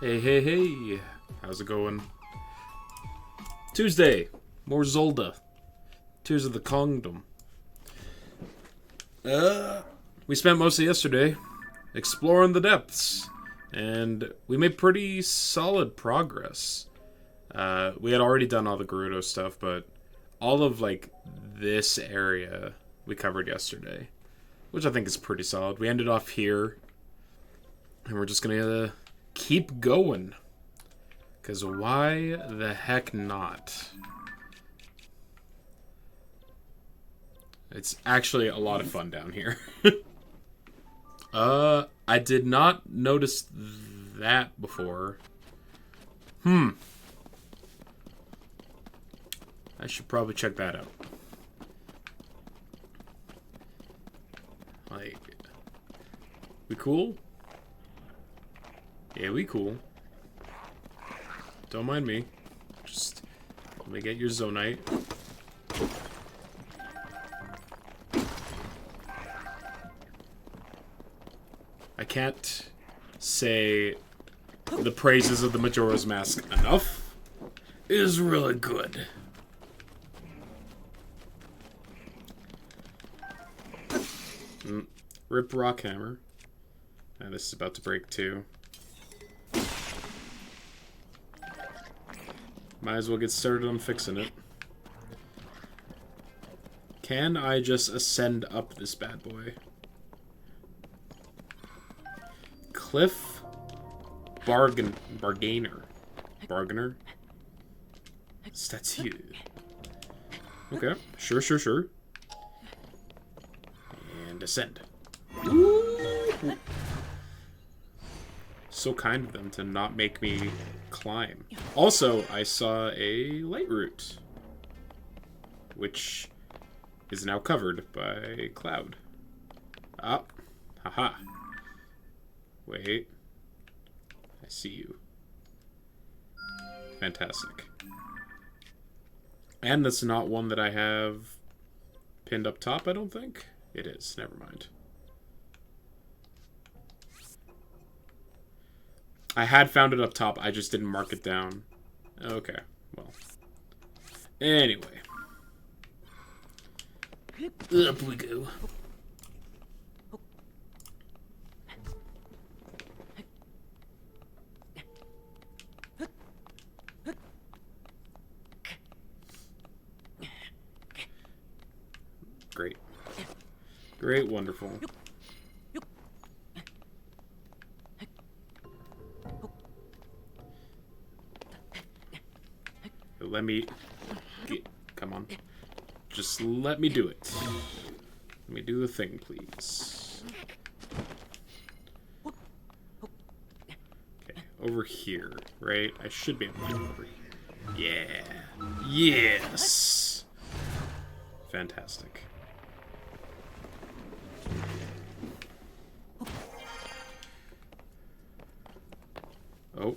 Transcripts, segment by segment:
Hey, hey, hey. How's it going? Tuesday. More Zelda. Tears of the Kingdom. We spent most of yesterday exploring the depths. And we made pretty solid progress. We had already done all the Gerudo stuff, but all of, like, this area we covered yesterday. Which I think is pretty solid. We ended off here. And we're just gonna keep going. Because why the heck not? It's actually a lot of fun down here. I did not notice that before. I should probably check that out. Like, we cool? Yeah, we cool. Don't mind me. Just let me get your Zonite. I can't say the praises of the Majora's Mask enough. It is really good. Rip rock hammer. And this is about to break too. Might as well get started on fixing it. Can I just ascend up this bad boy? Cliff Bargainer. Bargainer? That's you. Okay, sure. And ascend. Ooh. So kind of them to not make me climb. Also, I saw a light root, which is now covered by cloud. Ah, haha. Wait. I see you. Fantastic. And that's not one that I have pinned up top, I don't think. It is. Never mind. I had found it up top. I just didn't mark it down. Okay. Well. Anyway. Up we go. Great. Great, wonderful. Let me... Come on. Just let me do it. Let me do the thing, please. Okay, over here, right? I should be able to go over here. Yeah. Yes! Fantastic. Oh.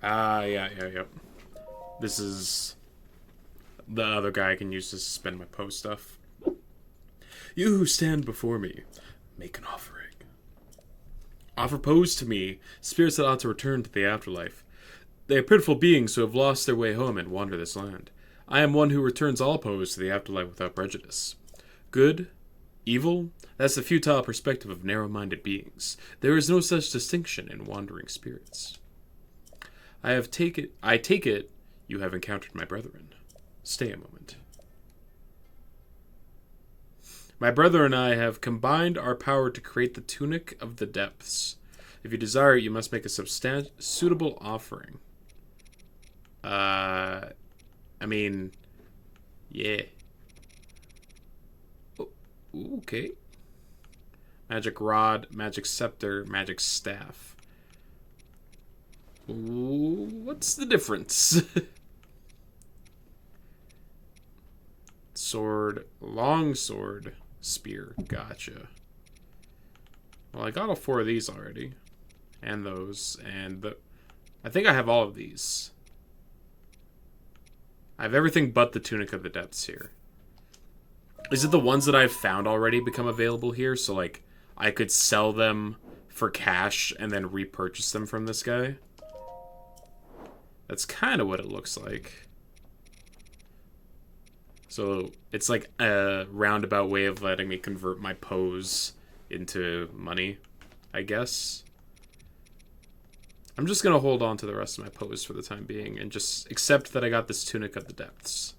Yeah. This is the other guy I can use to suspend my post stuff. You who stand before me, make an offering. Offer pose to me, spirits that ought to return to the afterlife. They are pitiful beings who have lost their way home and wander this land. I am one who returns all pose to the afterlife without prejudice. Good, evil, that's the futile perspective of narrow-minded beings. There is no such distinction in wandering spirits. I take it, you have encountered my brethren. Stay a moment. My brother and I have combined our power to create the Tunic of the Depths. If you desire it, you must make a suitable offering. I mean, yeah. Oh, okay. Magic Rod, Magic Scepter, Magic Staff. Ooh, what's the difference? Sword, long sword, spear. Gotcha. Well, I got all 4 of these already. And those. And I think I have all of these. I have everything but the Tunic of the Depths here. Is it the ones that I've found already become available here? So, like, I could sell them for cash and then repurchase them from this guy. That's kind of what it looks like. So it's like a roundabout way of letting me convert my pose into money, I guess. I'm just going to hold on to the rest of my pose for the time being and just accept that I got this Tunic of the Depths.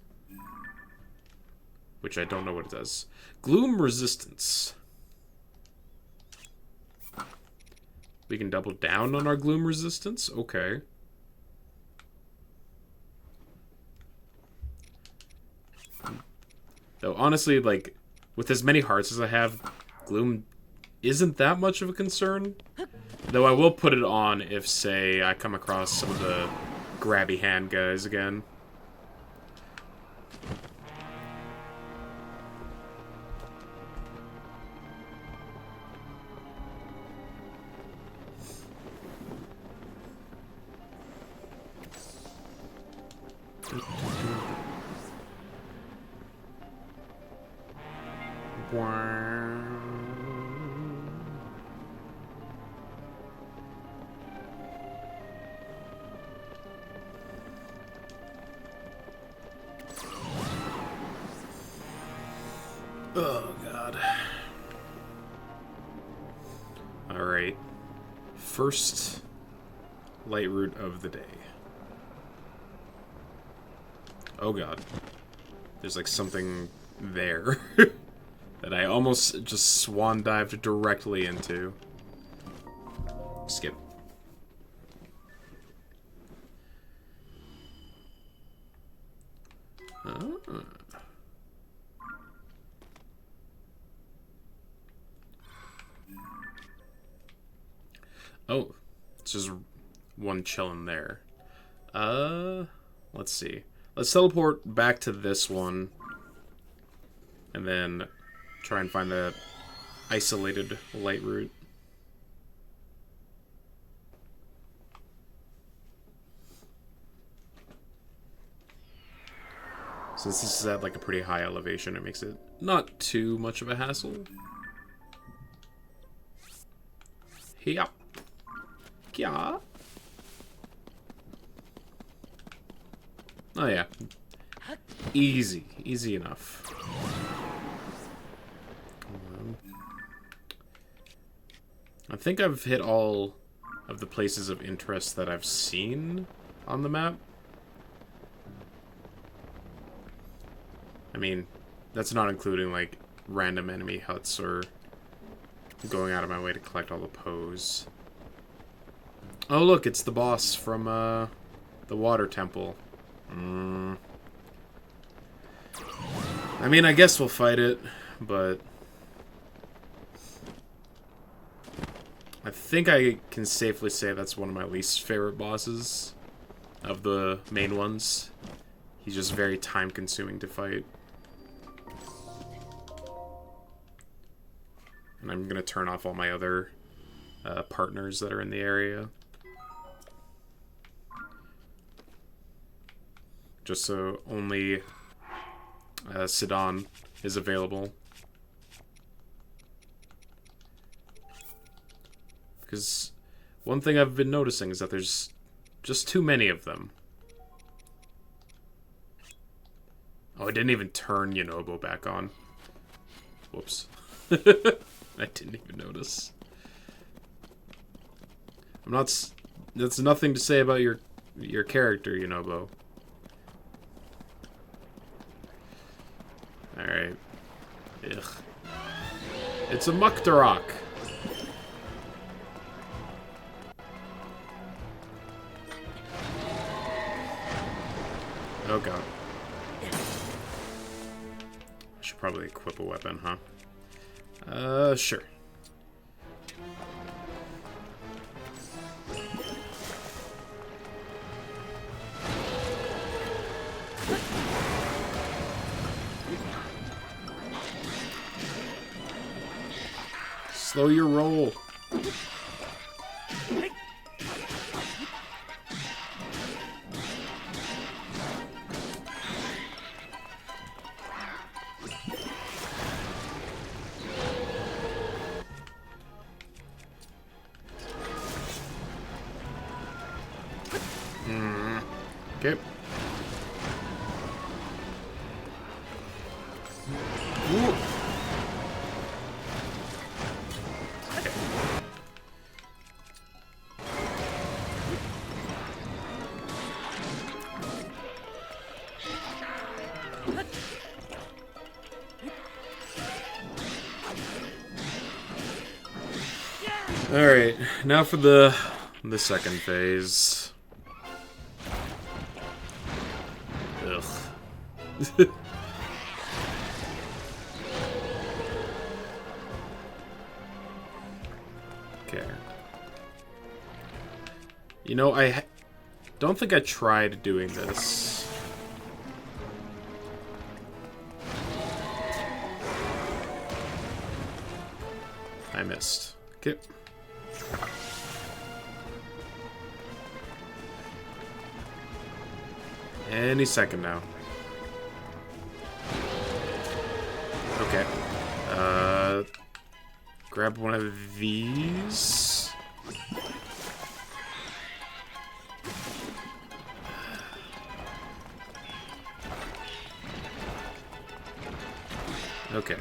Which I don't know what it does. Gloom Resistance. We can double down on our Gloom Resistance? Okay. Though, honestly, like, with as many hearts as I have, Gloom isn't that much of a concern. Though I will put it on if, say, I come across some of the grabby hand guys again. Oh, God. Alright. First light route of the day. Oh, God. There's like something there that I almost just swan dived directly into. Skip. Oh, it's just one chilling there. Let's see. Let's teleport back to this one. And then try and find the isolated light route. Since this is at like a pretty high elevation, it makes it not too much of a hassle. Yep. Yeah. Oh yeah. Easy. Easy enough. I think I've hit all of the places of interest that I've seen on the map. I mean, that's not including, like, random enemy huts or going out of my way to collect all the pose. Oh, look, it's the boss from, the water temple. I mean, I guess we'll fight it, but I think I can safely say that's one of my least favorite bosses of the main ones. He's just very time-consuming to fight. And I'm gonna turn off all my other partners that are in the area. Just so only Sidon is available. Because one thing I've been noticing is that there's just too many of them. Oh, I didn't even turn Yunobo back on. Whoops. I didn't even notice. I'm not... That's nothing to say about your character, Yunobo. Alright. Ugh. It's a Muktarok. Oh god. I should probably equip a weapon, huh? Sure. Slow your roll. Okay. Ooh. Okay. Alright, now for the second phase. Ugh. Okay. You know, I don't think I tried doing this. I missed. Okay. Any second now. Okay. Grab one of these. Okay.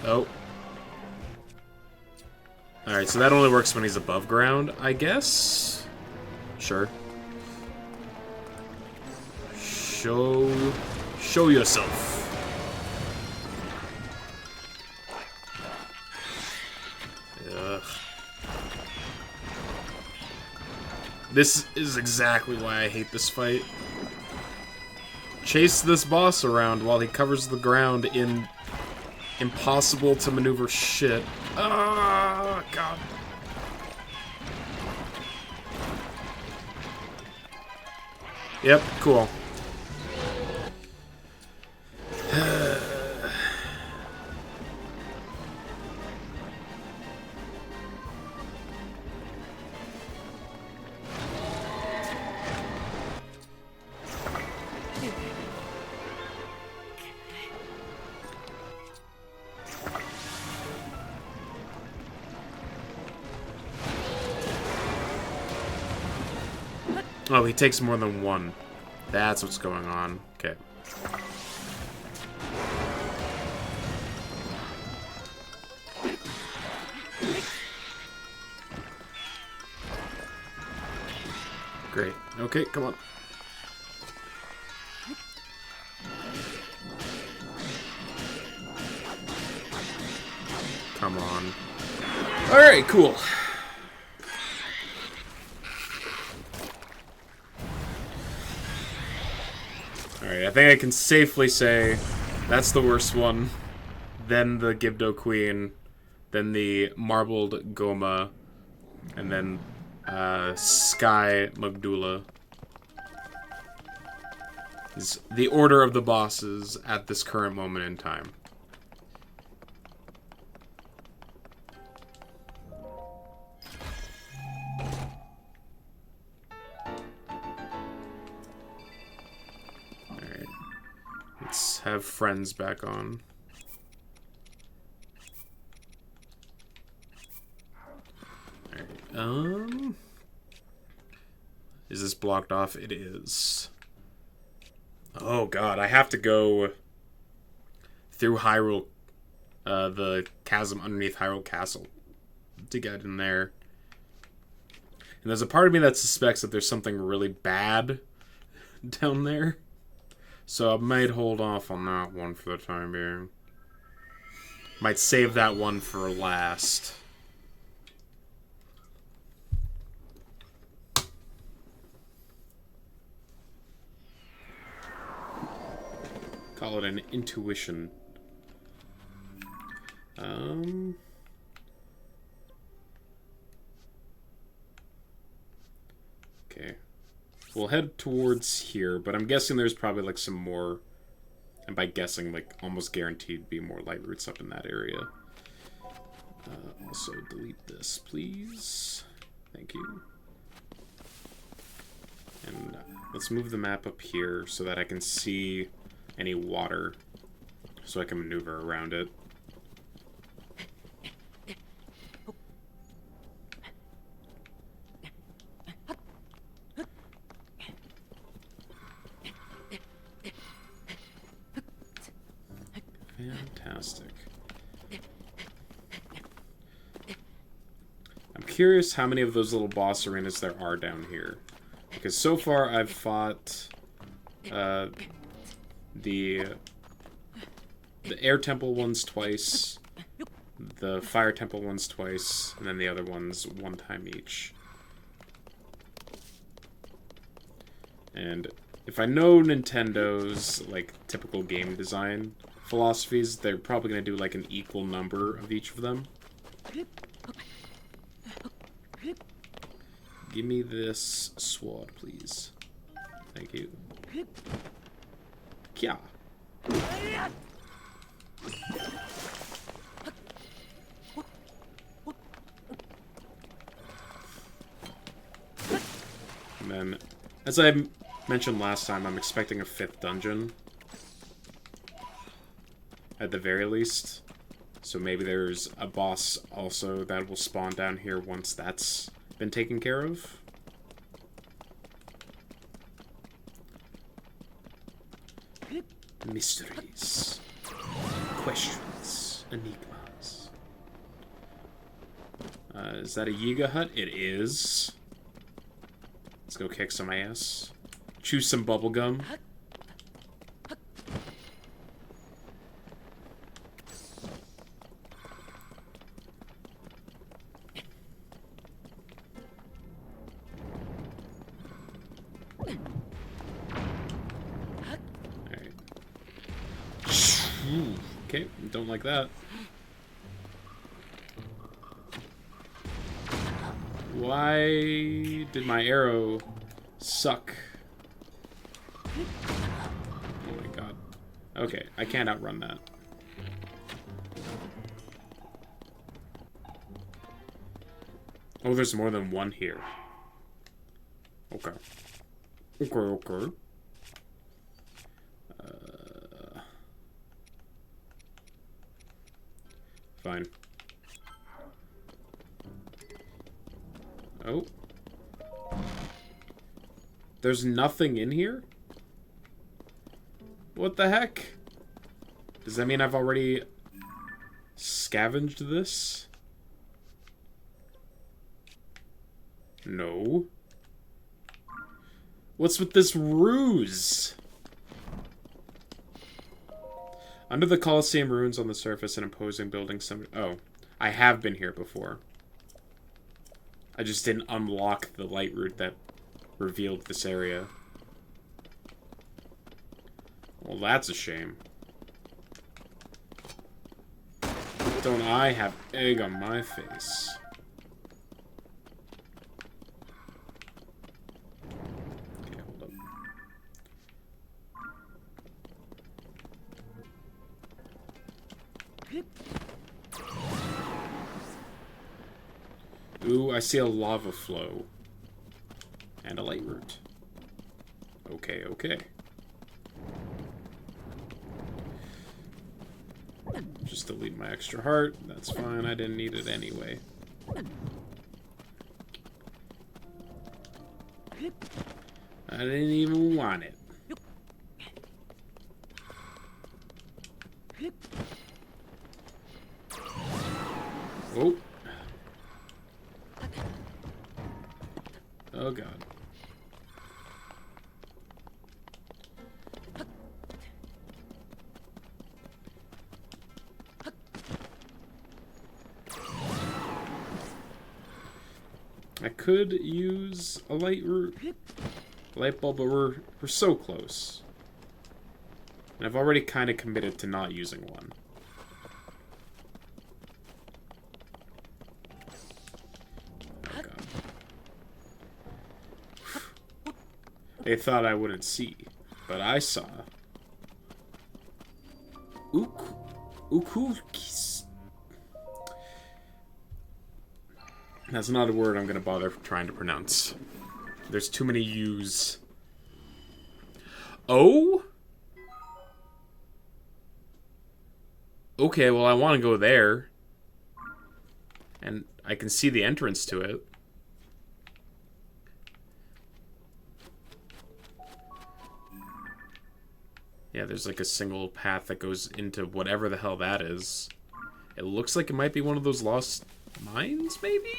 Oh. Alright, so that only works when he's above ground, I guess? Sure. Show yourself. Ugh. This is exactly why I hate this fight. Chase this boss around while he covers the ground in impossible to maneuver shit. Ah, God. Yep, cool. Oh, he takes more than one. That's what's going on. Okay. Great. Okay, come on. Come on. Alright, cool. Alright, I think I can safely say that's the worst one. Then the Gibdo Queen. Then the Marbled Goma. And then Sky Magdula. Is the order of the bosses at this current moment in time. Alright. Let's have friends back on. Alright, is this blocked off? It is. Oh god, I have to go through Hyrule, the chasm underneath Hyrule Castle to get in there. And there's a part of me that suspects that there's something really bad down there. So I might hold off on that one for the time being. Might save that one for last. Call it an intuition. Okay. we'll head towards here, but I'm guessing there's probably, like, some more... And by guessing, like, almost guaranteed be more light roots up in that area. Also, delete this, please. Thank you. And let's move the map up here so that I can see any water, so I can maneuver around it. Fantastic. I'm curious how many of those little boss arenas there are down here. Because so far I've fought the air temple ones twice, the fire temple ones twice, and then the other ones one time each. And if I know Nintendo's, like, typical game design philosophies, they're probably going to do, like, an equal number of each of them. Give me this sword, please. Thank you. Kya. And then, as I mentioned last time, I'm expecting a 5th dungeon. At the very least. So maybe there's a boss also that will spawn down here once that's been taken care of. Mysteries. Questions. Enigmas. Is that a Yiga hut? It is. Let's go kick some ass. Choose some bubblegum. Okay, don't like that. Why did my arrow suck? Oh my god. Okay, I can't outrun that. Oh, there's more than one here. Okay. Okay. Fine. Oh. There's nothing in here? What the heck? Does that mean I've already scavenged this? No. What's with this ruse? Under the Colosseum ruins on the surface, an imposing building some... Oh, I have been here before. I just didn't unlock the light route that revealed this area. Well, that's a shame. Don't I have egg on my face? Okay, hold up. Ooh, I see a lava flow. And a light route. Okay, okay. Just delete my extra heart. That's fine, I didn't need it anyway. I didn't even want it. Oh. Oh god. I could use a light bulb, but we're so close. And I've already kind of committed to not using one. they thought I wouldn't see, but I saw. Ukukis. That's not a word I'm gonna bother trying to pronounce. There's too many U's. Oh? Okay, well I want to go there. And I can see the entrance to it. Yeah, there's like a single path that goes into whatever the hell that is. It looks like it might be one of those lost mines, maybe?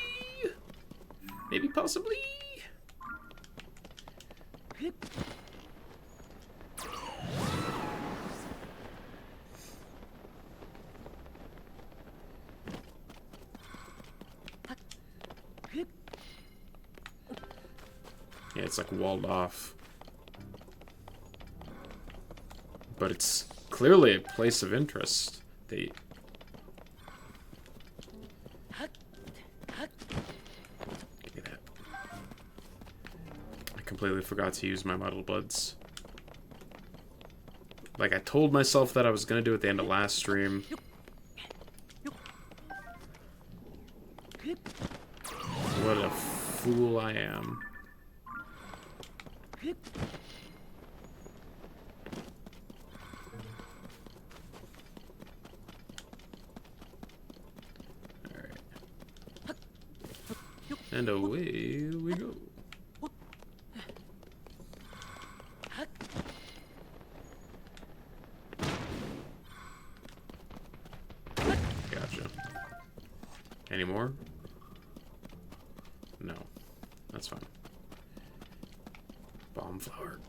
Maybe, possibly? Yeah, it's like walled off. But it's clearly a place of interest. They... Give me that. I completely forgot to use my muddled buds. Like I told myself that I was gonna do at the end of last stream. What a fool I am. And away we go. Gotcha. Any more? No. That's fine. Bomb flower.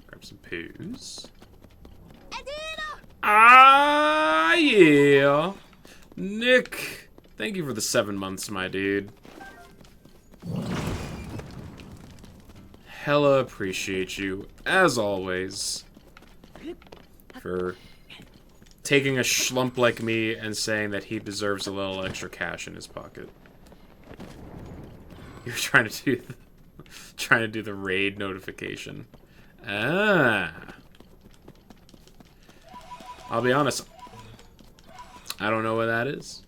Grab some poos. Ah, yeah. Nick, thank you for the 7 months, my dude. Hella appreciate you, as always, for taking a schlump like me and saying that he deserves a little extra cash in his pocket. You're trying to do the raid notification. Ah. I'll be honest, I don't know what that is.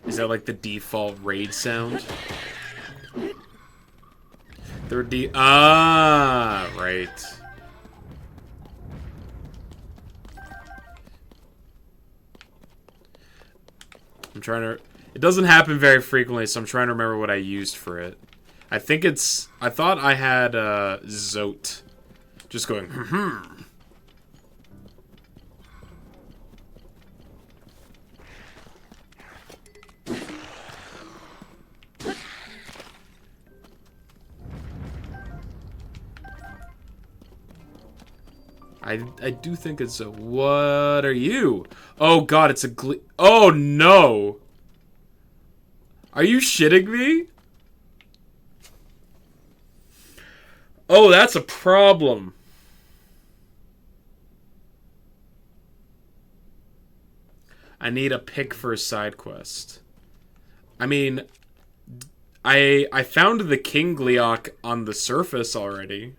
Is that like the default raid sound? Ah, right. I'm trying to... It doesn't happen very frequently, so I'm trying to remember what I used for it. I think it's... I thought I had, Zote. Just going, I do think it's a... What are you? Oh god, it's a oh no! Are you shitting me? Oh, that's a problem. I need a pick for a side quest. I mean, I found the King Gleok on the surface already.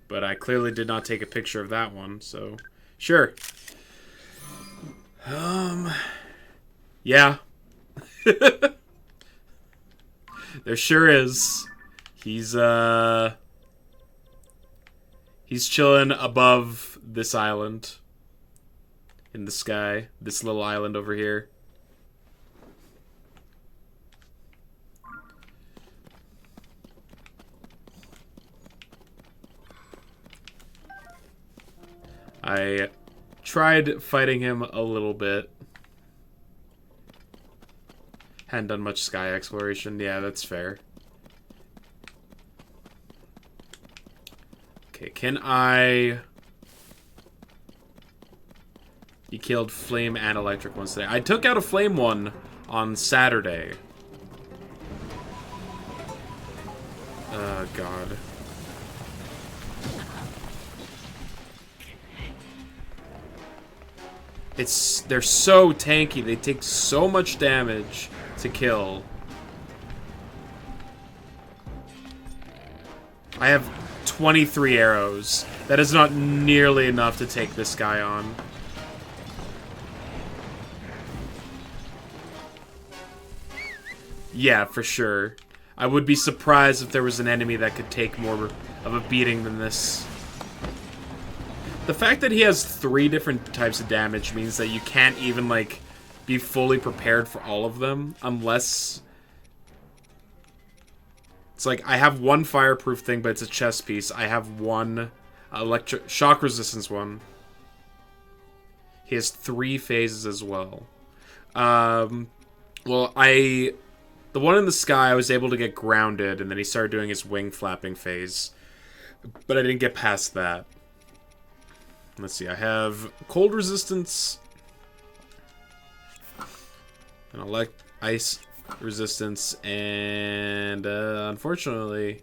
But I clearly did not take a picture of that one, so... Sure. Yeah. There sure is. He's chilling above this island. In the sky. This little island over here. I tried fighting him a little bit. Hadn't done much sky exploration. Yeah, that's fair. Okay, can I... You killed flame and electric ones today. I took out a flame one on Saturday. Oh, God. They're so tanky. They take so much damage to kill. I have 23 arrows. That is not nearly enough to take this guy on. Yeah, for sure. I would be surprised if there was an enemy that could take more of a beating than this. The fact that he has 3 different types of damage means that you can't even, like, be fully prepared for all of them, unless... It's like, I have 1 fireproof thing, but it's a chest piece. I have 1 shock resistance one. He has 3 phases as well. Well, the one in the sky, I was able to get grounded, and then he started doing his wing flapping phase. But I didn't get past that. Let's see, I have cold resistance, and ice resistance, and unfortunately,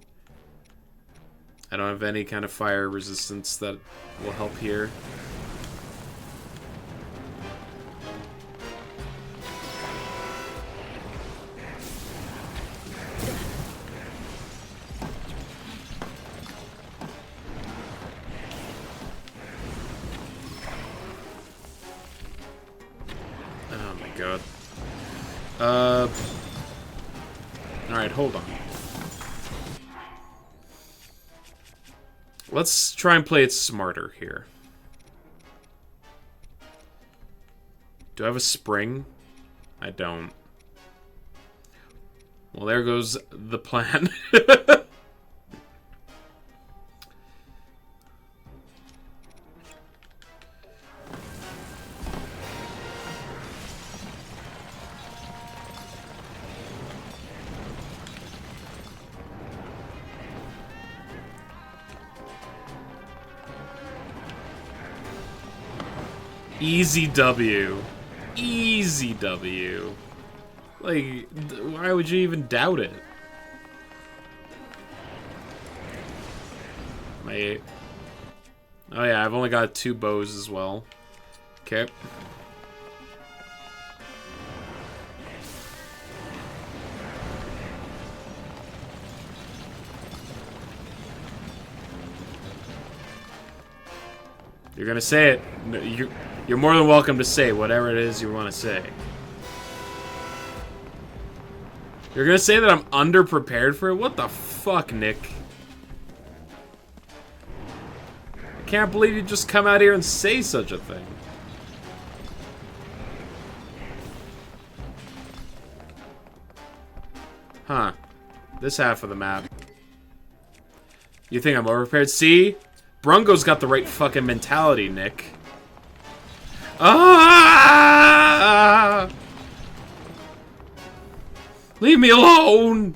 I don't have any kind of fire resistance that will help here. God. Alright, hold on. Let's try and play it smarter here. Do I have a spring? I don't. Well, there goes the plan. Easy W. Easy W. Like, why would you even doubt it? Oh yeah, I've only got 2 bows as well. Okay. You're gonna say it. You're more than welcome to say whatever it is you want to say. You're gonna say that I'm underprepared for it? What the fuck, Nick? I can't believe you just come out here and say such a thing. Huh. This half of the map. You think I'm overprepared? See? Brungo's got the right fucking mentality, Nick. Ah! Leave me alone!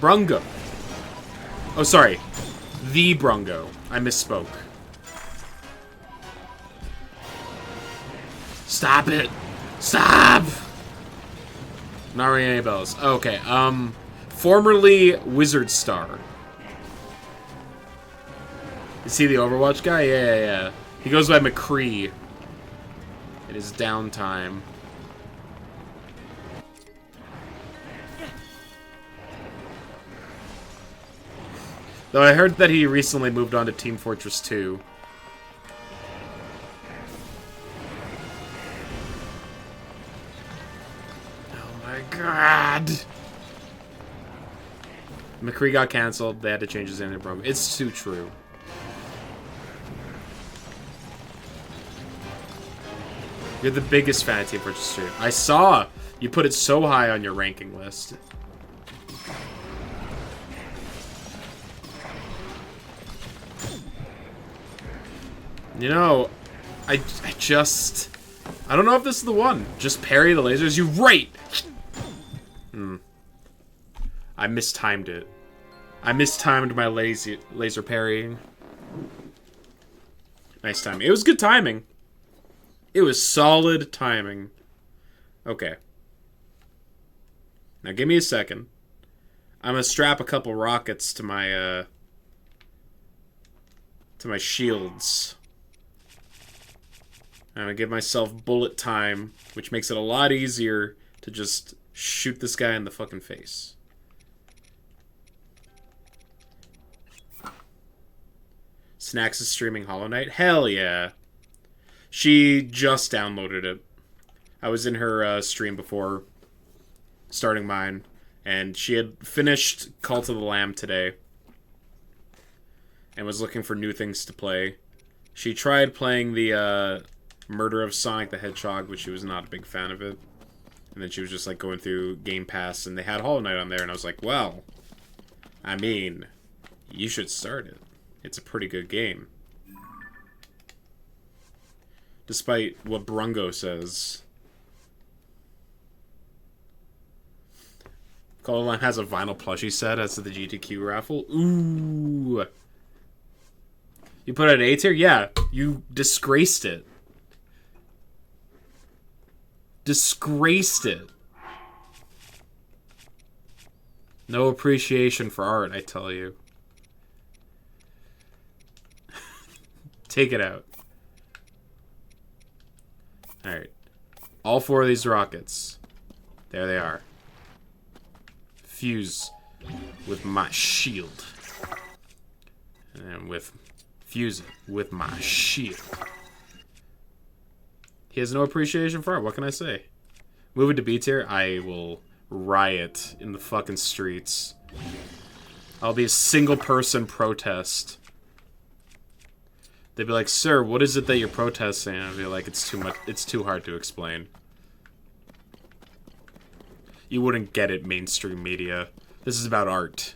Brungo. Oh, sorry. The Brungo. I misspoke. Stop it! Stop! Not ringing any bells. Okay, formerly Wizard Star. Is he the Overwatch guy? Yeah. He goes by McCree. It is downtime. Though I heard that he recently moved on to Team Fortress 2. Oh my god! McCree got cancelled. They had to change his name to Bro. It's too true. You're the biggest fan of Team Fortress 2. I saw you put it so high on your ranking list. You know, I don't know if this is the one. Just parry the lasers. You right. I mistimed it. I mistimed my laser parrying. Nice timing. It was good timing. It was solid timing. Okay. Now give me a second. I'm gonna strap a couple rockets to my shields. I'm gonna give myself bullet time, which makes it a lot easier to just shoot this guy in the fucking face. Snacks is streaming Hollow Knight? Hell yeah. She just downloaded it. I was in her stream before starting mine, and she had finished Cult of the Lamb today and was looking for new things to play. She tried playing the Murder of Sonic the Hedgehog, but she was not a big fan of it. And then she was just like going through Game Pass, and they had Hollow Knight on there, and I was like, well, I mean, you should start it. It's a pretty good game. Despite what Brungo says. Call of Line has a vinyl plushie set as to the GTQ raffle. Ooh. You put it at A tier? Yeah. You disgraced it. Disgraced it. No appreciation for art, I tell you. Take it out. Alright. All 4 of these rockets. There they are. Fuse with my shield. And fuse it with my shield. He has no appreciation for art. What can I say? Move it to B tier. I will riot in the fucking streets. I'll be a single person protest. They'd be like, sir, what is it that you're protesting? And I'd be like, it's too much. It's too hard to explain. You wouldn't get it, mainstream media. This is about art.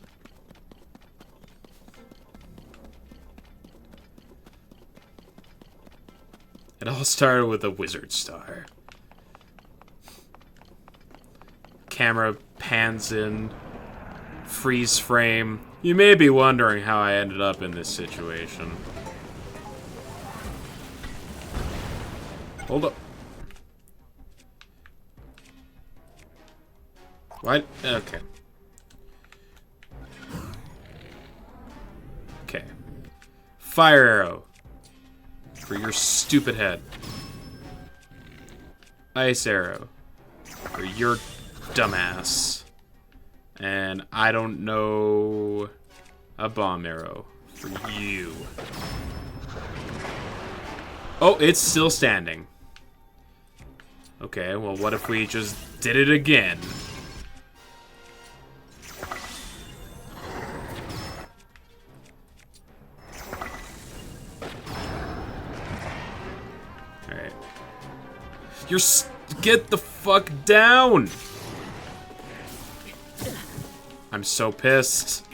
It all started with a wizard star. Camera pans in. Freeze frame. You may be wondering how I ended up in this situation. Hold up. What? Okay. Okay. Fire arrow. For your stupid head. Ice arrow. For your dumbass. And I don't know... a bomb arrow. For you. Oh, it's still standing. Okay, well, what if we just did it again? Alright. Get the fuck down! I'm so pissed.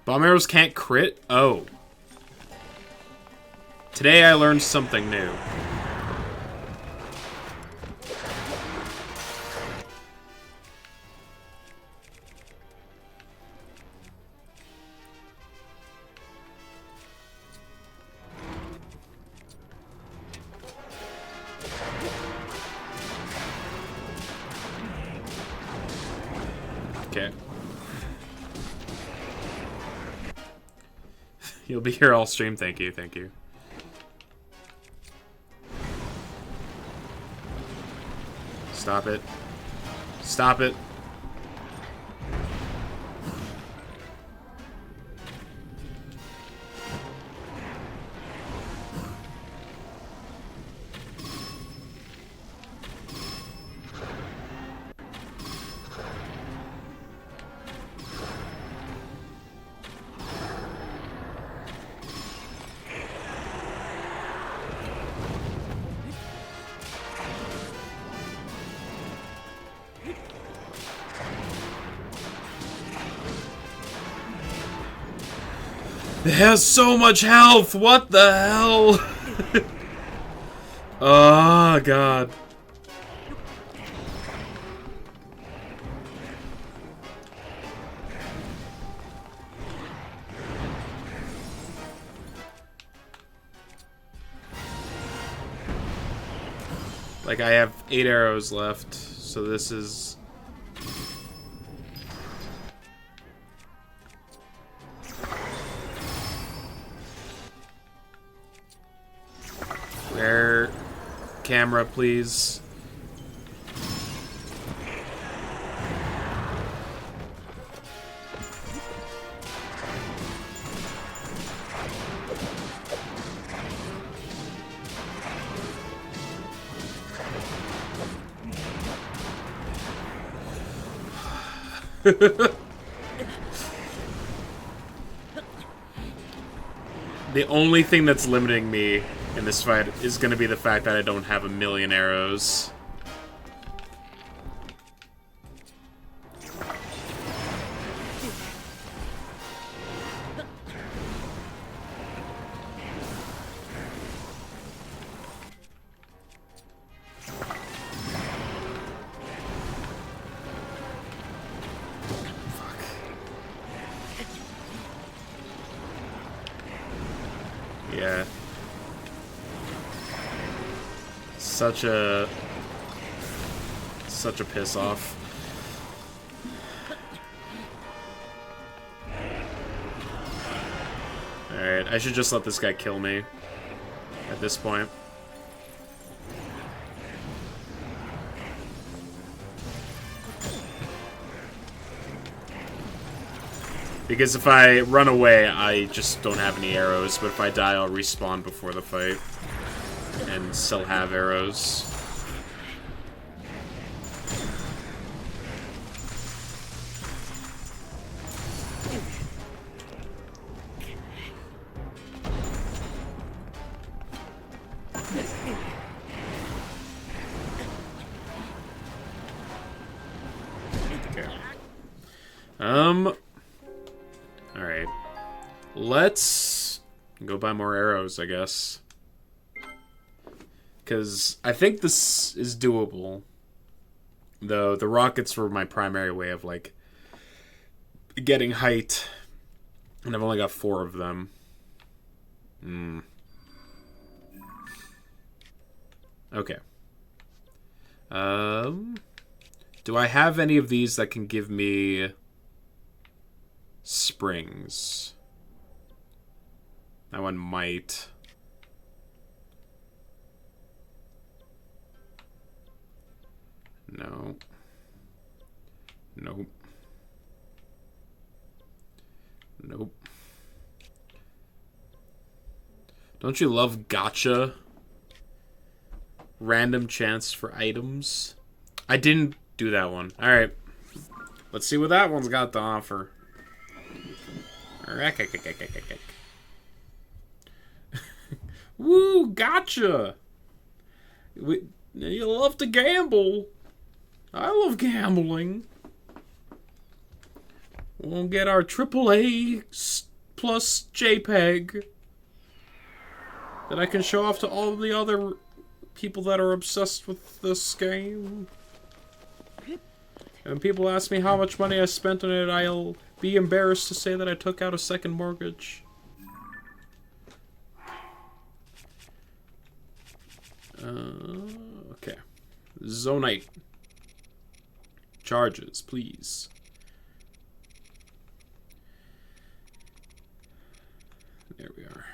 Bomb arrows can't crit? Oh. Today I learned something new. Okay. You'll be here all stream. Thank you, thank you. Stop it. Stop it. It has so much health! What the hell? Oh, God. Like, I have 8 arrows left, so this is... Rare camera, please. The only thing that's limiting me in this fight is going to be the fact that I don't have 1,000,000 arrows. Yeah. Such a piss off. Alright, I should just let this guy kill me at this point. Because if I run away, I just don't have any arrows, but if I die, I'll respawn before the fight. And still have arrows. Okay. Alright. Let's go buy more arrows, I guess. Because I think this is doable. Though the rockets were my primary way of, like, getting height. And I've only got 4 of them. Okay. Do I have any of these that can give me springs? That one might. No. Nope. Nope. Don't you love gotcha? Random chance for items? I didn't do that one. Alright. Let's see what that one's got to offer. Woo, gotcha! You love to gamble. I love gambling. We'll get our AAA plus JPEG that I can show off to all the other people that are obsessed with this game. And when people ask me how much money I spent on it, I'll be embarrassed to say that I took out a second mortgage. Okay. Zonite. Charges, please. There we are.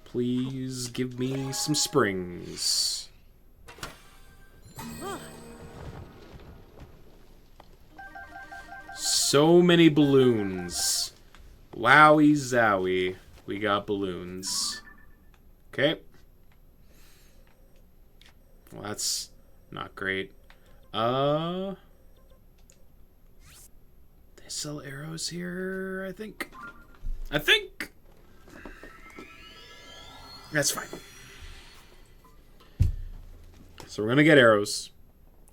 Please give me some springs. So many balloons. Wowie zowie. We got balloons. Okay. Well, that's not great. They sell arrows here, I think. That's fine. So we're gonna get arrows.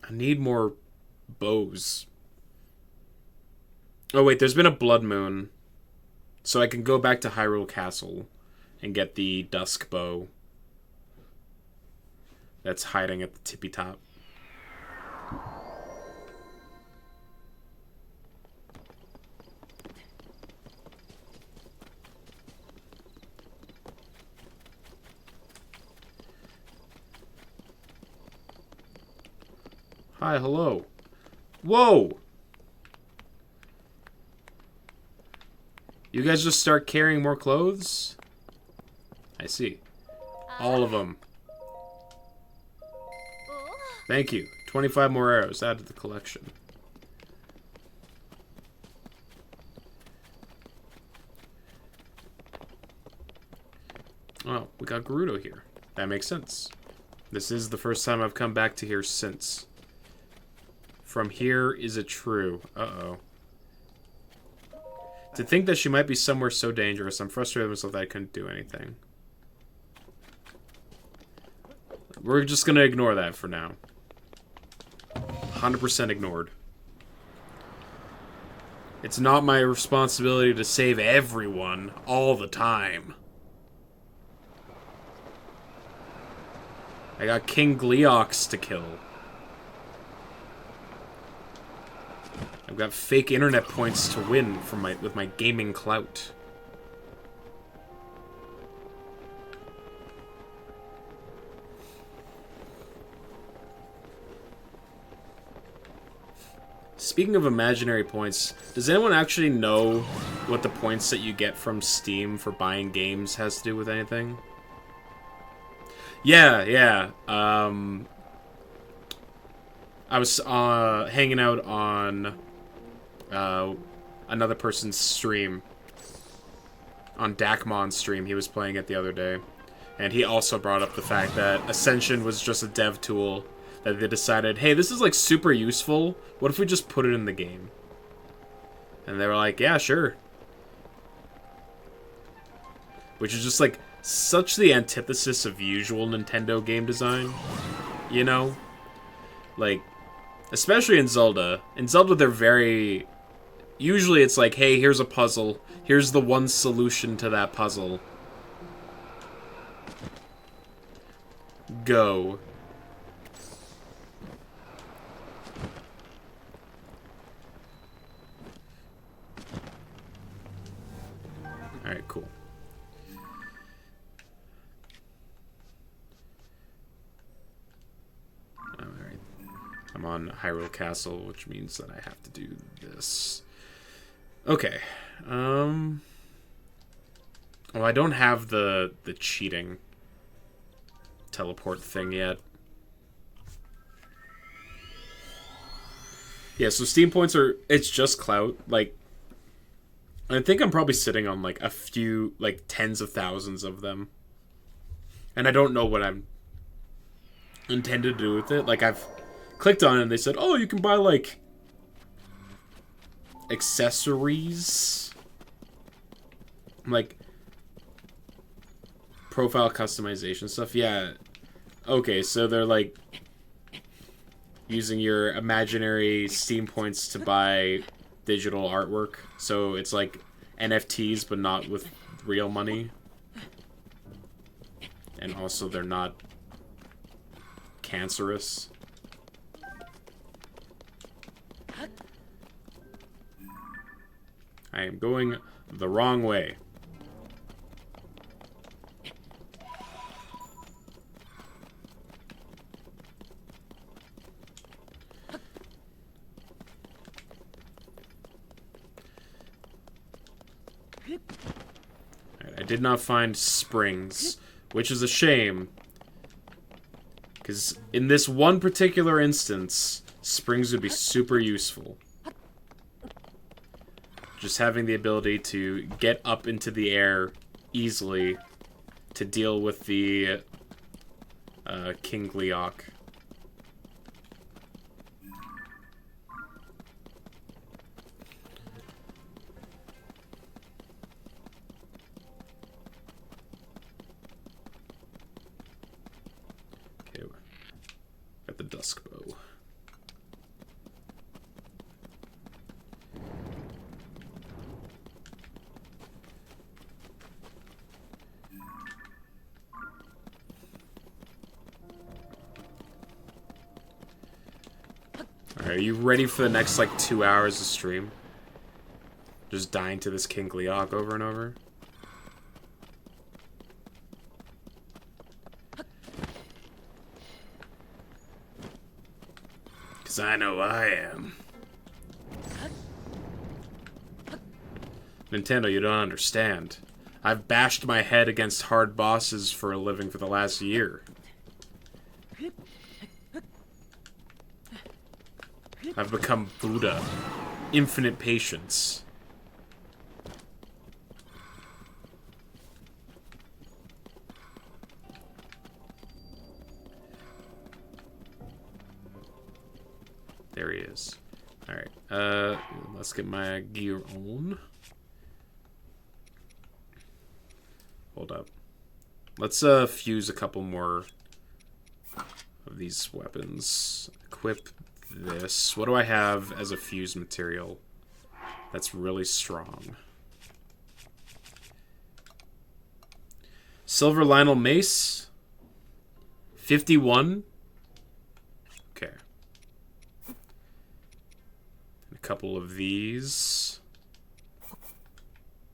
I need more bows. Oh wait, there's been a blood moon. So I can go back to Hyrule Castle and get the dusk bow that's hiding at the tippy top. Hi, hello. Whoa! You guys just start carrying more clothes? I see. All of them. Thank you. 25 more arrows. Add to the collection. Oh, we got Gerudo here. That makes sense. This is the first time I've come back to here since. From here, is it true? Uh-oh. To think that she might be somewhere so dangerous, I'm frustrated with myself that I couldn't do anything. We're just gonna ignore that for now. 100% ignored. It's not my responsibility to save everyone all the time. I got King Gleeox to kill. I've got fake internet points to win from with my gaming clout. Speaking of imaginary points, does anyone actually know what the points that you get from Steam for buying games has to do with anything? Yeah. I was hanging out on another person's stream. On Dakmon's stream, he was playing it the other day. And he also brought up the fact that Ascension was just a dev tool that they decided, hey, this is like super useful. What if we just put it in the game? And they were like, yeah, sure. Which is just like such the antithesis of usual Nintendo game design. You know? Like, especially in Zelda. In Zelda, they're very... Usually it's like, hey, here's a puzzle. Here's the one solution to that puzzle. Go. Alright, cool. Alright. I'm on Hyrule Castle, which means that I have to do this. Okay. Oh, I don't have the cheating teleport thing yet. Yeah, so Steam points are... It's just clout. Like, I think I'm probably sitting on, like, a few, like, tens of thousands of them. And I don't know what I'm intended to do with it. Like, I've clicked on it and they said, oh, you can buy, like, accessories. Like, profile customization stuff. Yeah. Okay, so they're, like, using your imaginary Steam points to buy digital artwork. So it's like NFTs, but not with real money. And also they're not cancerous. I am going the wrong way. I did not find springs, which is a shame. Because in this one particular instance, springs would be super useful. Just having the ability to get up into the air easily to deal with the King Gleeok. Got the dusk bow. Alright, are you ready for the next, like, 2 hours of stream? Just dying to this King Gleeok over and over? Because 'Cause I know I am. Nintendo, you don't understand. I've bashed my head against hard bosses for a living for the last year. I've become Buddha. Infinite patience. There he is. Alright, let's get my gear on. Hold up. Let's fuse a couple more of these weapons. Equip this. What do I have as a fuse material that's really strong? Silver Lionel Mace. 51. Okay. A couple of these.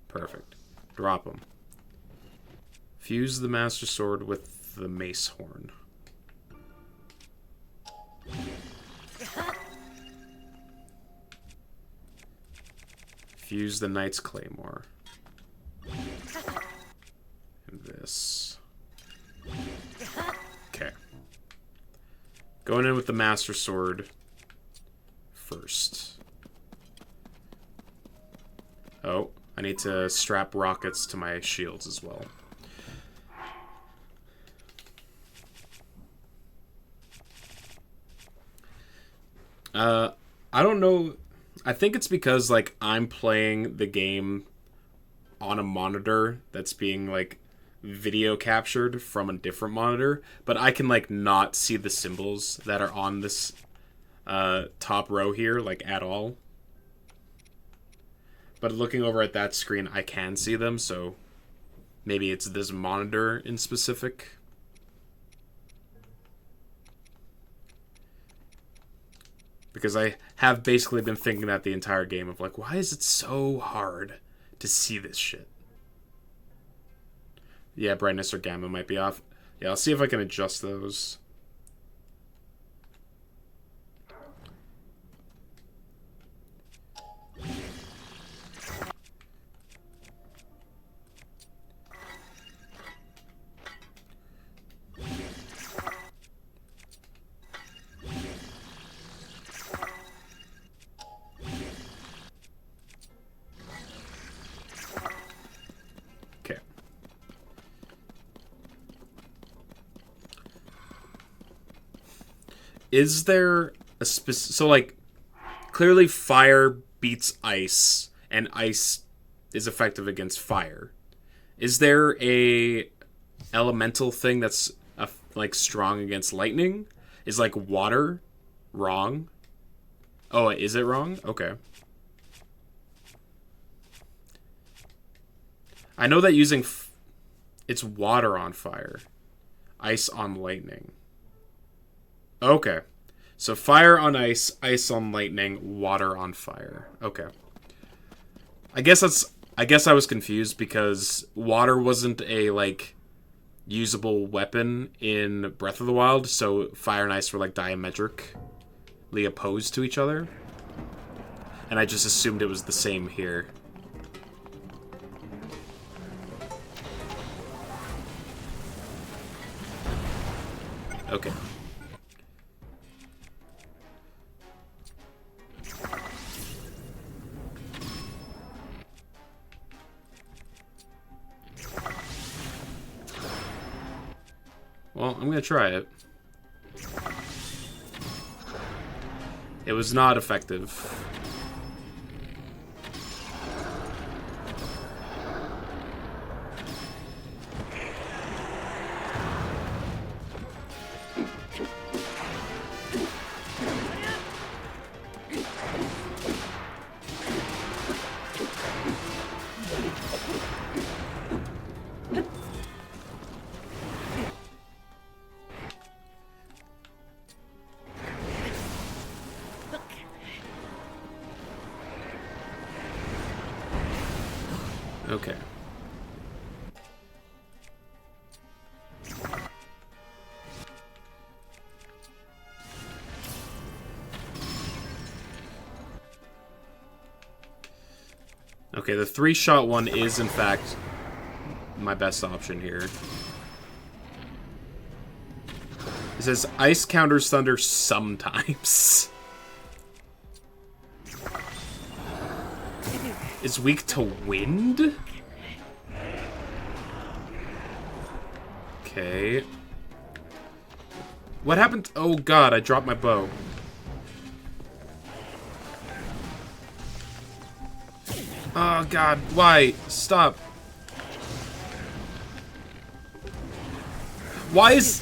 Perfect. Drop them. Fuse the Master Sword with the Mace Horn. Fuse the Knight's Claymore. And this. Okay. Going in with the Master Sword first. Oh, I need to strap rockets to my shields as well. I don't know. I think it's because, like, I'm playing the game on a monitor that's being, like, video captured from a different monitor, but I can, like, not see the symbols that are on this top row here, like, at all. But looking over at that screen, I can see them, so maybe it's this monitor in specific. Because I have basically been thinking that the entire game of, like, why is it so hard to see this shit? Yeah, brightness or gamma might be off. Yeah, I'll see if I can adjust those. Is there a so, like, clearly fire beats ice, and ice is effective against fire. Is there a elemental thing that's, like, strong against lightning? Is, like, water wrong? Oh, is it wrong? Okay. I know that using... it's water on fire. Ice on lightning. Okay. So fire on ice, ice on lightning, water on fire. Okay. I guess I was confused because water wasn't a, like, usable weapon in Breath of the Wild, so fire and ice were, like, diametrically opposed to each other. And I just assumed it was the same here. Okay. Well, I'm gonna try it. It was not effective. Okay. Okay, the 3-shot one is, in fact, my best option here. It says, ice counters thunder sometimes. Is weak to wind? Okay. What happened? Oh god, I dropped my bow. Oh god, why? Stop. Why is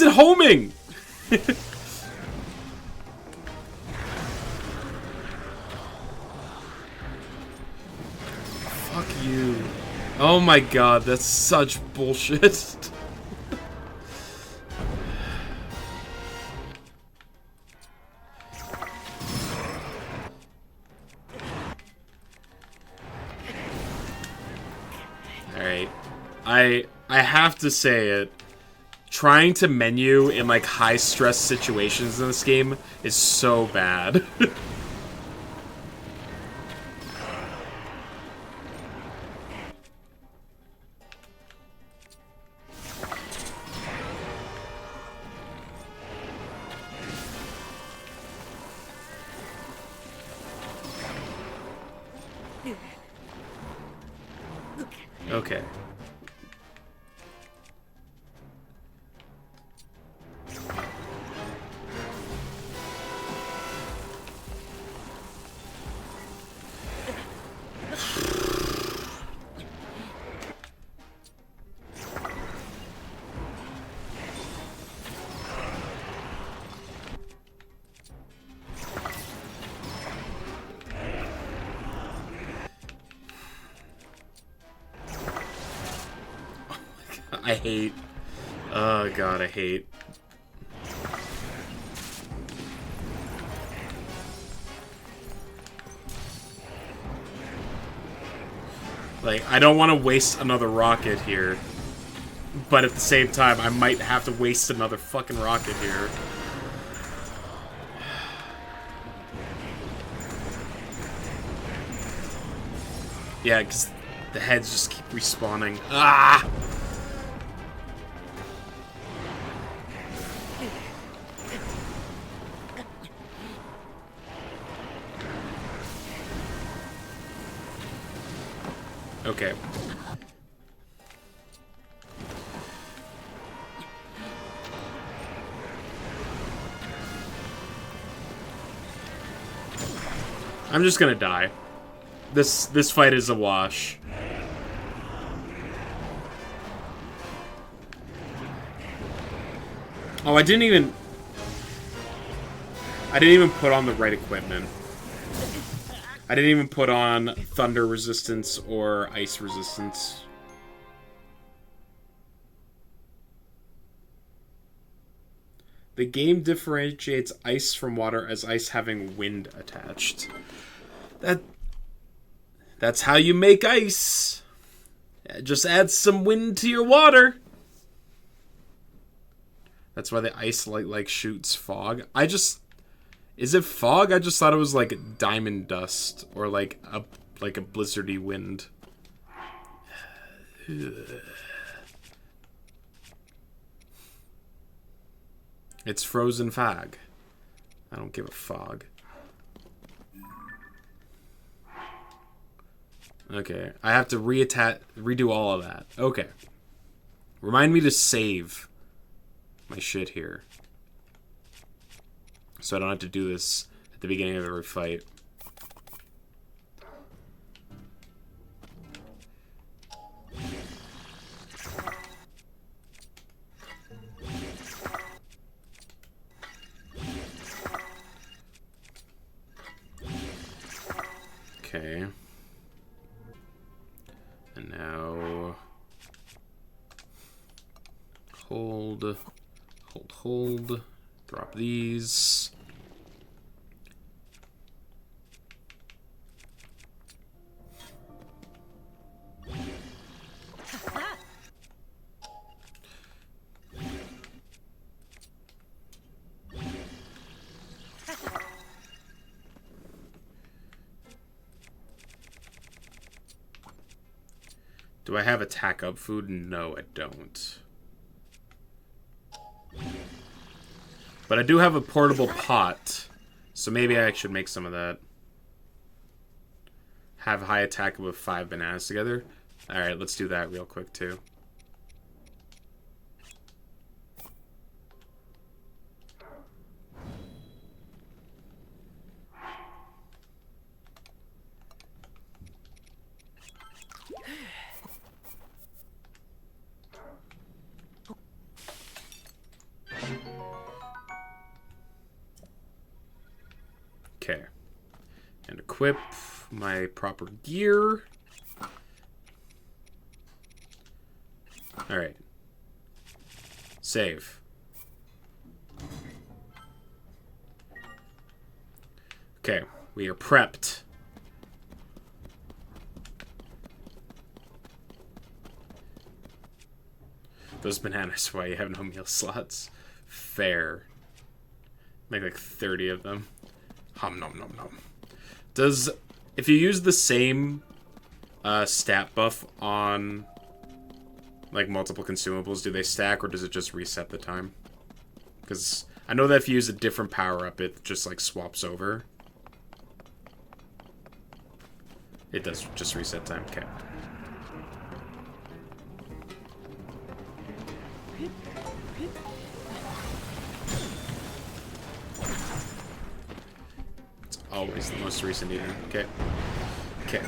it homing? Fuck you. Oh my god, that's such bullshit. Alright. I have to say it. Trying to menu in, like, high-stress situations in this game is so bad. Okay. I hate... Oh god, I hate... Like, I don't want to waste another rocket here. But at the same time, I might have to waste another fucking rocket here. Yeah, because the heads just keep respawning. Ah! Okay. I'm just gonna die. This fight is a wash. Oh, I didn't even put on the right equipment. I didn't even put on thunder resistance or ice resistance. The game differentiates ice from water as ice having wind attached. That's how you make ice. Just add some wind to your water. That's why the ice like shoots fog. Is it fog? I just thought it was like diamond dust or like a blizzardy wind. It's frozen fog. I don't give a fog. Okay, I have to redo all of that. Okay. Remind me to save my shit here. So I don't have to do this at the beginning of every fight. Okay. And now... Hold. Drop these. Do I have attack up food? No, I don't. But I do have a portable pot, so maybe I should make some of that. Have high attack with 5 bananas together. Alright, let's do that real quick, too. Okay. And equip my proper gear. Alright. Save. Okay, we are prepped. Those bananas, why you have no meal slots? Fair. Make like 30 of them. Hum nom nom nom. Does, if you use the same stat buff on like multiple consumables, do they stack or does it just reset the time? Because I know that if you use a different power up, it just like swaps over. It does just reset time. Okay. It's always the most recent eater. Okay. Okay.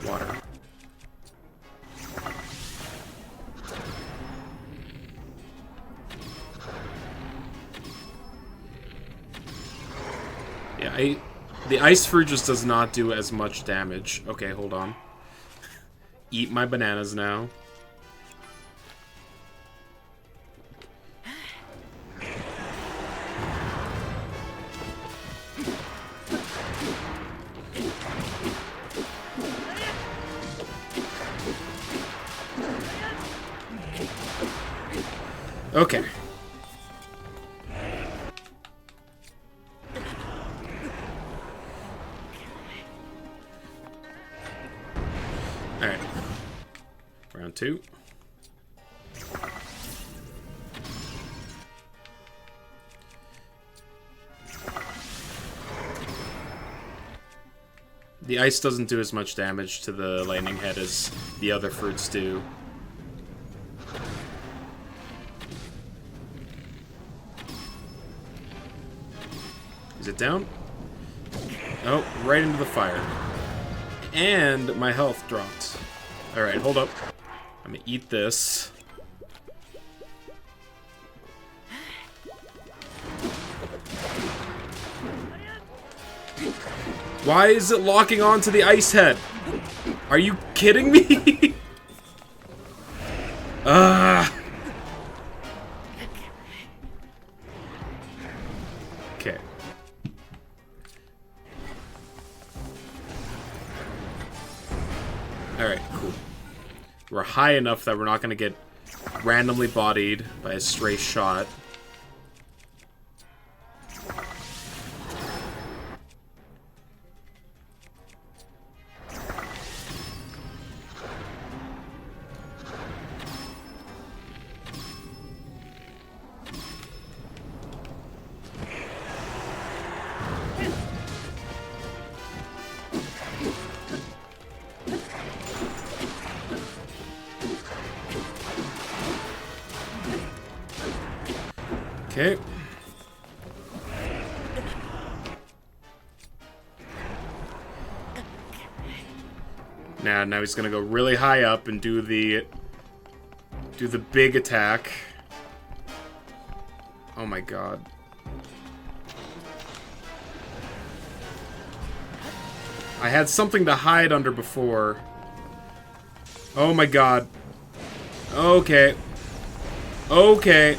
Water. Yeah, the ice fruit just does not do as much damage. Okay, hold on. Eat my bananas now. Okay. Alright. Round 2. The ice doesn't do as much damage to the lightning head as the other fruits do. Is it down? Oh, right into the fire. And my health dropped. Alright, hold up. I'm gonna eat this. Why is it locking onto the ice head? Are you kidding me? Okay. Alright, cool. We're high enough that we're not gonna get randomly bodied by a stray shot. Okay. Now he's gonna go really high up and do the big attack. Oh my god. I had something to hide under before. Oh my god. Okay. Okay.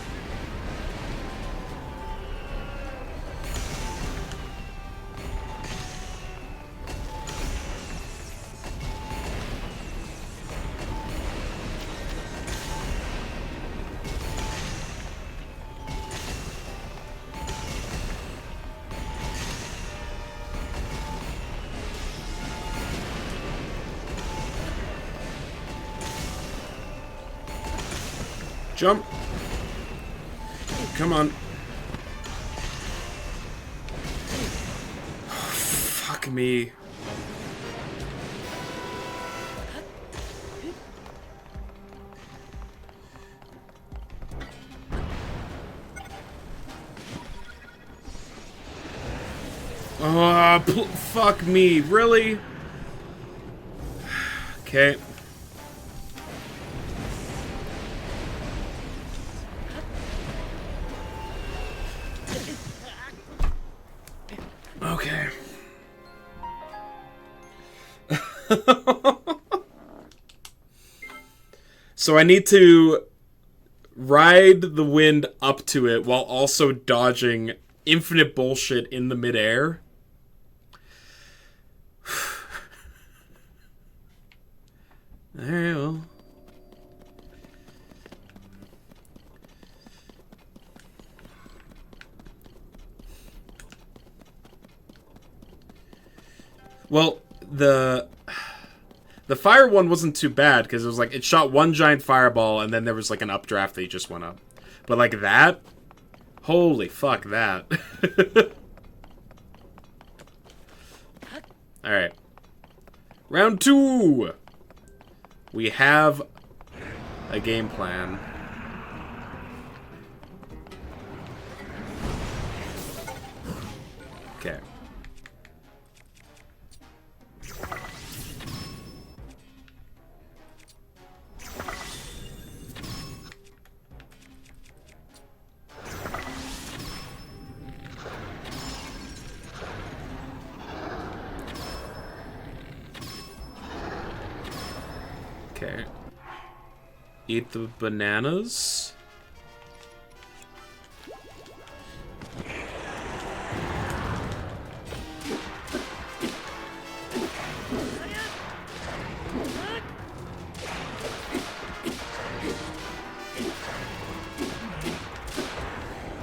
Jump. Come on. Fuck me. Oh, fuck me. Really? Okay. Okay. So I need to ride the wind up to it while also dodging infinite bullshit in the midair. Alright, well. Well, the fire one wasn't too bad, because it was like, it shot one giant fireball, and then there was like an updraft that just went up. But like that? Holy fuck that. Alright. Round 2! We have a game plan. Okay. Okay. Eat the bananas.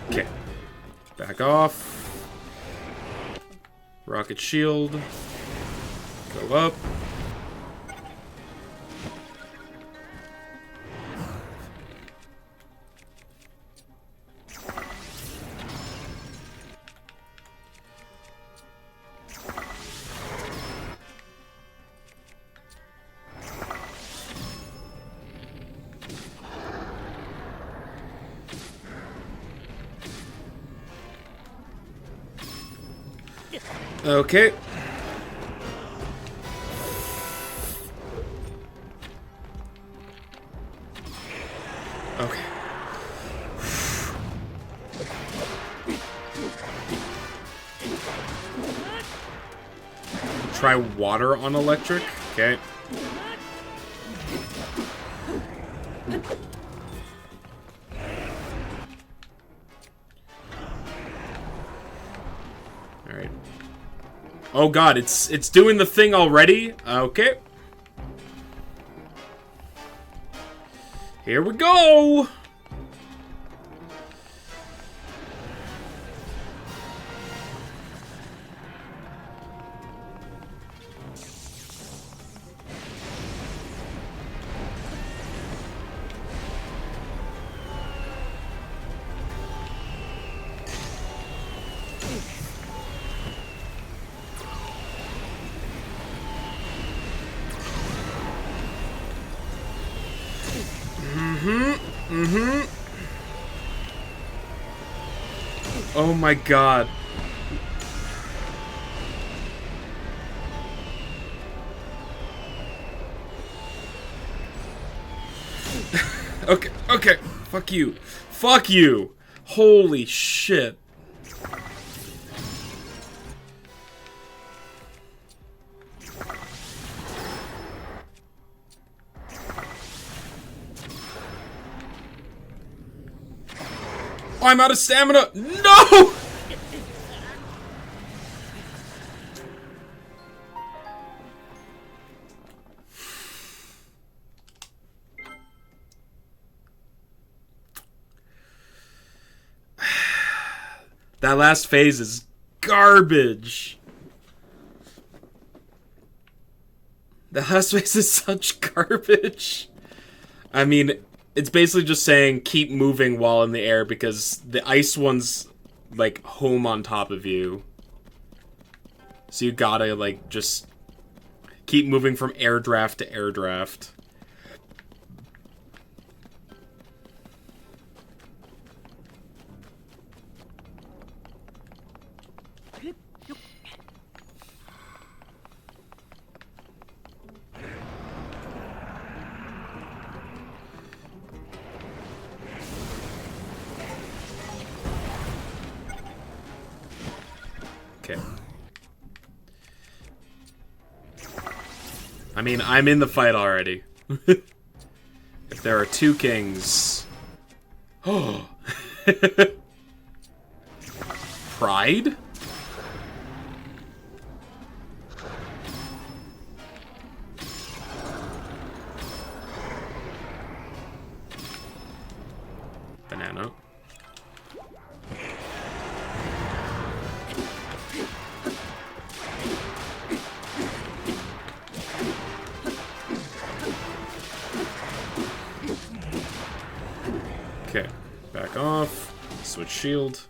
Okay. Back off. Rocket shield. Go up. Okay. Okay. Try water on electric. Okay. Alright. Oh god, it's doing the thing already? Okay. Here we go! Oh my god. Okay, okay. Fuck you. Fuck you. Holy shit. I'm out of stamina. No! That last phase is garbage. That last phase is such garbage. I mean, It's basically just saying keep moving while in the air because the ice one's like home on top of you. So you gotta like just keep moving from air draft to air draft. Okay. I mean, I'm in the fight already. If there are two kings... Oh! Pride? Banana. Okay, back off. Switch shield.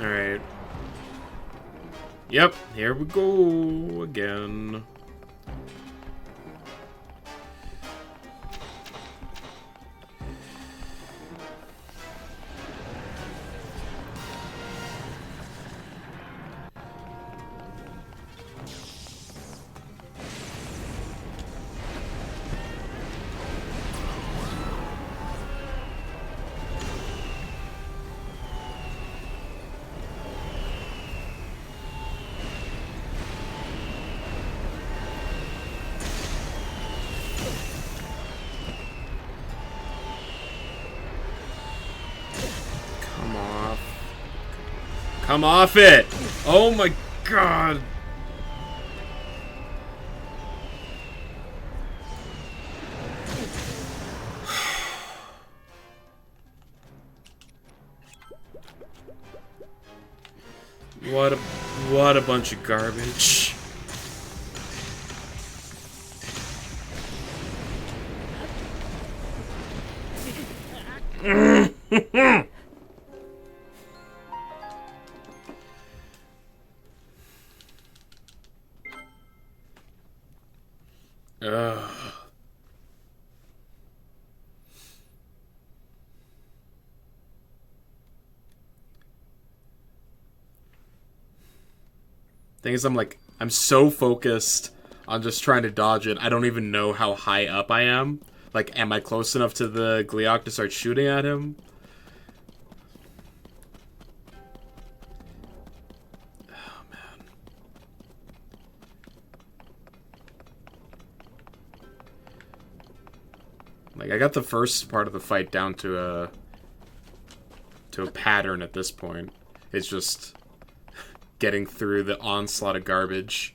Alright. Yep, here we go again. Come off it! Oh my god! What a bunch of garbage. Thing is, I'm so focused on just trying to dodge it, I don't even know how high up I am. Like, am I close enough to the Gleeok to start shooting at him? Oh, man. Like, I got the first part of the fight down to a pattern at this point. It's just getting through the onslaught of garbage.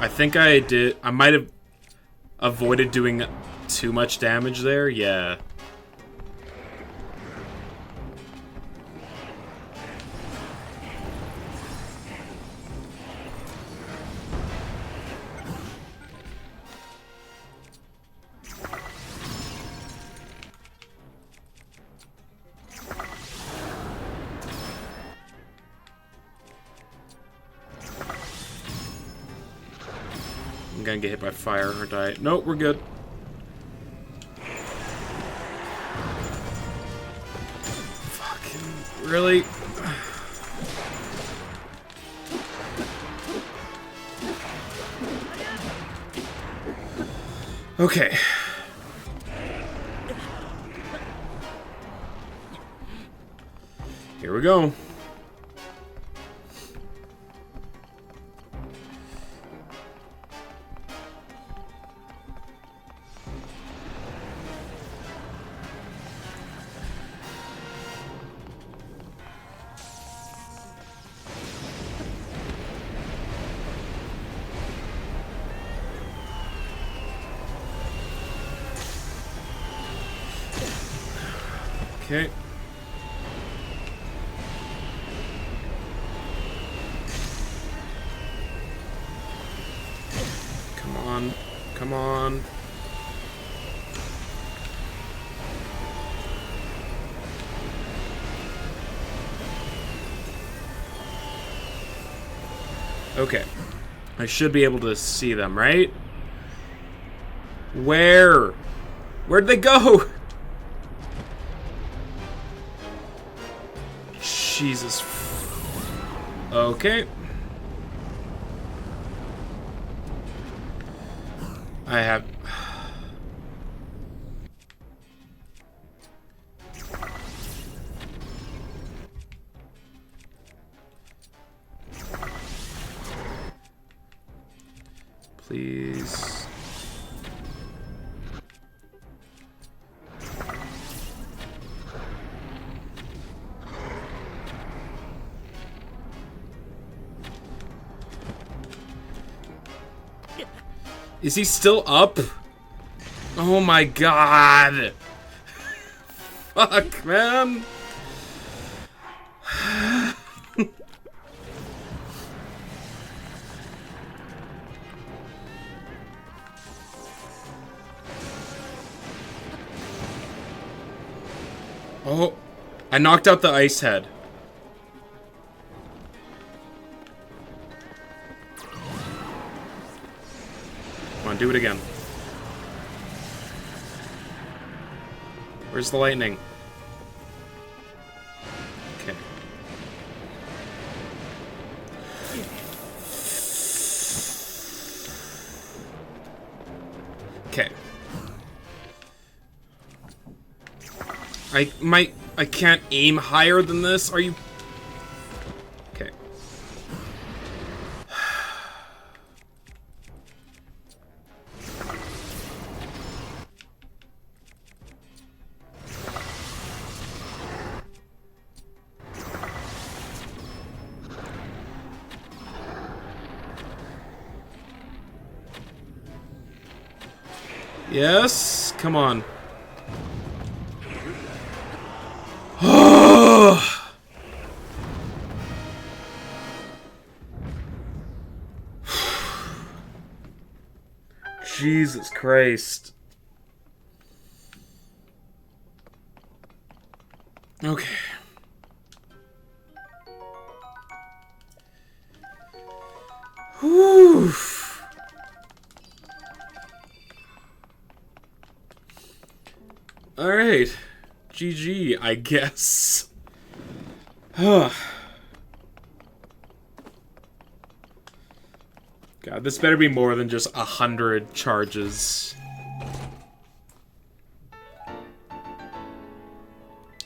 I think I did. I might have avoided doing too much damage there. Yeah. I'm gonna get hit by fire or die. Nope, we're good. Fucking really? Okay. Here we go. Okay. Come on. Come on. Okay. I should be able to see them, right? Where? Where'd they go? Jesus. Okay. I have... Please. Is he still up? Oh my god. Fuck, man. Oh, I knocked out the ice head. Come on, do it again. Where's the lightning? Okay. Okay. I can't aim higher than this. Are you? Okay. Yes, come on. Jesus Christ. Okay. Whew. Alright. GG, I guess. God, this better be more than just 100 charges.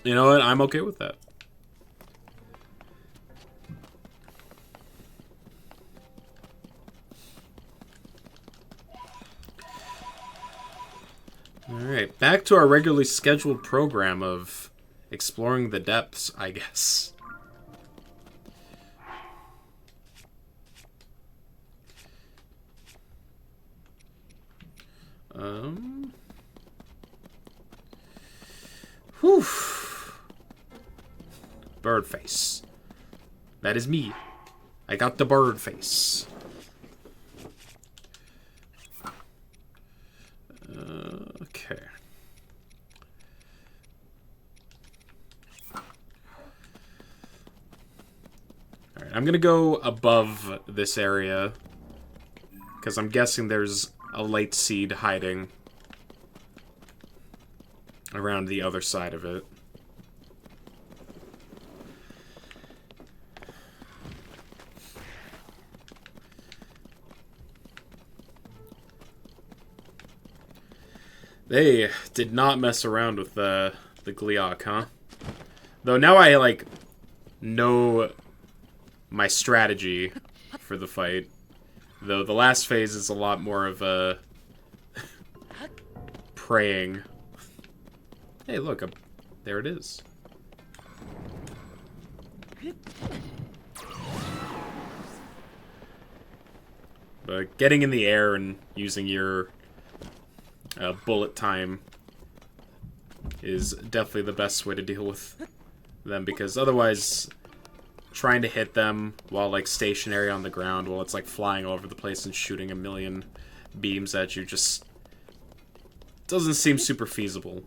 You know what? I'm okay with that. Alright, back to our regularly scheduled program of exploring the depths, I guess. Whew. Bird face. That is me. I got the bird face. Okay. Alright, I'm gonna go above this area. Because I'm guessing there's a light seed hiding around the other side of it. They did not mess around with the Gliok, huh? Though now I, like, know my strategy for the fight. Though the last phase is a lot more of a praying. Hey, look, there it is. But getting in the air and using your bullet time is definitely the best way to deal with them, because otherwise trying to hit them while like stationary on the ground while it's like flying all over the place and shooting a million beams at you just doesn't seem super feasible.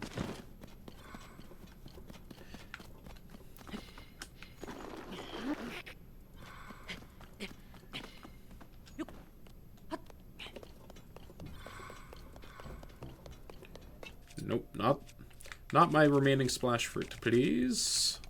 Nope, not my remaining splash fruit, please.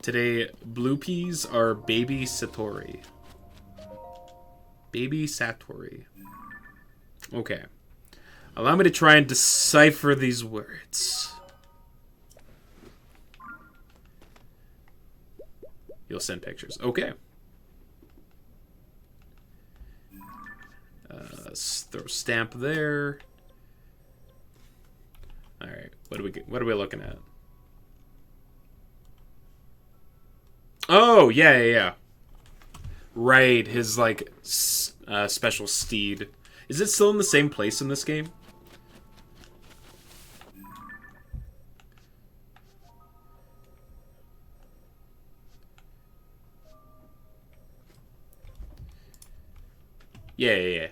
Today, blue peas are baby Satori. Baby Satori. Okay. Allow me to try and decipher these words. You'll send pictures. Okay. Throw a stamp there. All right. What are we looking at? Oh, yeah. Right, his, like, special steed. Is it still in the same place in this game? Yeah.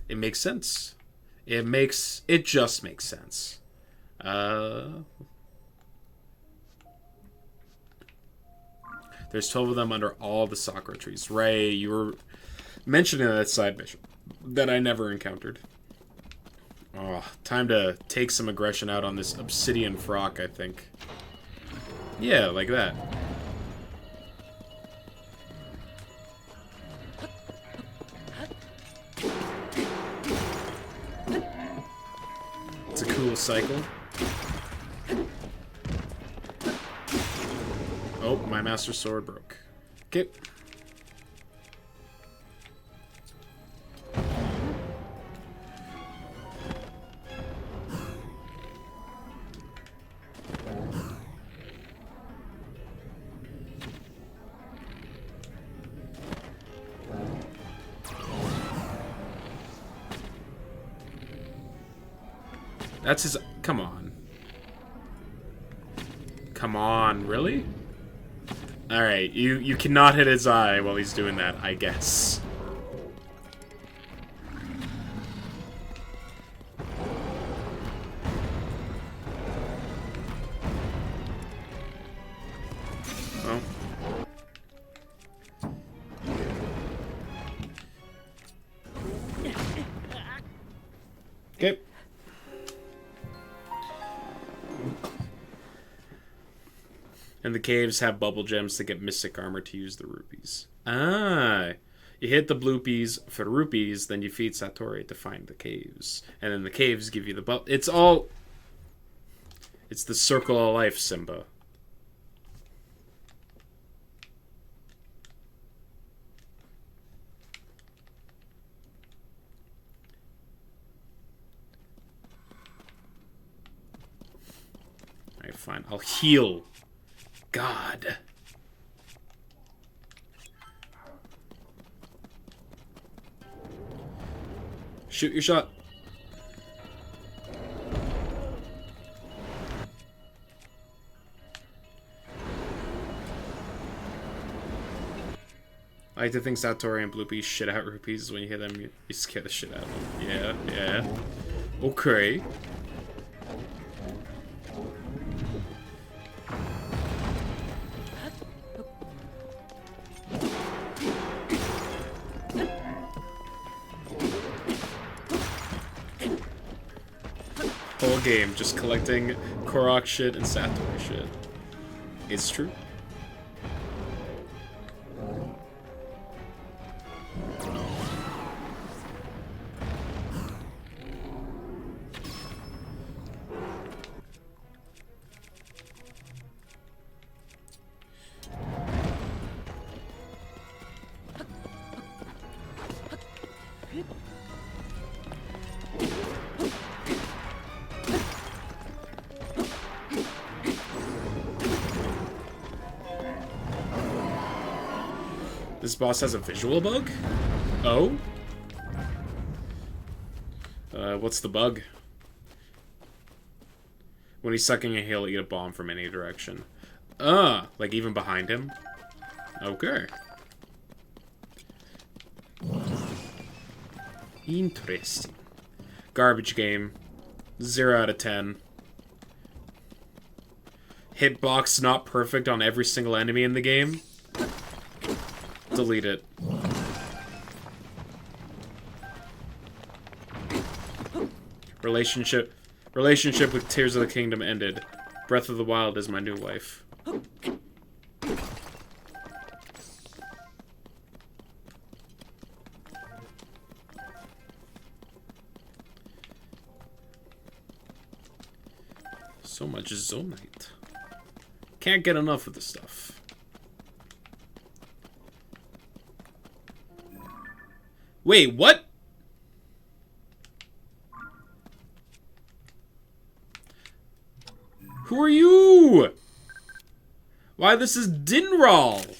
It makes sense. It just makes sense. There's 12 of them under all the sakura trees. Right, you were mentioning that side mission that I never encountered. Oh, time to take some aggression out on this obsidian frock, I think. Yeah, like that. It's a cool cycle. Oh, my master sword broke. Okay. That's his... Come on. Come on, really? Alright, you cannot hit his eye while he's doing that, I guess. Oh. Okay. And the caves have bubble gems to get mystic armor to use the rupees. Ah. You hit the blue peas for rupees, then you feed Satori to find the caves. And then the caves give you the bubble. It's the circle of life, Simba. fine. I'll heal. God. Shoot your shot. I like to think Satori and Bloopy shit out rupees. When you hear them, you scare the shit out of them. Yeah, yeah. Okay. Whole game just collecting Korok shit and Satori shit. It's true. This boss has a visual bug? Oh? What's the bug? When he's sucking a he'll eat a bomb from any direction. Like even behind him? Okay. Interesting. Garbage game. 0 out of 10. Hitbox not perfect on every single enemy in the game. Delete it. Relationship with Tears of the Kingdom ended. Breath of the Wild is my new wife. So much Zonite. Can't get enough of this stuff. Wait, what? Who are you? Why, this is Dinral.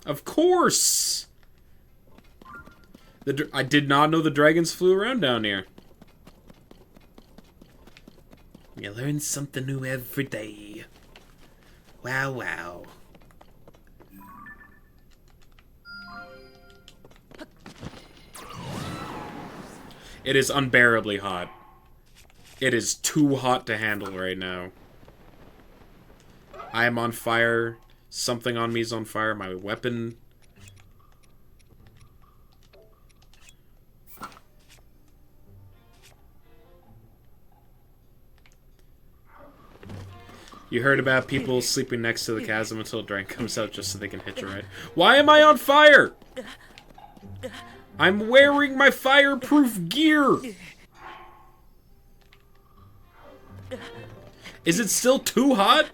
Of course. I did not know the dragons flew around down here. You learn something new every day. Wow, wow. It is unbearably hot. It is too hot to handle right now. I am on fire. Something on me is on fire. My weapon. You heard about people sleeping next to the chasm until a drain comes out just so they can hitch a ride. Why am I on fire? I'm wearing my fireproof gear! Is it still too hot?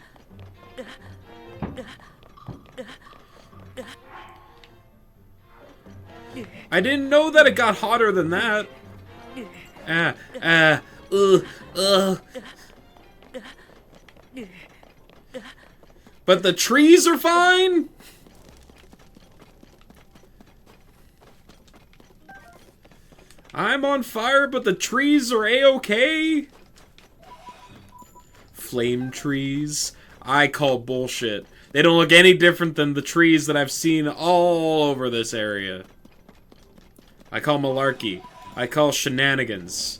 I didn't know that it got hotter than that. But the trees are fine? I'm on fire, but the trees are a-okay? Flame trees? I call bullshit. They don't look any different than the trees that I've seen all over this area. I call malarkey. I call shenanigans.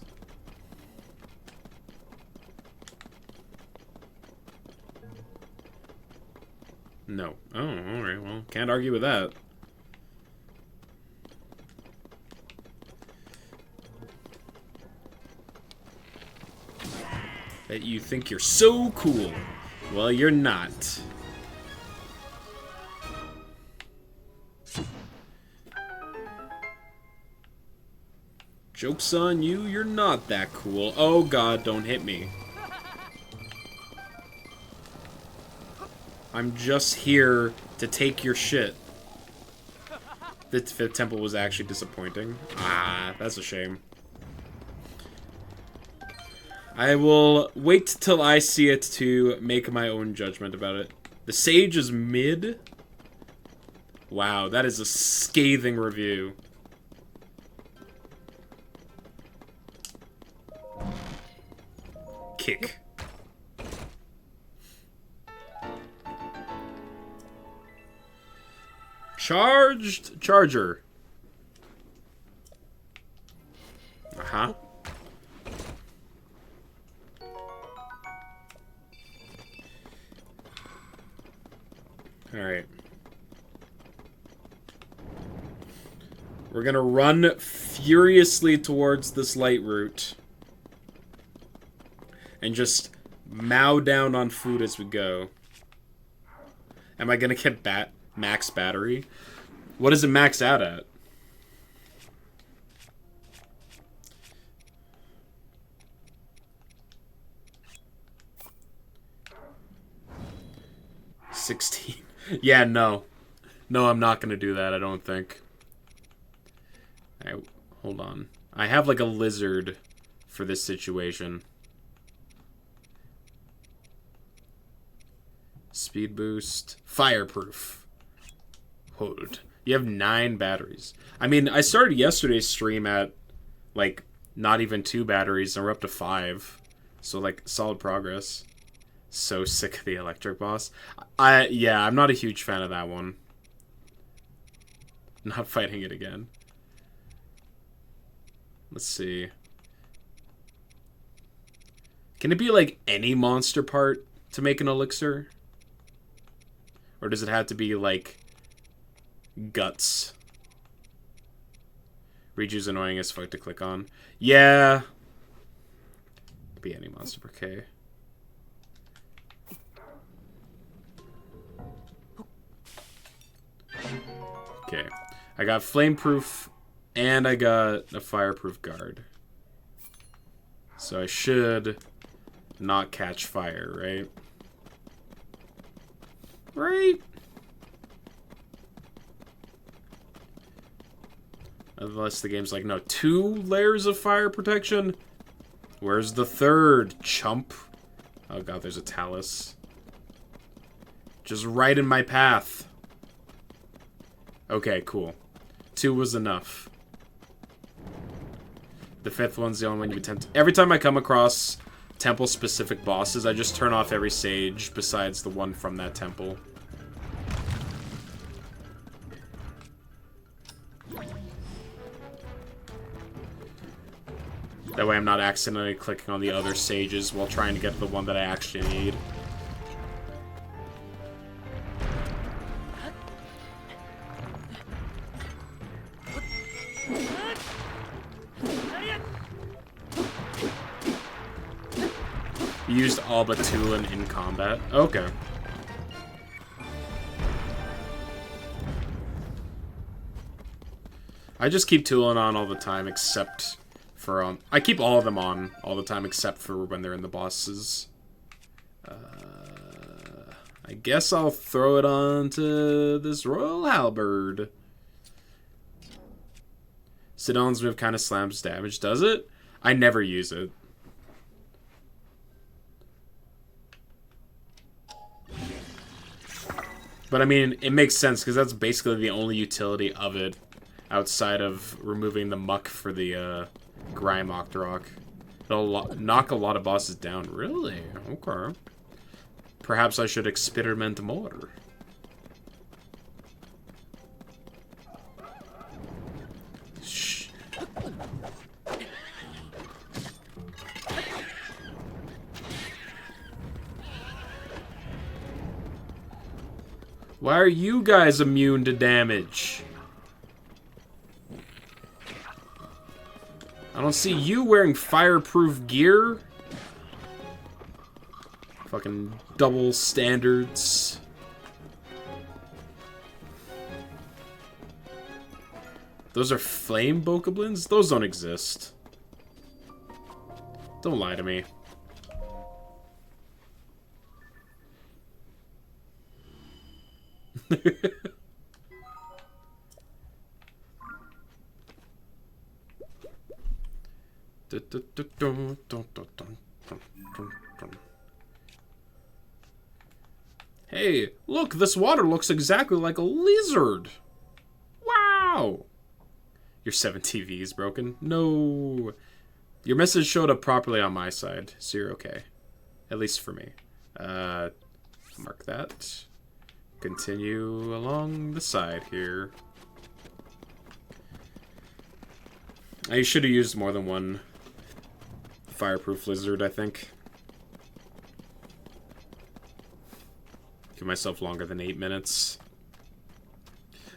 No. Oh, alright, well, can't argue with that. That you think you're so cool. Well, you're not. Joke's on you, you're not that cool. Oh god, don't hit me. I'm just here to take your shit. The fifth temple was actually disappointing. Ah, that's a shame. I will wait till I see it to make my own judgment about it. The Sage is mid. Wow, that is a scathing review. Kick. Charged Charger. Uh-huh. Alright. We're gonna run furiously towards this light route. And just mow down on food as we go. Am I gonna get max battery? What does it max out at? $16. Yeah, no. No, I'm not gonna do that, I don't think. Alright, hold on. I have like a lizard for this situation. Speed boost. Fireproof. Hold. You have 9 batteries. I mean, I started yesterday's stream at, like, not even 2 batteries, and we're up to 5. So, like, solid progress. So sick of the electric boss. Yeah, I'm not a huge fan of that one. Not fighting it again. Let's see. Can it be, like, any monster part to make an elixir? Or does it have to be, like, guts? Riju's annoying as fuck to click on. Yeah. Could be any monster per K. Okay. I got flameproof and I got a fireproof guard. So I should not catch fire, right? Right? Unless the game's like, no, 2 layers of fire protection? Where's the 3rd, chump? Oh god, there's a Talus. Just right in my path. Okay, cool. 2 was enough. The 5th one's the only one you attempt. Every time I come across temple-specific bosses, I just turn off every sage besides the one from that temple. That way I'm not accidentally clicking on the other sages while trying to get to the one that I actually need. You used all but Tulin in combat? Okay. I just keep Tulin on all the time except for, I keep all of them on all the time except for when they're in the bosses. I guess I'll throw it on to this Royal Halberd. Sidon's move kind of slams damage, does it? I never use it. But I mean, it makes sense because that's basically the only utility of it outside of removing the muck for the Grime Octorok. It'll knock a lot of bosses down. Really? Okay. Perhaps I should experiment more. Shh. Why are you guys immune to damage? I don't see you wearing fireproof gear. Fucking double standards. Those are flame bokoblins? Those don't exist. Don't lie to me. Hey, look, this water looks exactly like a lizard. Wow. Your 7 TV is broken? No. Your message showed up properly on my side, so you're okay. At least for me. Mark that. Continue along the side here. I should have used more than one fireproof lizard, I think. Give myself longer than 8 minutes.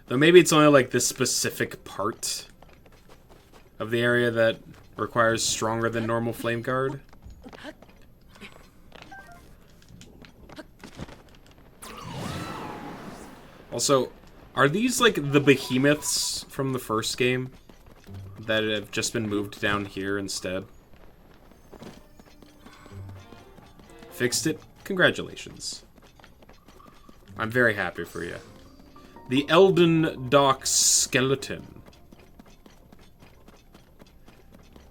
Though maybe it's only like this specific part of the area that requires stronger than normal flame guard. Also, are these like the behemoths from the first game that have just been moved down here instead? Fixed it? Congratulations. I'm very happy for you. The Elden Dock Skeleton.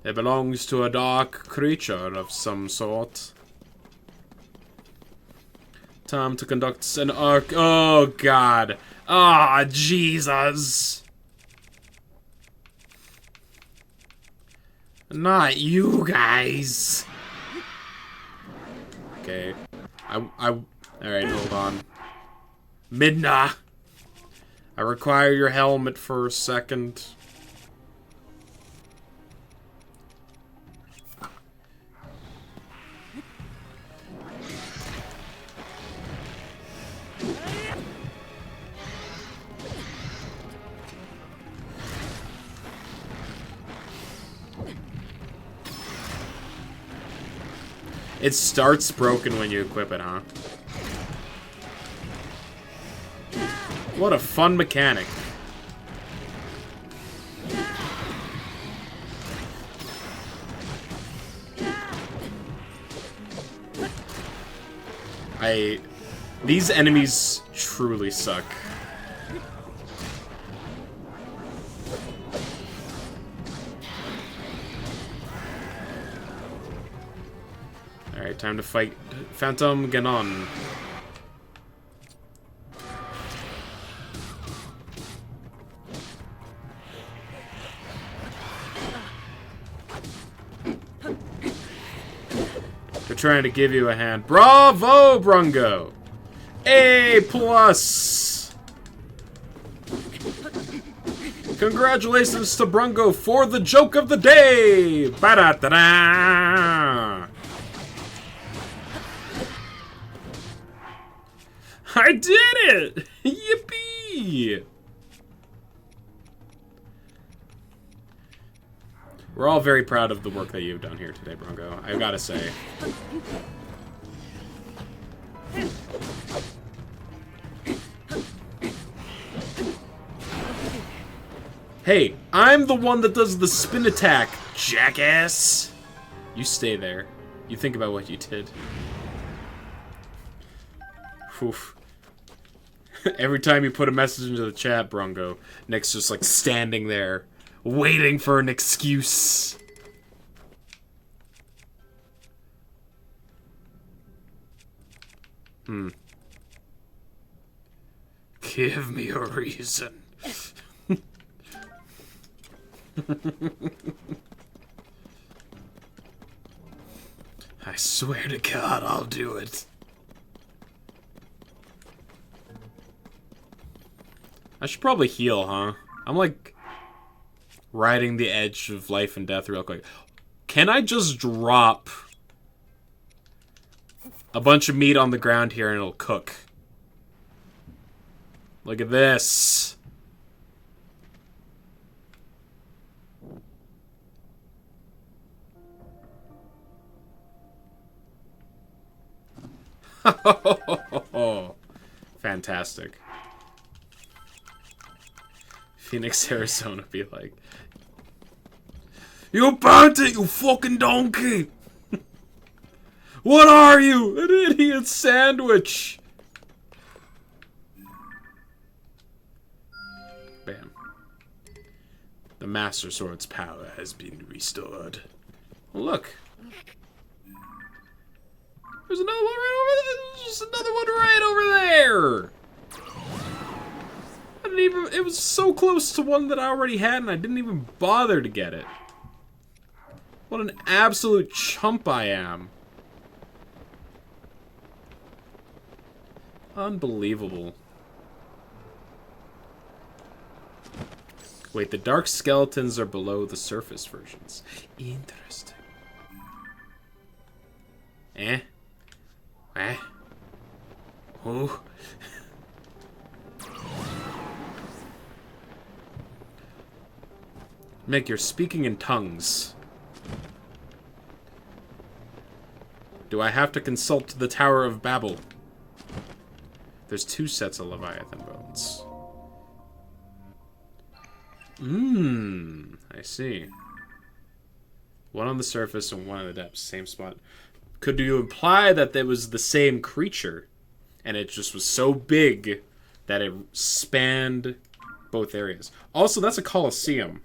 It belongs to a dark creature of some sort. Time to conduct an arc. Oh, God. Ah, Jesus. Not you guys. Okay. Alright, hold on. Midna. I require your helmet for a second. It starts broken when you equip it, huh? What a fun mechanic. These enemies truly suck. Alright, time to fight Phantom Ganon. They're trying to give you a hand. Bravo, Brungo! A+! Congratulations to Brungo for the joke of the day! Ba-da-da-da! I did it! Yippee! We're all very proud of the work that you've done here today, Brungo. I gotta say. Hey, I'm the one that does the spin attack, jackass! You stay there. You think about what you did. Oof. Every time you put a message into the chat, Brungo, Nick's just like standing there, waiting for an excuse. Give me a reason. I swear to God, I'll do it. I should probably heal, huh? I'm like riding the edge of life and death real quick. Can I just drop a bunch of meat on the ground here and it'll cook? Look at this. Fantastic. Phoenix, Arizona be like, you burnt it, you fucking donkey! What are you? An idiot sandwich! Bam. The Master Sword's power has been restored. Well, look. There's another one right over there. There's just another one right over there. I didn't even... It was so close to one that I already had, and I didn't even bother to get it. What an absolute chump I am. Unbelievable. Wait, the dark skeletons are below the surface versions. Interesting. Eh? Oh. Mick, you're speaking in tongues. Do I have to consult the Tower of Babel? There's 2 sets of Leviathan bones. I see. One on the surface and one in the depths. Same spot. Could you imply that there was the same creature, and it just was so big that it spanned both areas? Also, that's a Colosseum.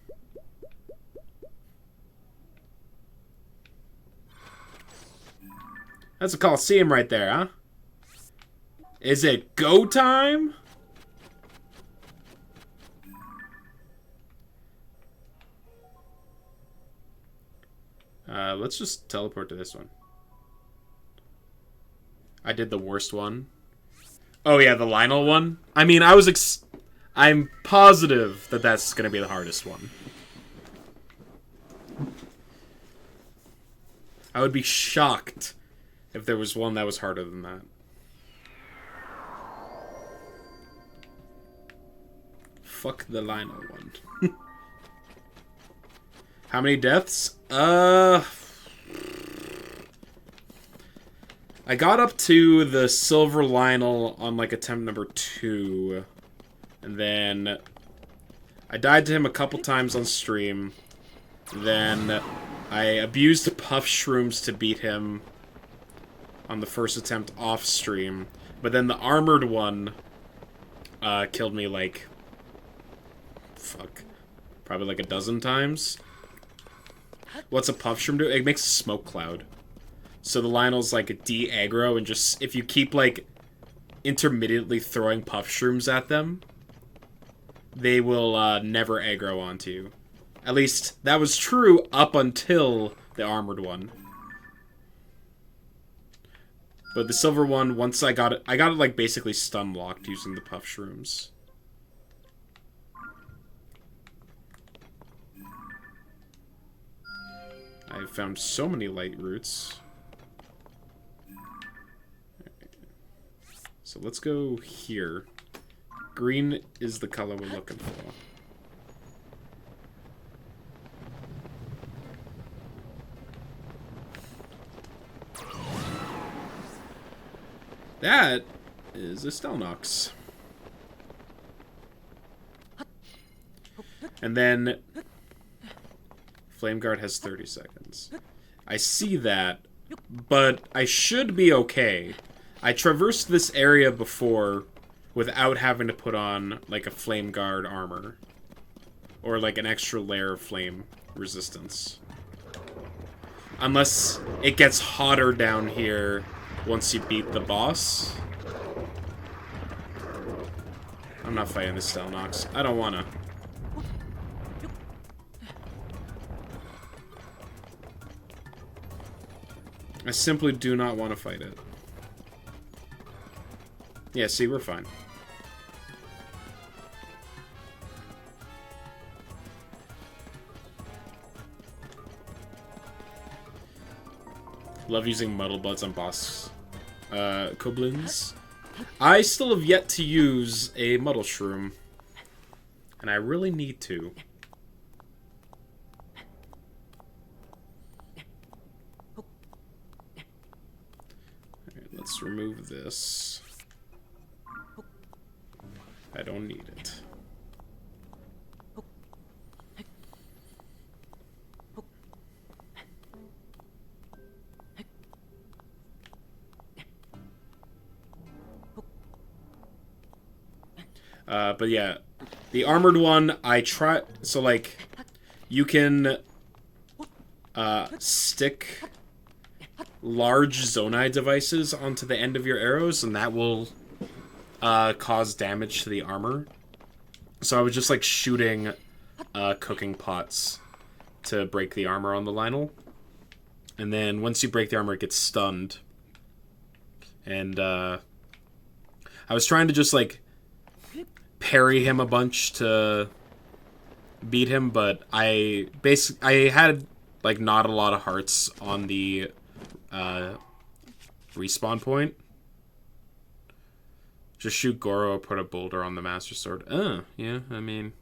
That's a Colosseum right there, huh? Is it go time? Let's just teleport to this one. I did the worst one. Oh yeah, the Lionel one. I mean, I'm positive that that's gonna be the hardest one. I would be shocked if there was one that was harder than that. Fuck the Lionel one. How many deaths? I got up to the silver Lionel on, like, attempt number 2. And then I died to him a couple times on stream. Then I abused puff shrooms to beat him on the first attempt off stream. But then the armored one killed me, like... Fuck. Probably like a dozen times. What's a puff shroom do? It makes a smoke cloud. So the Lionel's like a de-aggro, and just, if you keep, like, intermittently throwing puff shrooms at them, they will never aggro onto you. At least, that was true up until the armored one. But the silver one, once I got it, like, basically stun-locked using the puff shrooms. I've found so many light roots. So let's go here. Green is the color we're looking for. That is a Stelnox. And then Flame Guard has 30 seconds. I see that, but I should be okay. I traversed this area before without having to put on, like, a Flame Guard armor. Or, like, an extra layer of flame resistance. Unless it gets hotter down here once you beat the boss. I'm not fighting this Stelnox. I don't wanna. I simply do not want to fight it. Yeah, see, we're fine. Love using Muddle Buds on boss Koblins. I still have yet to use a Muddle Shroom. And I really need to. Alright, let's remove this. I don't need it. But yeah, the armored one, I try, so like, you can, stick large Zonai devices onto the end of your arrows, and that will cause damage to the armor. So I was just like shooting cooking pots to break the armor on the Lionel. And then once you break the armor, it gets stunned. And I was trying to just like parry him a bunch to beat him, but I had like not a lot of hearts on the respawn point. Just shoot Goro, put a boulder on the Master Sword. Yeah, I mean,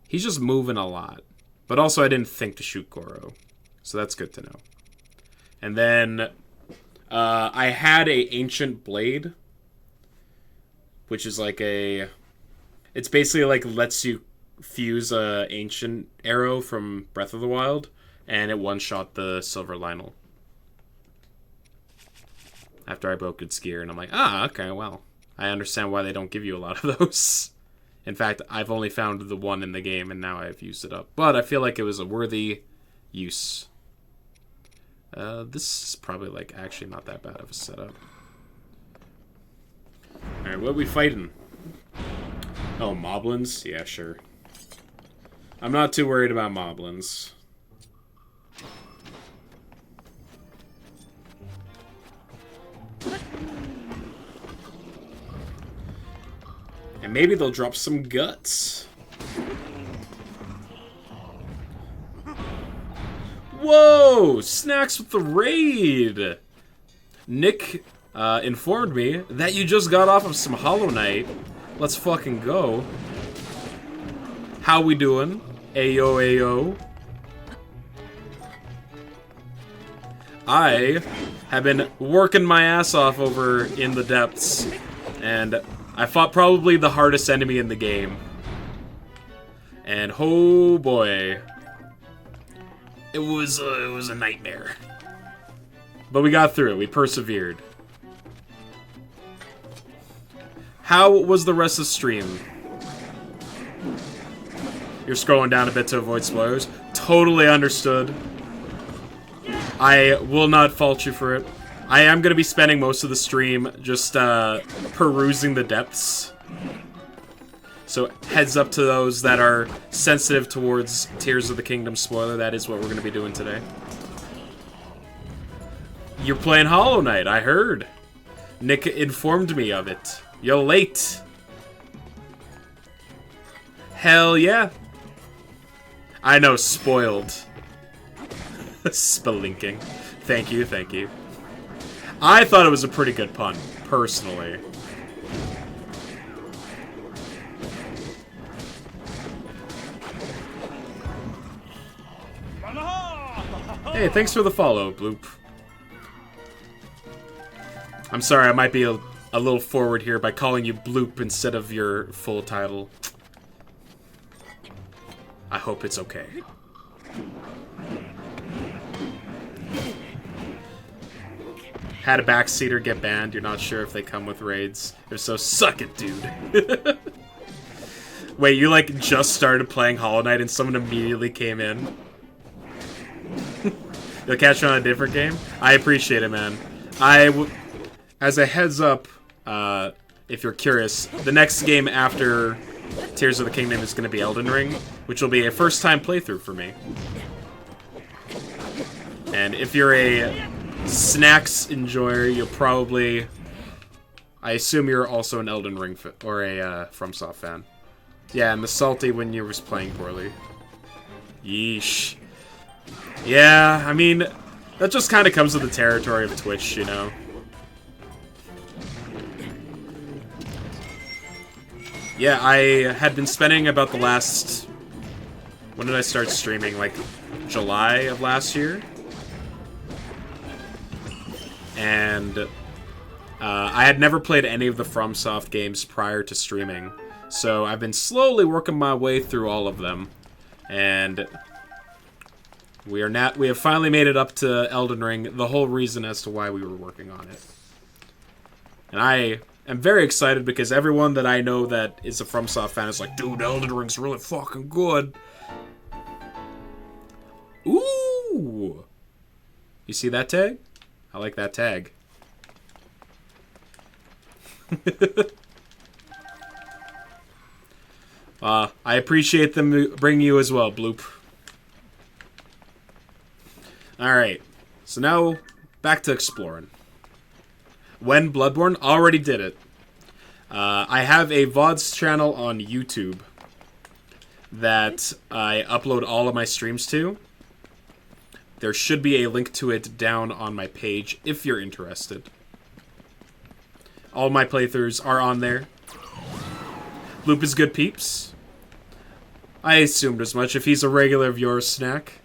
he's just moving a lot. But also I didn't think to shoot Goro, so that's good to know. And then I had a Ancient Blade, which is like a... It's basically like lets you fuse a Ancient Arrow from Breath of the Wild, and it one-shot the Silver Lionel. After I broke its gear, and I'm like, okay, well, I understand why they don't give you a lot of those. In fact, I've only found the one in the game, and now I've used it up. But I feel like it was a worthy use. This is probably, like, actually not that bad of a setup. Alright, what are we fighting? Oh, moblins? Yeah, sure. I'm not too worried about moblins. And maybe they'll drop some guts. Whoa! Snacks with the raid! Nick informed me that you just got off of some Hollow Knight. Let's fucking go. How we doing? Ayo, ayo. I have been working my ass off over in the depths, and I fought probably the hardest enemy in the game. And oh boy, it was a nightmare. But we got through it. We persevered. How was the rest of the stream? You're scrolling down a bit to avoid spoilers. Totally understood. I will not fault you for it. I am going to be spending most of the stream just perusing the depths. So heads up to those that are sensitive towards Tears of the Kingdom spoiler. That is what we're going to be doing today. You're playing Hollow Knight, I heard. Nick informed me of it. You're late. Hell yeah. I know, spoiled. Spelinking. Thank you, thank you. I thought it was a pretty good pun, personally. Hey, thanks for the follow, Bloop. I'm sorry, I might be a little forward here by calling you Bloop instead of your full title. I hope it's okay. Had a backseater get banned. You're not sure if they come with raids. If so, suck it, dude. Wait, you like just started playing Hollow Knight and someone immediately came in? You'll catch me on a different game? I appreciate it, man. As a heads up, if you're curious, the next game after Tears of the Kingdom is going to be Elden Ring, which will be a first-time playthrough for me. And if you're a snacks enjoyer, you'll probably... I assume you're also an Elden Ring or a FromSoft fan. Yeah, and the salty when you was playing poorly. Yeesh. Yeah, I mean, that just kind of comes with the territory of Twitch, you know? Yeah, I had been spending about the last... When did I start streaming? Like, July of last year? And I had never played any of the FromSoft games prior to streaming. So I've been slowly working my way through all of them. And we have finally made it up to Elden Ring, the whole reason as to why we were working on it. And I am very excited because everyone that I know that is a FromSoft fan is like, dude, Elden Ring's really fucking good. Ooh! You see that tag? I like that tag. I appreciate them bringing you as well, Bloop. Alright, so now back to exploring. When Bloodborne? Already did it. I have a VODs channel on YouTube that I upload all of my streams to. There should be a link to it down on my page if you're interested. All my playthroughs are on there. Bloop is good peeps. I assumed as much if he's a regular of yours, Snack.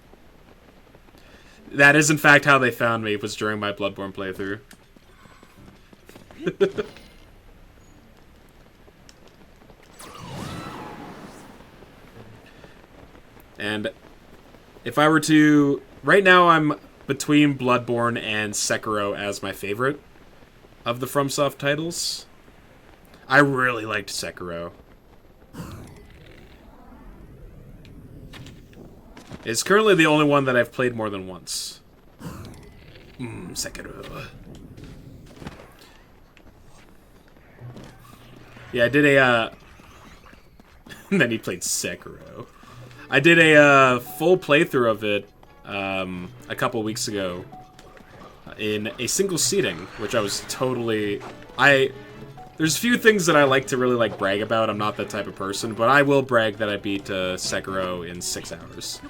That is in fact how they found me, was during my Bloodborne playthrough. And if I were to... Right now I'm between Bloodborne and Sekiro as my favorite of the FromSoft titles. I really liked Sekiro. It's currently the only one that I've played more than once. Sekiro. Yeah, I did a, and then he played Sekiro. I did a full playthrough of it a couple weeks ago in a single seating, which I was totally... There's a few things that I like to really brag about. I'm not that type of person, but I will brag that I beat Sekiro in 6 hours.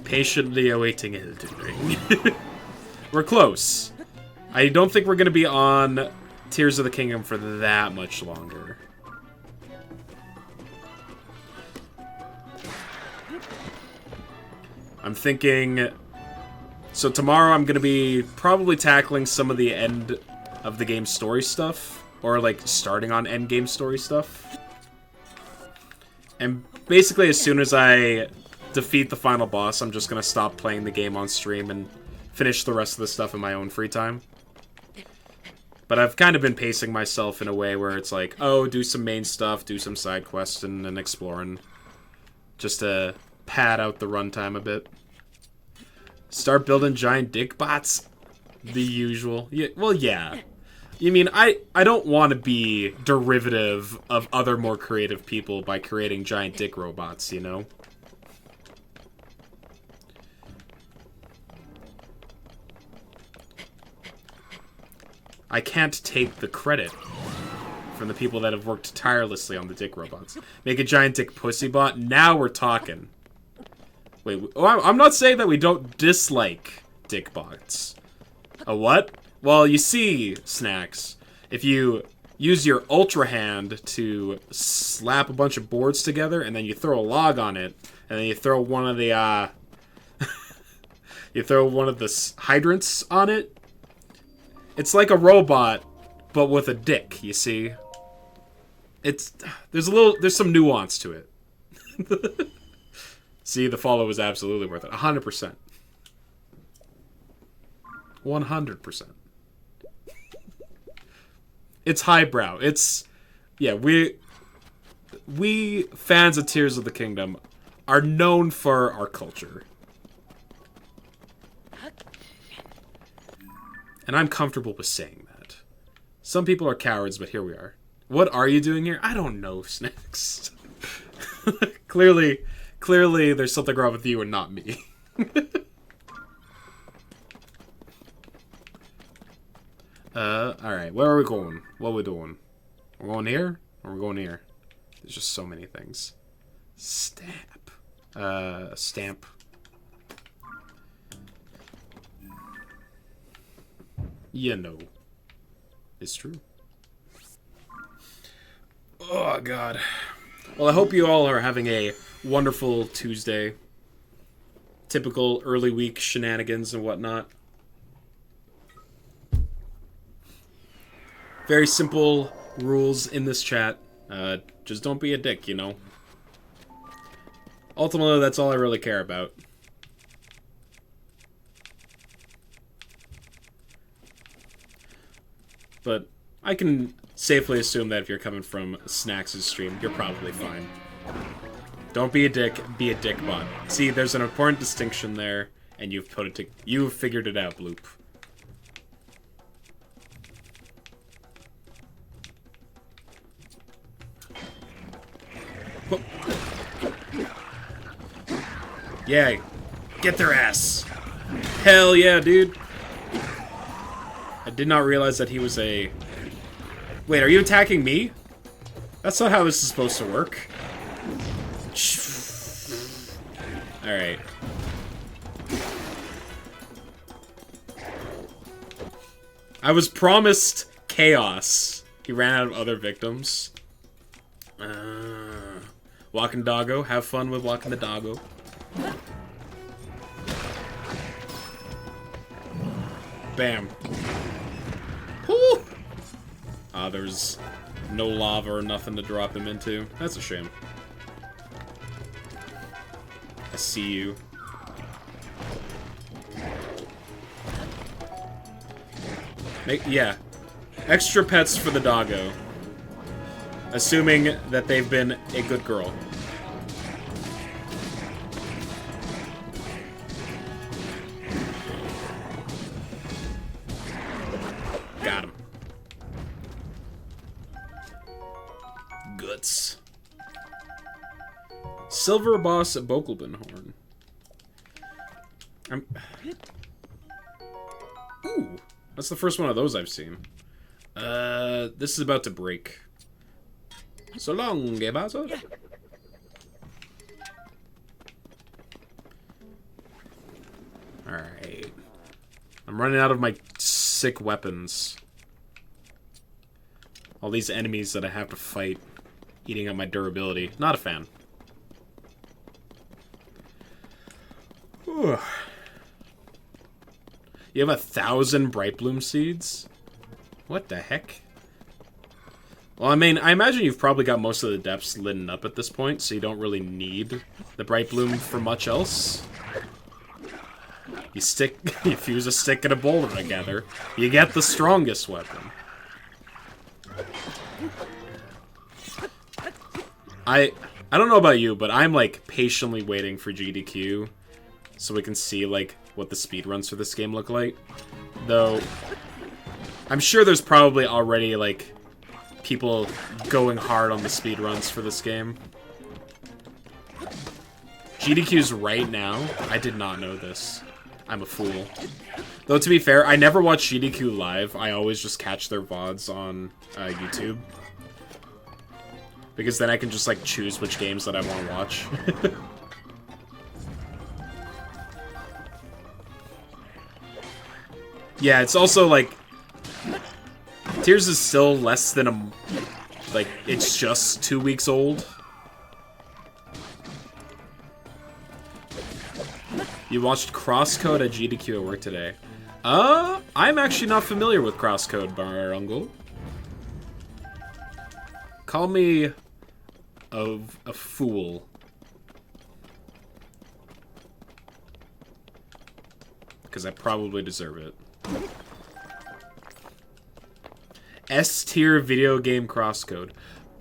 Patiently awaiting Elden Ring. We're close. I don't think we're going to be on Tears of the Kingdom for that much longer. I'm thinking... So tomorrow I'm going to be probably tackling some of the end of the game story stuff. Or, starting on end game story stuff. And basically as soon as I defeat the final boss, I'm just going to stop playing the game on stream and finish the rest of the stuff in my own free time. But I've kind of been pacing myself in a way where it's like, oh, do some main stuff, do some side quests and exploring. Just to pad out the runtime a bit. Start building giant dick bots? The usual. Yeah, well, yeah. You mean, I don't want to be derivative of other more creative people by creating giant dick robots, you know? I can't take the credit from the people that have worked tirelessly on the dick robots. Make a giant dick pussy bot? Now we're talking. Wait, I'm not saying that we don't dislike dick bots. A what? Well, you see, Snacks, if you use your Ultra Hand to slap a bunch of boards together, and then you throw a log on it, and then you throw one of the, you throw one of the hydrants on it, it's like a robot, but with a dick, you see? There's some nuance to it. See, the follow was absolutely worth it. 100%. 100%. It's highbrow. It's... Yeah, we fans of Tears of the Kingdom are known for our culture. And I'm comfortable with saying that. Some people are cowards, but here we are. What are you doing here? I don't know, Snacks. Clearly there's something wrong with you and not me. Alright, where are we going? What are we doing? We're going here? Or we're going here? There's just so many things. Stamp. Stamp. You know. It's true. Oh, God. Well, I hope you all are having a wonderful Tuesday. Typical early week shenanigans and whatnot. Very simple rules in this chat. Just don't be a dick, you know? Ultimately, that's all I really care about. But I can safely assume that if you're coming from Snacks' stream, you're probably fine. Don't be a dick, be a dick bot. See, there's an important distinction there, and you've figured it out, Bloop. Yeah, get their ass. Hell yeah, dude. I did not realize that he was a... Wait, are you attacking me? That's not how this is supposed to work. Alright. I was promised chaos. He ran out of other victims. Walking doggo. Have fun with walking the doggo. Bam. Woo! There's no lava or nothing to drop him into. That's a shame. I see you. Yeah. Extra pets for the doggo. Assuming that they've been a good girl. Got him. Guts. Silver Boss Bokelbin Horn. Ooh. That's the first one of those I've seen. This is about to break. So long, Gebazo. Alright. I'm running out of my sick weapons. All these enemies that I have to fight, eating up my durability. Not a fan. Whew. You have 1,000 Bright Bloom seeds? What the heck? Well, I mean, I imagine you've probably got most of the depths lit up at this point, so you don't really need the Bright Bloom for much else. You fuse a stick and a boulder together, you get the strongest weapon. I don't know about you, but I'm, like, patiently waiting for GDQ so we can see, like, what the speedruns for this game look like. Though, I'm sure there's probably already, like, people going hard on the speedruns for this game. GDQ's right now? I did not know this. I'm a fool. Though, to be fair, I never watch GDQ live. I always just catch their VODs on YouTube. Because then I can just, like, choose which games that I want to watch. Yeah, it's also, like... Tears is still less than a... Like, it's just 2 weeks old. You watched Crosscode at GDQ at work today. I'm actually not familiar with Crosscode, Barungle. Call me a fool. Because I probably deserve it. S-tier video game Crosscode.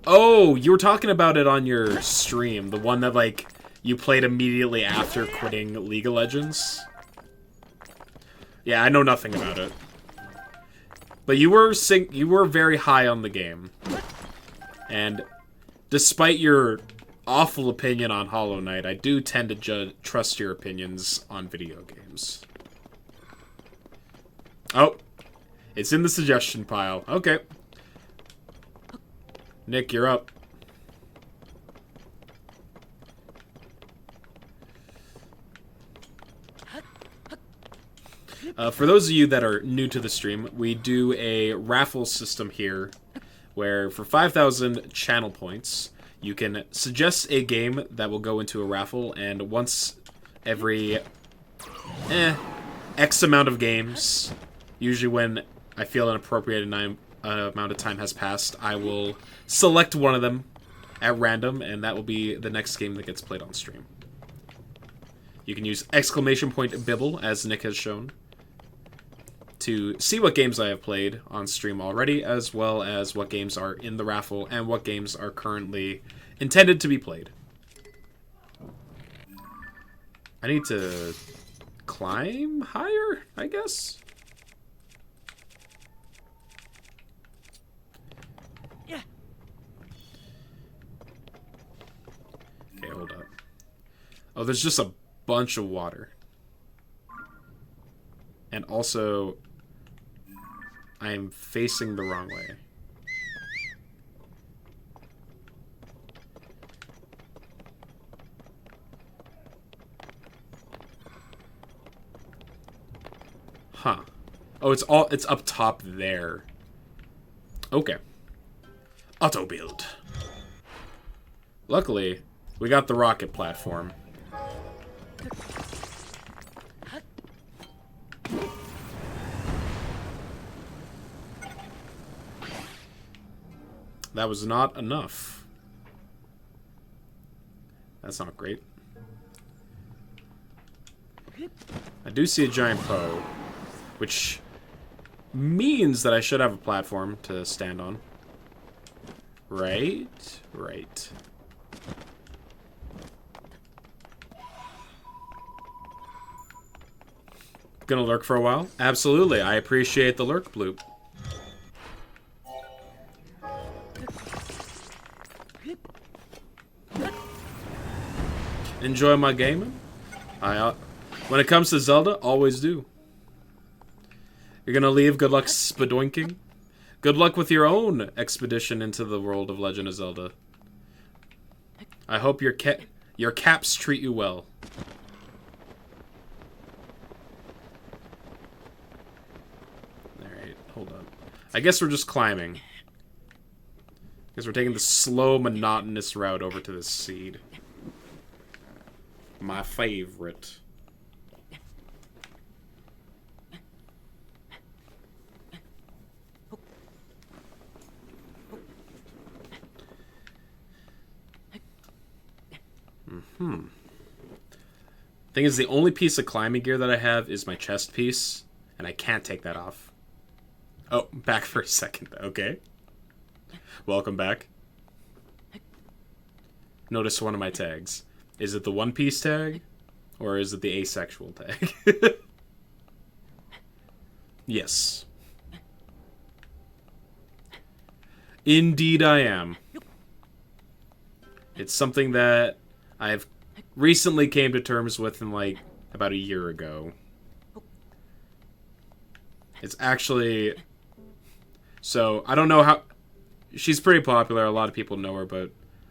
Oh, you were talking about it on your stream. The one that, like, you played immediately after quitting League of Legends. Yeah, I know nothing about it. But you were very high on the game. And despite your awful opinion on Hollow Knight, I do tend to trust your opinions on video games. Oh, it's in the suggestion pile. Okay. Nick, you're up. For those of you that are new to the stream, we do a raffle system here where for 5,000 channel points, you can suggest a game that will go into a raffle, and once every X amount of games, usually when I feel an appropriate amount of time has passed, I will select one of them at random, and that will be the next game that gets played on stream. You can use !Bibble, as Nick has shown, to see what games I have played on stream already, as well as what games are in the raffle and what games are currently intended to be played. I need to climb higher, I guess? Yeah. Okay, hold up. Oh, there's just a bunch of water. And also, I am facing the wrong way. Huh. Oh, it's up top there. Okay. Auto build. Luckily, we got the rocket platform. That was not enough. That's not great. I do see a giant Poe, which means that I should have a platform to stand on. Right? Right. Gonna lurk for a while? Absolutely. I appreciate the lurk bloop. Enjoy my gaming? When it comes to Zelda, always do. You're gonna leave? Good luck spadoinking. Good luck with your own expedition into the world of Legend of Zelda. I hope your caps treat you well. Alright, hold up. I guess we're just climbing. Because we're taking the slow, monotonous route over to this seed. My favorite. Thing is, the only piece of climbing gear that I have is my chest piece, and I can't take that off. Oh, back for a second. Okay. Welcome back. Notice one of my tags. Is it the One Piece tag? Or is it the asexual tag? Yes. Indeed I am. It's something that I've recently came to terms with in, like, about a year ago. It's actually... So, I don't know how... She's pretty popular, a lot of people know her, but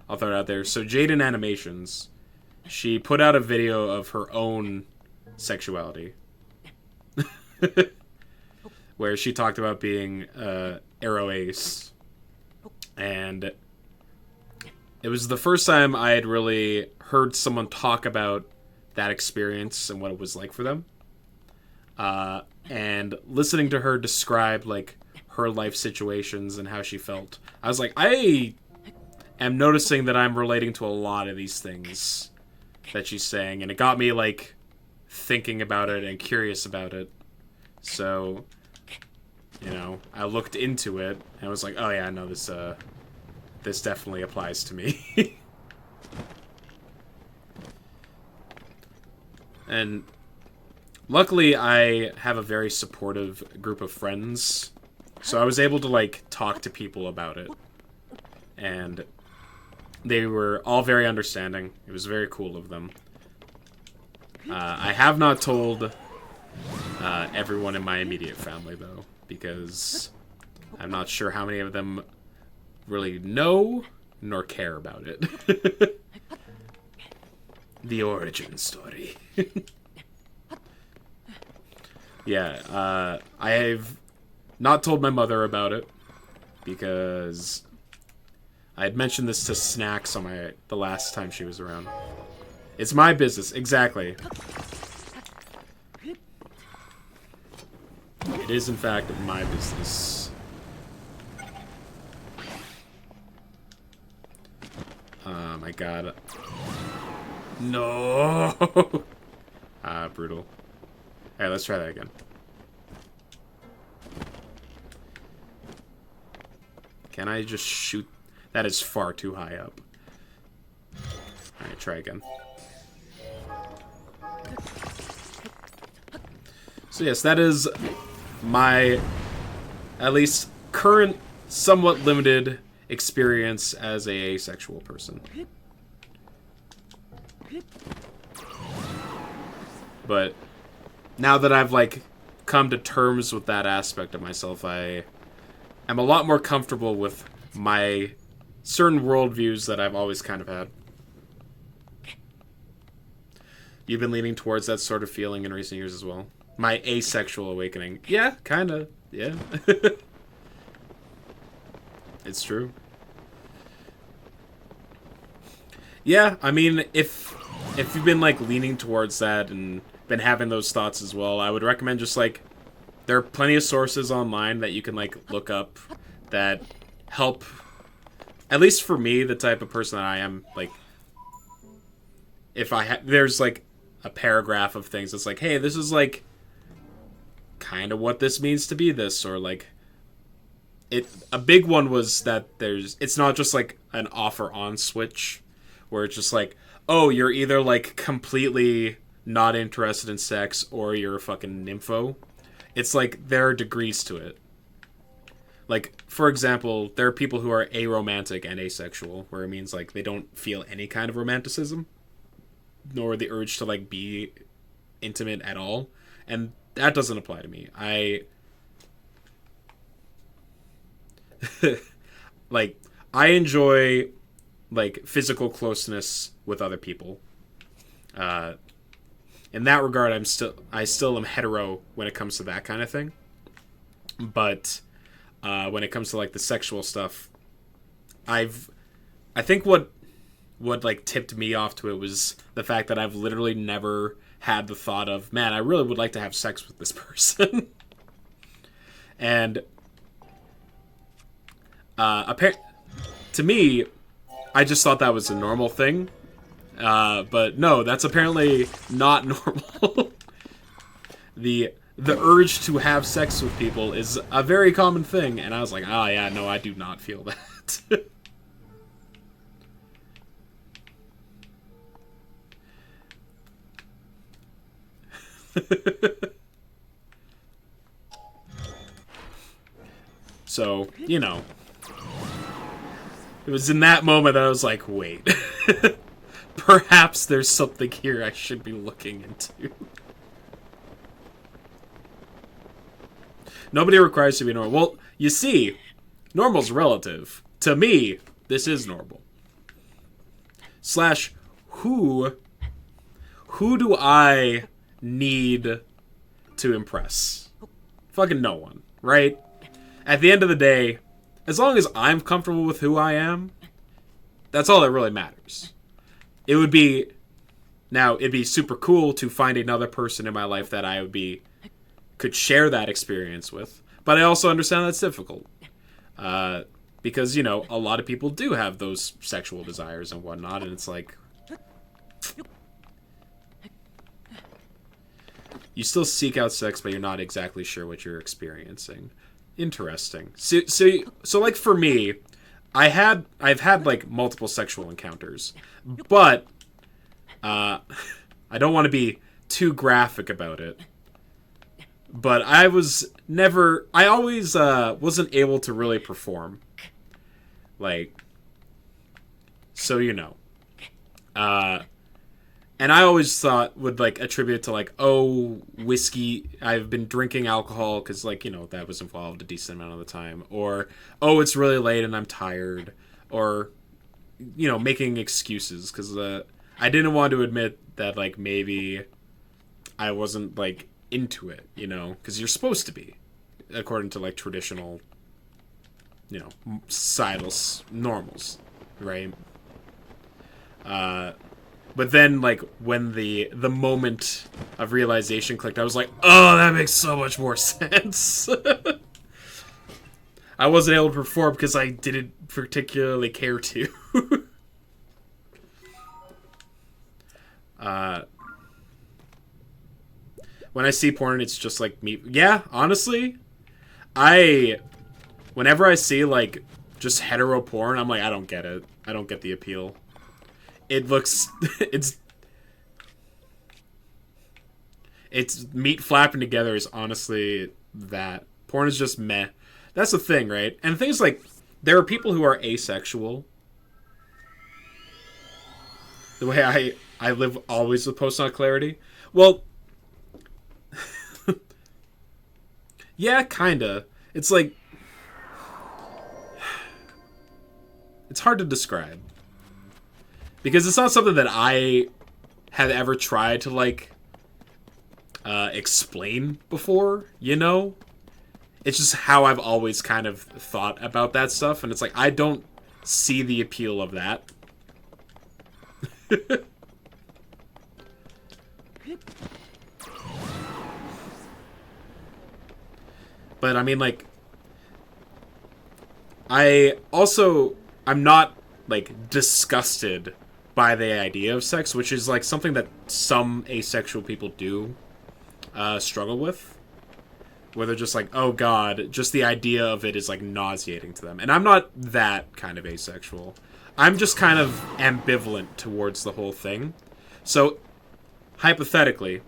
I'll throw it out there. So, Jaden Animations, she put out a video of her own sexuality. Where she talked about being Arrow Ace. And it was the first time I had really heard someone talk about that experience and what it was like for them. And listening to her describe, like, her life situations and how she felt, I was like, I am noticing that I'm relating to a lot of these things that she's saying, and it got me, like, thinking about it and curious about it. So, you know, I looked into it and I was like, oh yeah, no, this definitely applies to me. And luckily I have a very supportive group of friends, so I was able to, like, talk to people about it. And they were all very understanding. It was very cool of them. I have not told everyone in my immediate family, though, because I'm not sure how many of them really know nor care about it. The origin story. Yeah, I've not told my mother about it because I had mentioned this to Snacks on the last time she was around. It's my business, exactly. It is, in fact, my business. Oh my god. No! Brutal. Alright, let's try that again. Can I just shoot? That is far too high up. Alright, try again. So yes, that is my, at least, current, somewhat limited experience as a asexual person. But now that I've, like, come to terms with that aspect of myself, I am a lot more comfortable with my certain worldviews that I've always kind of had. You've been leaning towards that sort of feeling in recent years as well? My asexual awakening. Yeah, kind of. Yeah. It's true. Yeah, I mean, if you've been, like, leaning towards that and been having those thoughts as well, I would recommend just, like, there are plenty of sources online that you can, like, look up that help, at least for me, the type of person that I am, like, if there's, like, a paragraph of things that's like, hey, this is, like, kind of what this means to be this, or, like, a big one was that it's not just, like, an off or on switch, where it's just like, oh, you're either, like, completely not interested in sex, or you're a fucking nympho. It's like, there are degrees to it. Like, for example, there are people who are aromantic and asexual, where it means, like, they don't feel any kind of romanticism, nor the urge to, like, be intimate at all. And that doesn't apply to me. Like, I enjoy, like, physical closeness with other people. In that regard, I still am hetero when it comes to that kind of thing. But when it comes to, like, the sexual stuff, I think what like tipped me off to it was the fact that I've literally never had the thought of, man, I really would like to have sex with this person. And to me, I just thought that was a normal thing. But no, that's apparently not normal. The urge to have sex with people is a very common thing, and I was like, oh yeah, no, I do not feel that. So, you know, it was in that moment that I was like, wait, perhaps there's something here I should be looking into. Nobody requires to be normal. Well, you see, normal's relative. To me, this is normal. Slash, who do I need to impress? Fucking no one, right? At the end of the day, as long as I'm comfortable with who I am, that's all that really matters. It'd be super cool to find another person in my life that could share that experience with. But I also understand that's difficult. Because, you know, a lot of people do have those sexual desires and whatnot, and it's like, you still seek out sex, but you're not exactly sure what you're experiencing. Interesting. So like, for me, I've had like multiple sexual encounters, but I don't want to be too graphic about it. But I always wasn't able to really perform. Like, so you know. And I always would, like, attribute it to, like, oh, whiskey, I've been drinking alcohol, because, like, you know, that was involved a decent amount of the time. Or, oh, it's really late and I'm tired. Or, you know, making excuses, because I didn't want to admit that, like, maybe I wasn't, like, into it, you know? Because you're supposed to be, according to, like, traditional, you know, societal normals, right? But then, like, when the moment of realization clicked, I was like, oh, that makes so much more sense. I wasn't able to perform because I didn't particularly care to. When I see porn, it's just like me. Yeah, honestly, whenever I see, like, just hetero porn, I'm like, I don't get it. I don't get the appeal. It looks, It's meat flapping together is honestly that. Porn is just meh. That's the thing, right? And things like, there are people who are asexual. The way I live always with post-nut clarity. Well, yeah, kinda. It's like, it's hard to describe. Because it's not something that I have ever tried to, like, explain before, you know? It's just how I've always kind of thought about that stuff, and it's like, I don't see the appeal of that. But, I mean, like, I'm not, like, disgusted by the idea of sex, which is, like, something that some asexual people do struggle with. Where they're just like, oh god, just the idea of it is, like, nauseating to them. And I'm not that kind of asexual. I'm just kind of ambivalent towards the whole thing. So, hypothetically,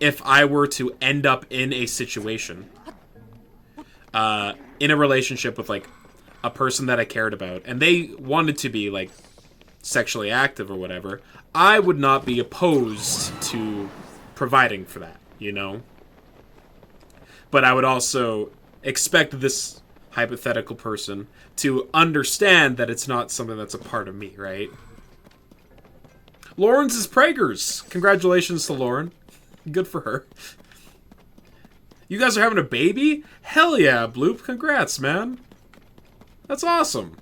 if I were to end up in a situation, in a relationship with, like, a person that I cared about, and they wanted to be, like, sexually active or whatever, I would not be opposed to providing for that, you know? But I would also expect this hypothetical person to understand that it's not something that's a part of me, right? Lauren's is Prager's. Congratulations to Lauren. Good for her. You guys are having a baby? Hell yeah, Bloop. Congrats, man. That's awesome.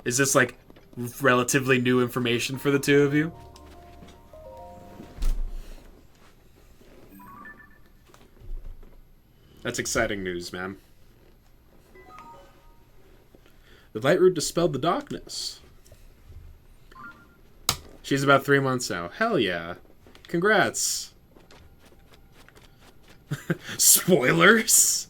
Is this, like, relatively new information for the two of you? That's exciting news, man. The light root dispelled the darkness. She's about 3 months now. Hell yeah. Congrats. Spoilers?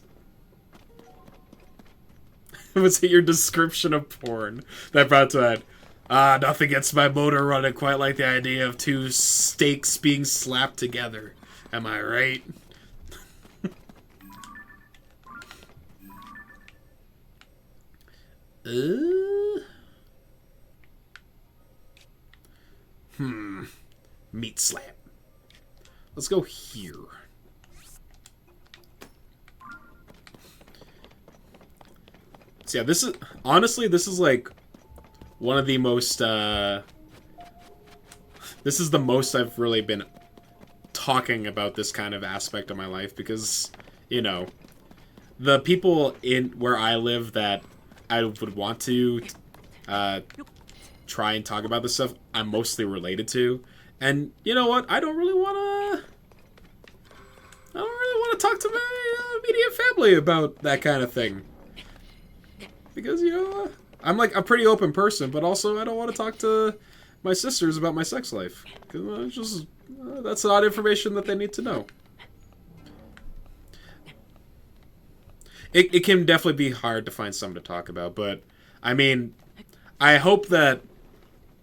Was it your description of porn that brought to that? Nothing gets my motor running quite like the idea of two steaks being slapped together. Am I right? Meat slap. Let's go here. So yeah, this is honestly, this is like one of the most this is the most I've really been talking about this kind of aspect of my life, because, you know, the people in where I live that I would want to try and talk about this stuff, I'm mostly related to. And you know what? I don't really want to talk to my immediate family about that kind of thing. Because, you know, I'm a pretty open person, but also I don't want to talk to my sisters about my sex life. Because that's not information that they need to know. It can definitely be hard to find something to talk about, but, I mean, I hope that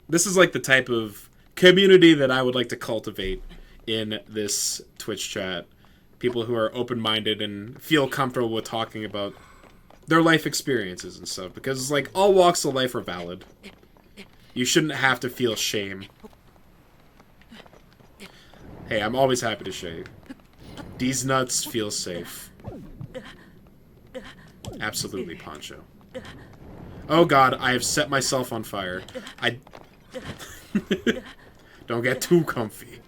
this is like the type of community that I would like to cultivate in this Twitch chat. People who are open-minded and feel comfortable with talking about their life experiences and stuff, because, like, all walks of life are valid. You shouldn't have to feel shame. Hey, I'm always happy to shave. These nuts feel safe. Absolutely, Poncho. Oh god, I have set myself on fire. Don't get too comfy.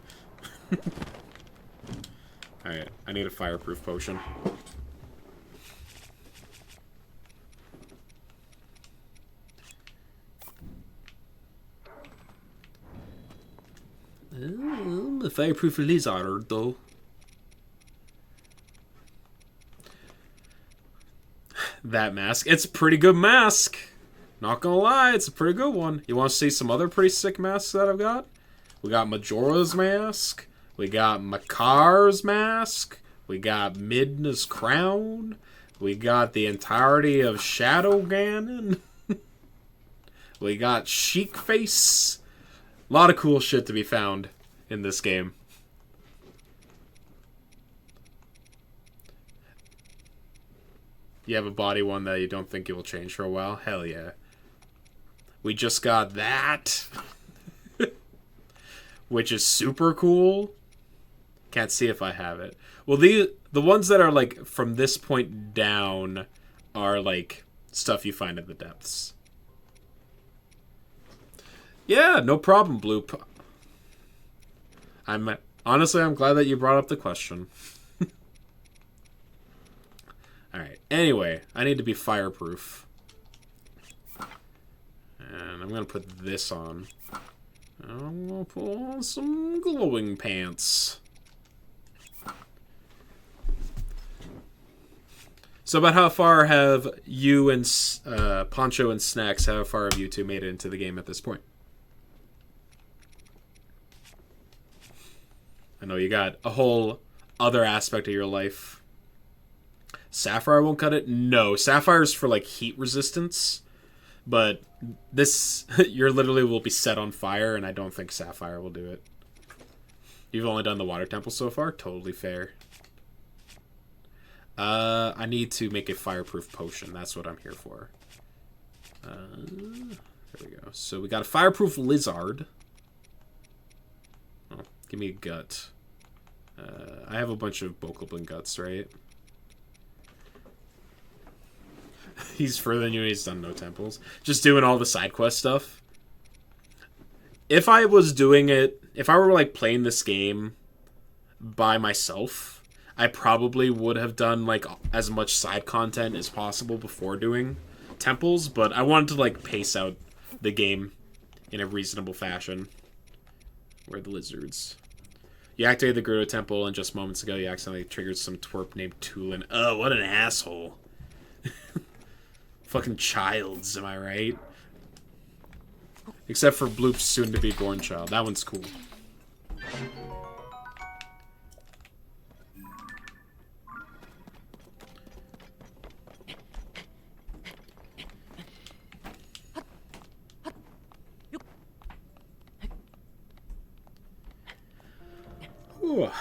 Alright, I need a fireproof potion. The fireproof lizard, though. That mask. It's a pretty good mask. Not gonna lie, it's a pretty good one. You want to see some other pretty sick masks that I've got? We got Majora's mask. We got Makar's mask. We got Midna's crown. We got the entirety of Shadow Ganon. We got Sheik Face. A lot of cool shit to be found in this game. You have a body one that you don't think it will change for a while? Hell yeah. We just got that. Which is super cool. Can't see if I have it. Well, the ones that are, like, from this point down are, like, stuff you find in the depths. Yeah, no problem, Bloop. Honestly, I'm glad that you brought up the question. Alright, anyway, I need to be fireproof. And I'm going to put this on. I'm going to put on some glowing pants. So about how far have you and Poncho and Snacks, how far have you two made it into the game at this point? I know you got a whole other aspect of your life. Sapphire won't cut it? No, Sapphire's for, like, heat resistance. But this, you literally will be set on fire, and I don't think Sapphire will do it. You've only done the water temple so far? Totally fair. I need to make a fireproof potion. That's what I'm here for. There we go. So we got a fireproof lizard. Oh, give me a gut. I have a bunch of bokoblin guts, right? He's further than you, he's done no temples. Just doing all the side quest stuff. If I was doing it, if I were, like, playing this game by myself, I probably would have done, like, as much side content as possible before doing temples, but I wanted to, like, pace out the game in a reasonable fashion. Where are the lizards? You activated the Gerudo Temple, and just moments ago you accidentally triggered some twerp named Tulin. Oh, what an asshole. Fucking childs, am I right? Except for Bloop's soon-to-be-born child. That one's cool. Ooh.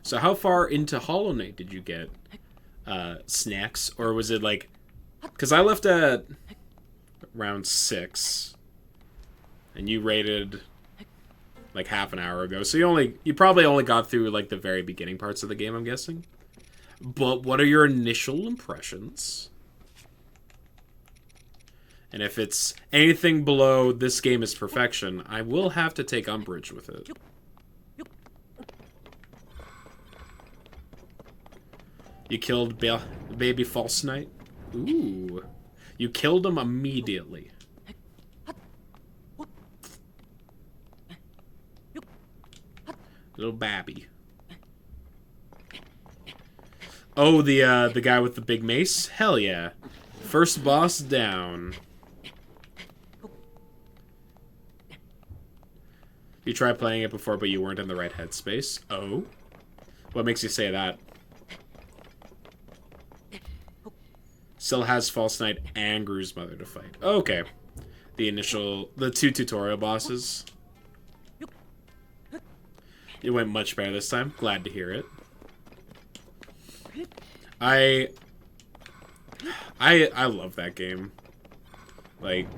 So how far into Hollow Knight did you get, Snacks? Or was it like... Because I left at round 6, and you rated like half an hour ago. So you probably only got through like the very beginning parts of the game, I'm guessing. But what are your initial impressions? And if it's anything below this game is perfection, I will have to take umbrage with it. You killed baby false knight? Ooh. You killed him immediately. Little babby. Oh, the guy with the big mace? Hell yeah. First boss down. You tried playing it before, but you weren't in the right headspace. Oh? What makes you say that? Still has False Knight and Gru's mother to fight. Okay. The two tutorial bosses. It went much better this time. Glad to hear it. I love that game. Like,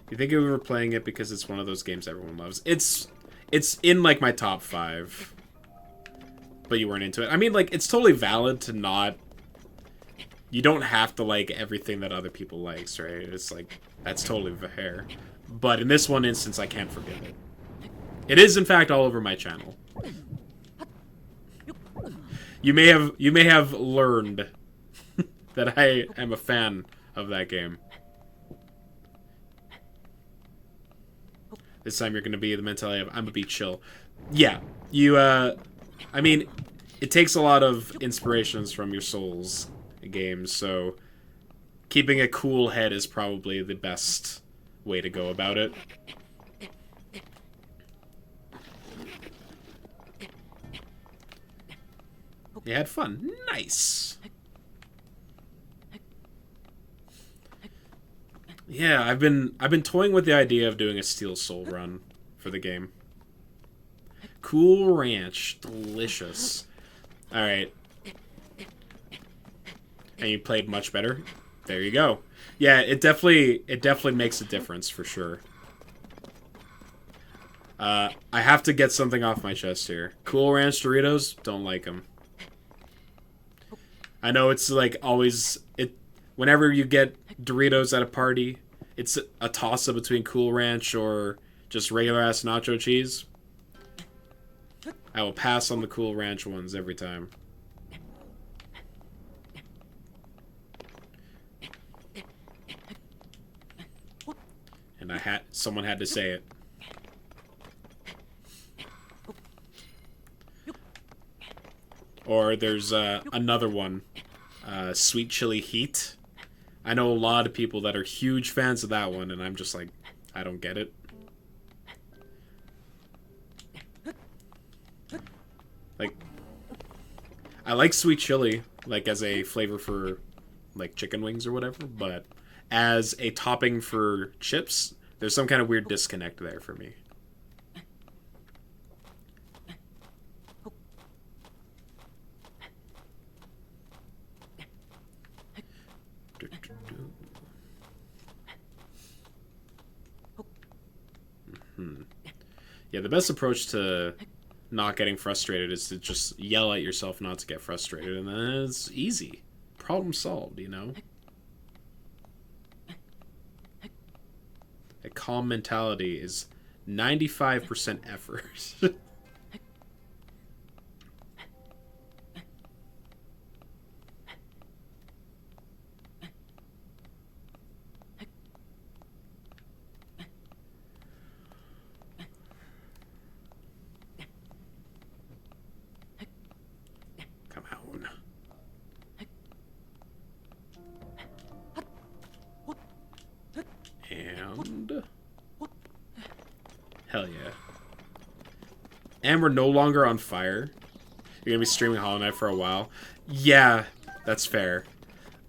you think we were playing it because it's one of those games everyone loves? It's in like my top 5. But you weren't into it. I mean, like, it's totally valid to not... You don't have to like everything that other people likes, right? It's like, that's totally fair. But in this one instance, I can't forget it. It is, in fact, all over my channel. You may have learned that I am a fan of that game. This time you're going to be the mentality of, I'm going to be chill. Yeah, you, I mean, it takes a lot of inspirations from your Souls games, so keeping a cool head is probably the best way to go about it. You had fun. Nice. Yeah, I've been toying with the idea of doing a Steel Soul run for the game. Cool Ranch, delicious. All right, and you played much better. There you go. Yeah, it definitely makes a difference for sure. I have to get something off my chest here. Cool Ranch Doritos, don't like them. I know it's like always it. Whenever you get Doritos at a party, it's a toss-up between Cool Ranch or just regular ass nacho cheese. I will pass on the Cool Ranch ones every time. And someone had to say it. Or there's another one, Sweet Chili Heat. I know a lot of people that are huge fans of that one, and I'm just like, I don't get it. Like, I like sweet chili, like as a flavor for, like, chicken wings or whatever, but as a topping for chips, there's some kind of weird disconnect there for me. Yeah, the best approach to not getting frustrated is to just yell at yourself not to get frustrated, and then it's easy. Problem solved, you know? A calm mentality is 95% effort. Come on. And... hell yeah. And we're no longer on fire. You're gonna be streaming Hollow Knight for a while. Yeah, that's fair.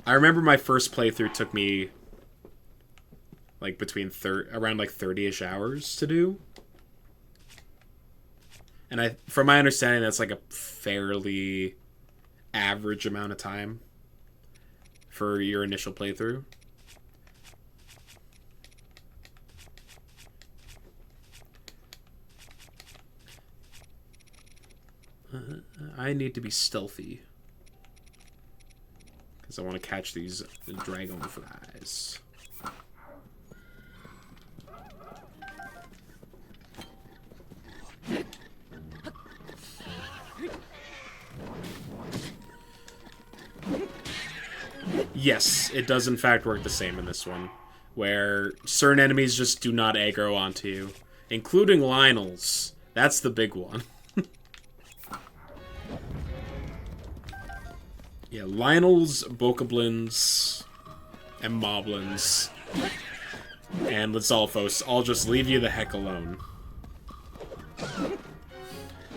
I remember my first playthrough took me like between around like 30-ish hours to do. And from my understanding, that's like a fairly average amount of time for your initial playthrough. I need to be stealthy because I want to catch these dragonflies. Yes, it does in fact work the same in this one, where certain enemies just do not aggro onto you, including Lionel's. That's the big one. Yeah, Lionel's, Bokoblins, and Moblins, and Lizalfos all just leave you the heck alone.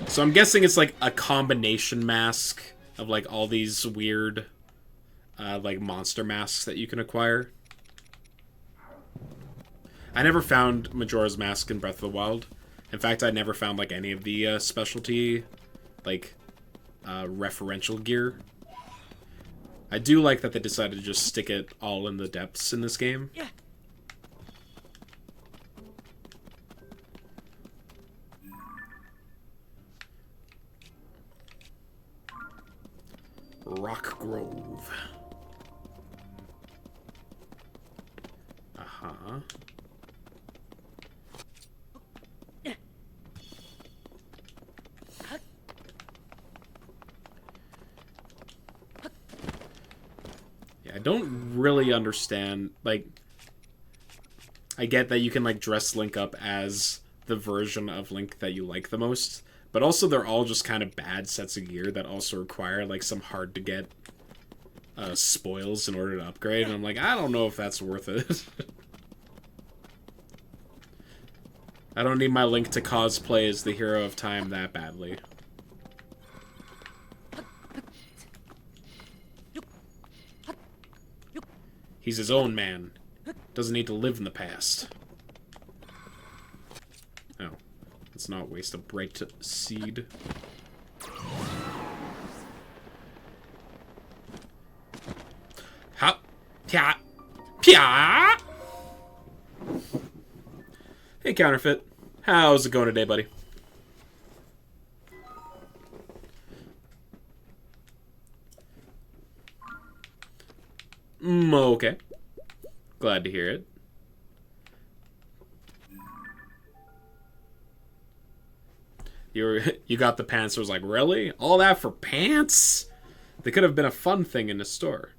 So I'm guessing it's like a combination mask of like all these weird like monster masks that you can acquire. I never found Majora's Mask in Breath of the Wild. In fact, I never found like any of the specialty like referential gear. I do like that they decided to just stick it all in the depths in this game. Yeah. Rock Grove. Uh-huh. I don't really understand, like, I get that you can, like, dress Link up as the version of Link that you like the most, but also they're all just kind of bad sets of gear that also require, like, some hard-to-get spoils in order to upgrade, and I'm like, I don't know if that's worth it. I don't need my Link to cosplay as the hero of time that badly. He's his own man. Doesn't need to live in the past. Oh. Let's not waste a bright seed. Hop. Pia. Pia. Hey, Counterfeit. How's it going today, buddy? Okay. Glad to hear it. You got the pants. I was like, really? All that for pants? They could have been a fun thing in the store.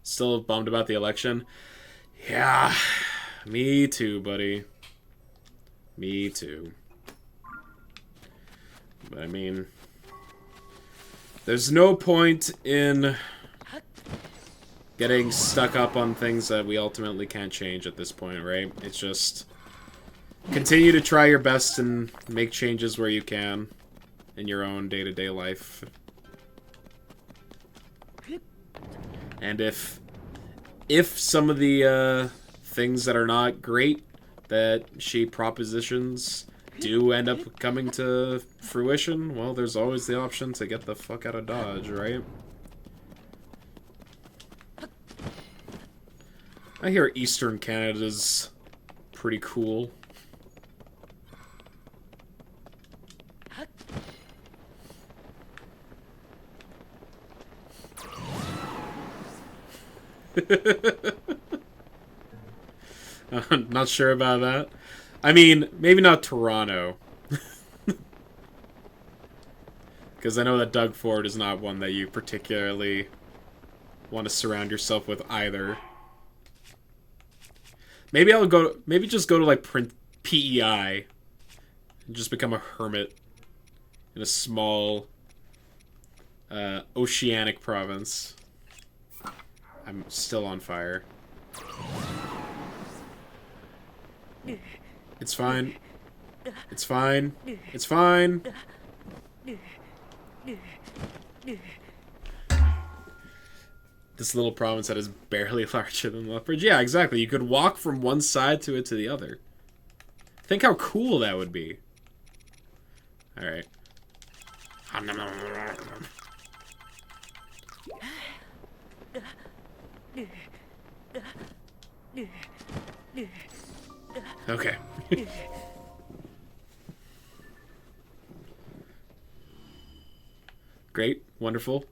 Still bummed about the election? Yeah, me too, buddy. Me too. But I mean, there's no point in getting stuck up on things that we ultimately can't change at this point, right? It's just continue to try your best and make changes where you can in your own day-to-day life. And if some of the things that are not great that she propositions do end up coming to fruition, well, there's always the option to get the fuck out of Dodge, right? I hear Eastern Canada's pretty cool. I'm not sure about that. I mean, maybe not Toronto. Because I know that Doug Ford is not one that you particularly want to surround yourself with either. Maybe I'll go. Maybe just go to like PEI and just become a hermit in a small oceanic province. I'm still on fire. It's fine. It's fine. It's fine. This little province that is barely larger than Lethbridge. Yeah, exactly. You could walk from one side to it to the other. Think how cool that would be. Alright. Okay. Great. Wonderful.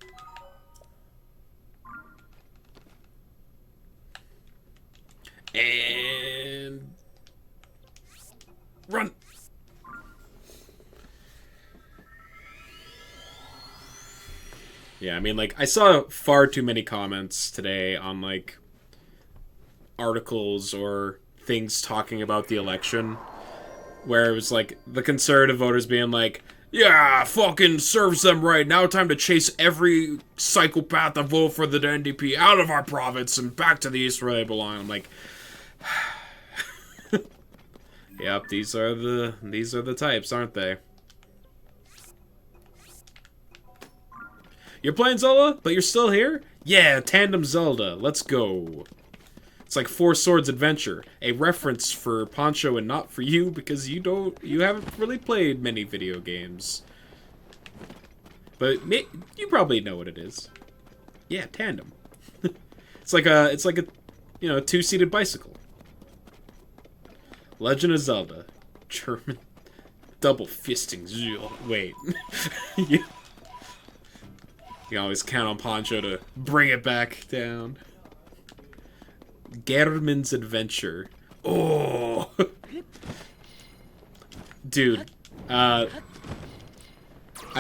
And run. Yeah, I mean, like, I saw far too many comments today on, like, articles or things talking about the election where it was, like, the conservative voters being like, yeah, fucking serves them right. Now time to chase every psychopath that vote for the NDP out of our province and back to the east where they belong. I'm like, yep, these are the types, aren't they? You're playing Zelda, but you're still here? Yeah, Tandem Zelda. Let's go. It's like Four Swords Adventure, a reference for Poncho and not for you because you haven't really played many video games. But you probably know what it is. Yeah, Tandem. It's like a two-seated bicycle. Legend of Zelda, German double fisting. Wait. You can always count on Poncho to bring it back down. Gehrman's Adventure. Oh! Dude. I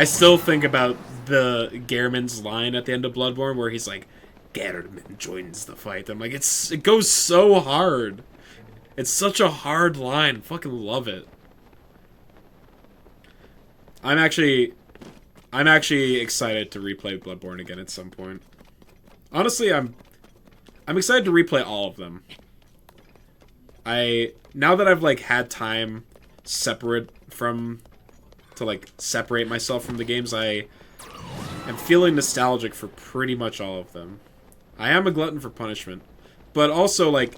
still think about the Gehrman's line at the end of Bloodborne where he's like, Gehrman joins the fight. I'm like, it goes so hard. It's such a hard line. Fucking love it. I'm actually excited to replay Bloodborne again at some point. Honestly, I'm excited to replay all of them. Now that I've like had time separate myself from the games, I am feeling nostalgic for pretty much all of them. I am a glutton for punishment, but also like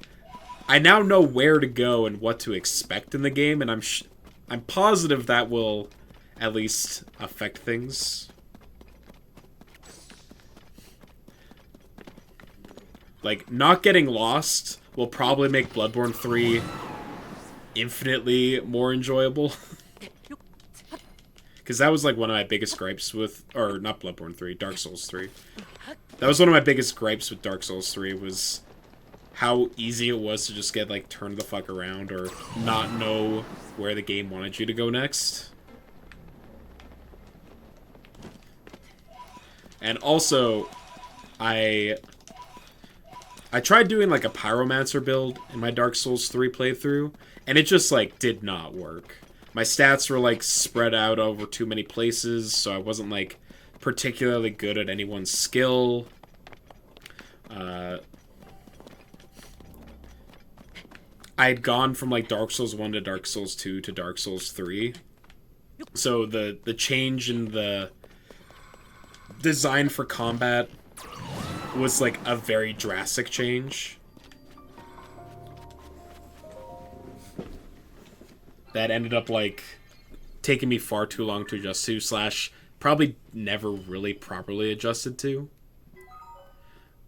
I now know where to go and what to expect in the game, and I'm positive that will at least affect things. Like, not getting lost will probably make Bloodborne 3 infinitely more enjoyable. Because that was, like, one of my biggest gripes with... Or, not Bloodborne 3, Dark Souls 3. That was one of my biggest gripes with Dark Souls 3, was how easy it was to just get, like, turned the fuck around or not know where the game wanted you to go next. And also, I tried doing, like, a Pyromancer build in my Dark Souls 3 playthrough, and it just, like, did not work. My stats were, like, spread out over too many places, so I wasn't, like, particularly good at anyone's skill. I had gone from, like, Dark Souls 1 to Dark Souls 2 to Dark Souls 3. So the change in the design for combat was, like, a very drastic change. That ended up, like, taking me far too long to adjust to, slash probably never really properly adjusted to.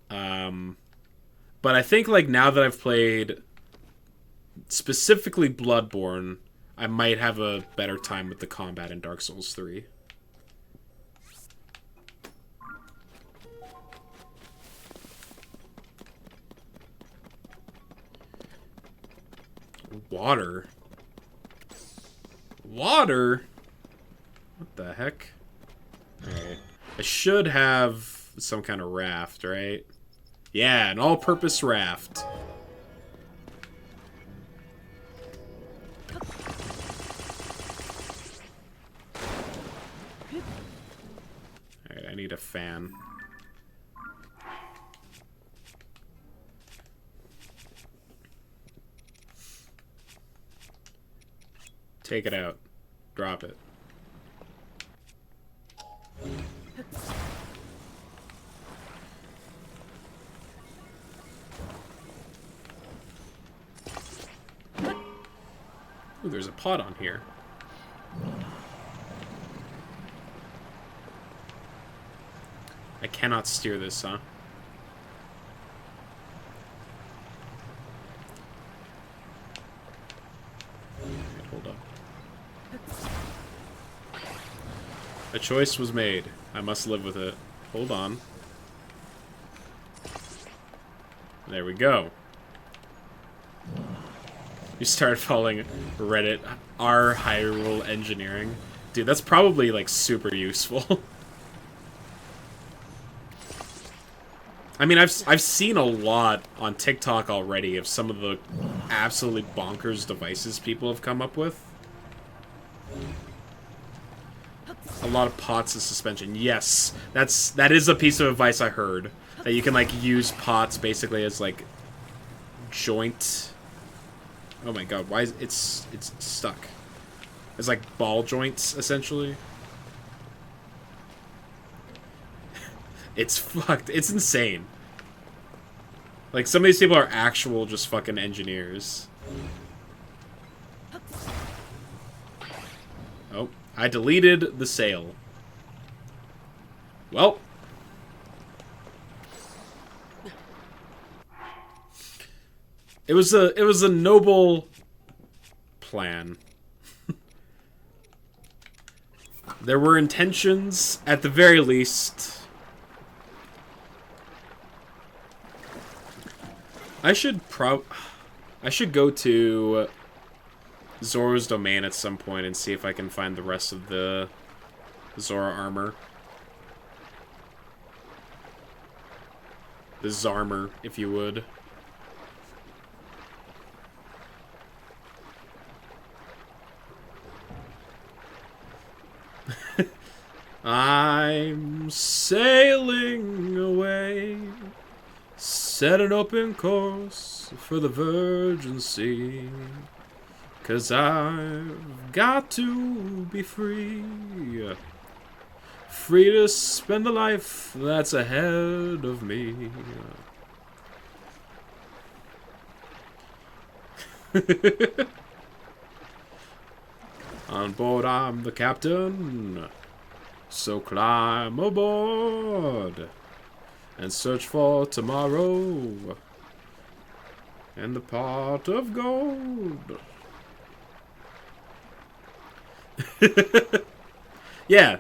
But I think, like, now that I've played specifically Bloodborne, I might have a better time with the combat in Dark Souls 3. Water? Water? What the heck? Alright. I should have some kind of raft, right? Yeah, an all-purpose raft. Alright, I need a fan. Take it out. Drop it. Ooh, there's a pot on here. I cannot steer this, huh? Hold up. A choice was made. I must live with it. Hold on. There we go. You start following Reddit, R Hyrule Engineering. Dude, that's probably, like, super useful. I mean, I've seen a lot on TikTok already of some of the absolutely bonkers devices people have come up with. A lot of pots of suspension. Yes, that is a piece of advice I heard. That you can, like, use pots basically as, like, joint... Oh my god, why is it's stuck? It's like ball joints, essentially. It's fucked. It's insane. Like, some of these people are actual just fucking engineers. Oh, I deleted the sail. Well. It was a noble plan. There were intentions, at the very least. I should go to Zora's domain at some point and see if I can find the rest of the Zora armor. The Zarmor, if you would. I'm sailing away, set an open course for the virgin sea, 'cause I've got to be free, free to spend the life that's ahead of me. On board, I'm the captain. So climb aboard and search for tomorrow and the pot of gold. Yeah.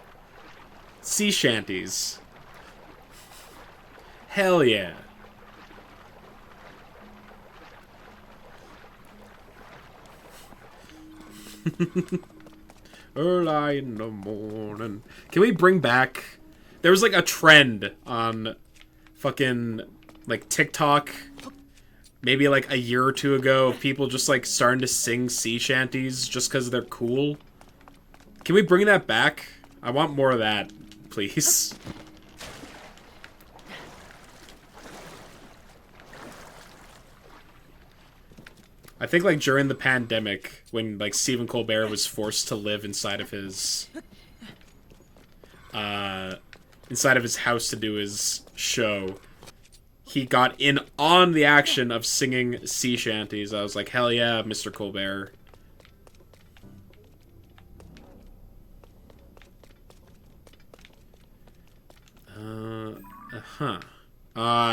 Sea shanties. Hell yeah. Early in the morning. Can we bring back... There was like a trend on fucking like TikTok maybe like a year or two ago of people just like starting to sing sea shanties just because they're cool. Can we bring that back? I want more of that, please. I think like during the pandemic when like Stephen Colbert was forced to live inside of his house to do his show, he got in on the action of singing sea shanties. I was like, hell yeah, Mr. Colbert.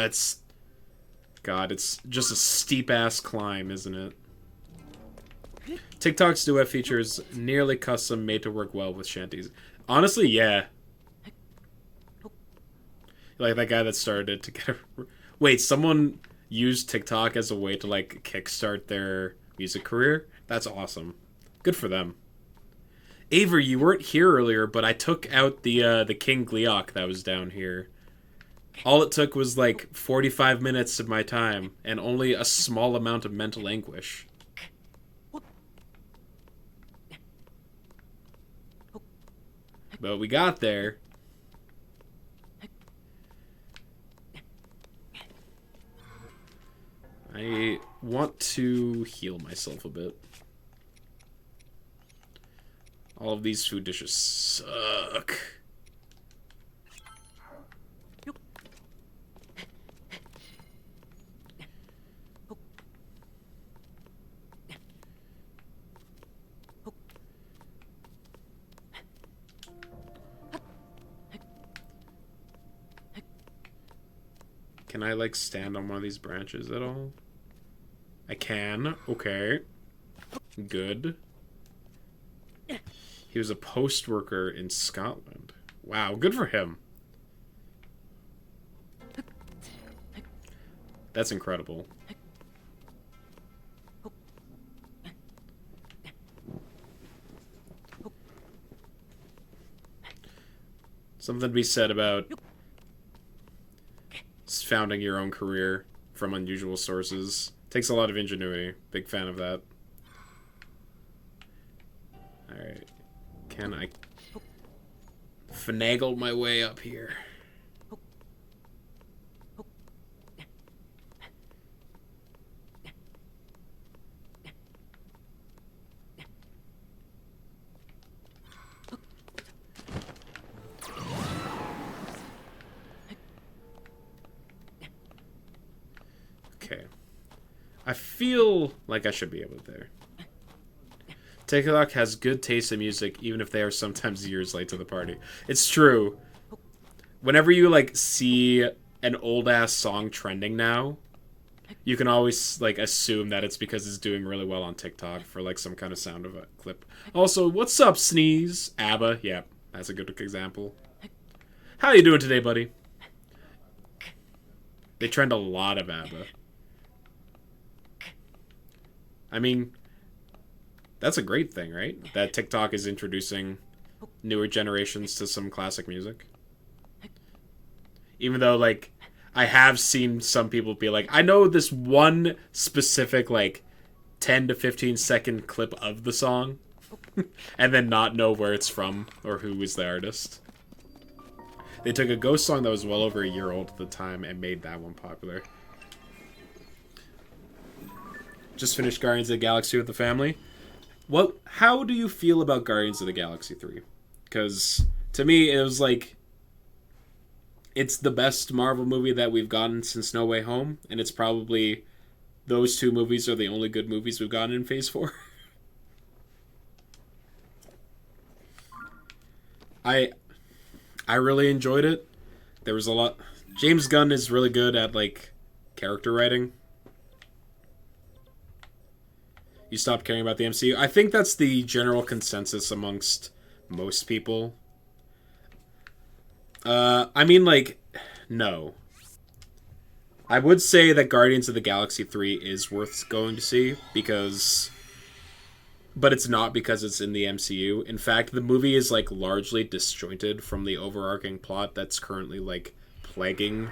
It's... God, it's just a steep-ass climb, isn't it? TikToks do have features nearly custom made to work well with shanties. Honestly, yeah. Like that guy that started it to get a... Wait, someone used TikTok as a way to, like, kickstart their music career? That's awesome. Good for them. Avery, you weren't here earlier, but I took out the King Gleeok that was down here. All it took was, like, 45 minutes of my time, and only a small amount of mental anguish. But we got there. I want to heal myself a bit. All of these food dishes suck. Can I, like, stand on one of these branches at all? I can. Okay. Good. He was a post worker in Scotland. Wow, good for him. That's incredible. Something to be said about founding your own career from unusual sources. Takes a lot of ingenuity. Big fan of that. Alright. Can I finagle my way up here? Okay. I feel like I should be able to there. TikTok has good taste in music, even if they are sometimes years late to the party. It's true. Whenever you, like, see an old-ass song trending now, you can always, like, assume that it's because it's doing really well on TikTok for, like, some kind of sound of a clip. Also, what's up, Sneeze? ABBA. Yeah, that's a good example. How you doing today, buddy? They trend a lot of ABBA. I mean, that's a great thing, right? That TikTok is introducing newer generations to some classic music. Even though, like, I have seen some people be like, I know this one specific, like, 10 to 15 second clip of the song, and then not know where it's from or who is the artist. They took a Ghost song that was well over a year old at the time and made that one popular. Just finished Guardians of the Galaxy with the family. How do you feel about Guardians of the Galaxy 3? Because to me, it was like, it's the best Marvel movie that we've gotten since No Way Home, and it's probably those two movies are the only good movies we've gotten in Phase 4. I really enjoyed it. There was a lot... James Gunn is really good at, like, character writing. You stopped caring about the MCU. I think that's the general consensus amongst most people. I mean, like, no. I would say that Guardians of the Galaxy 3 is worth going to see, because... But it's not because it's in the MCU. In fact, the movie is, like, largely disjointed from the overarching plot that's currently, like, plaguing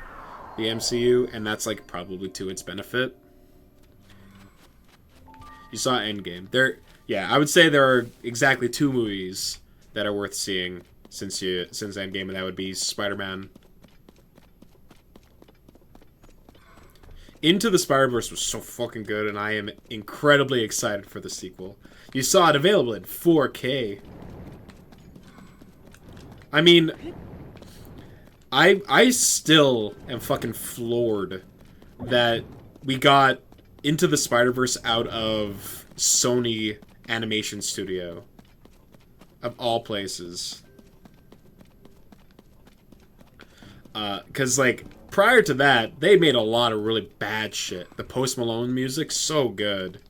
the MCU, and that's, like, probably to its benefit. You saw Endgame. Yeah, I would say there are exactly 2 movies that are worth seeing since Endgame, and that would be Spider-Man. Into the Spider-Verse was so fucking good, and I am incredibly excited for the sequel. You saw it available in 4K. I mean, I still am fucking floored that we got Into the Spider-Verse out of Sony Animation Studio. Of all places. Because, like, prior to that, they made a lot of really bad shit. The Post Malone music, so good.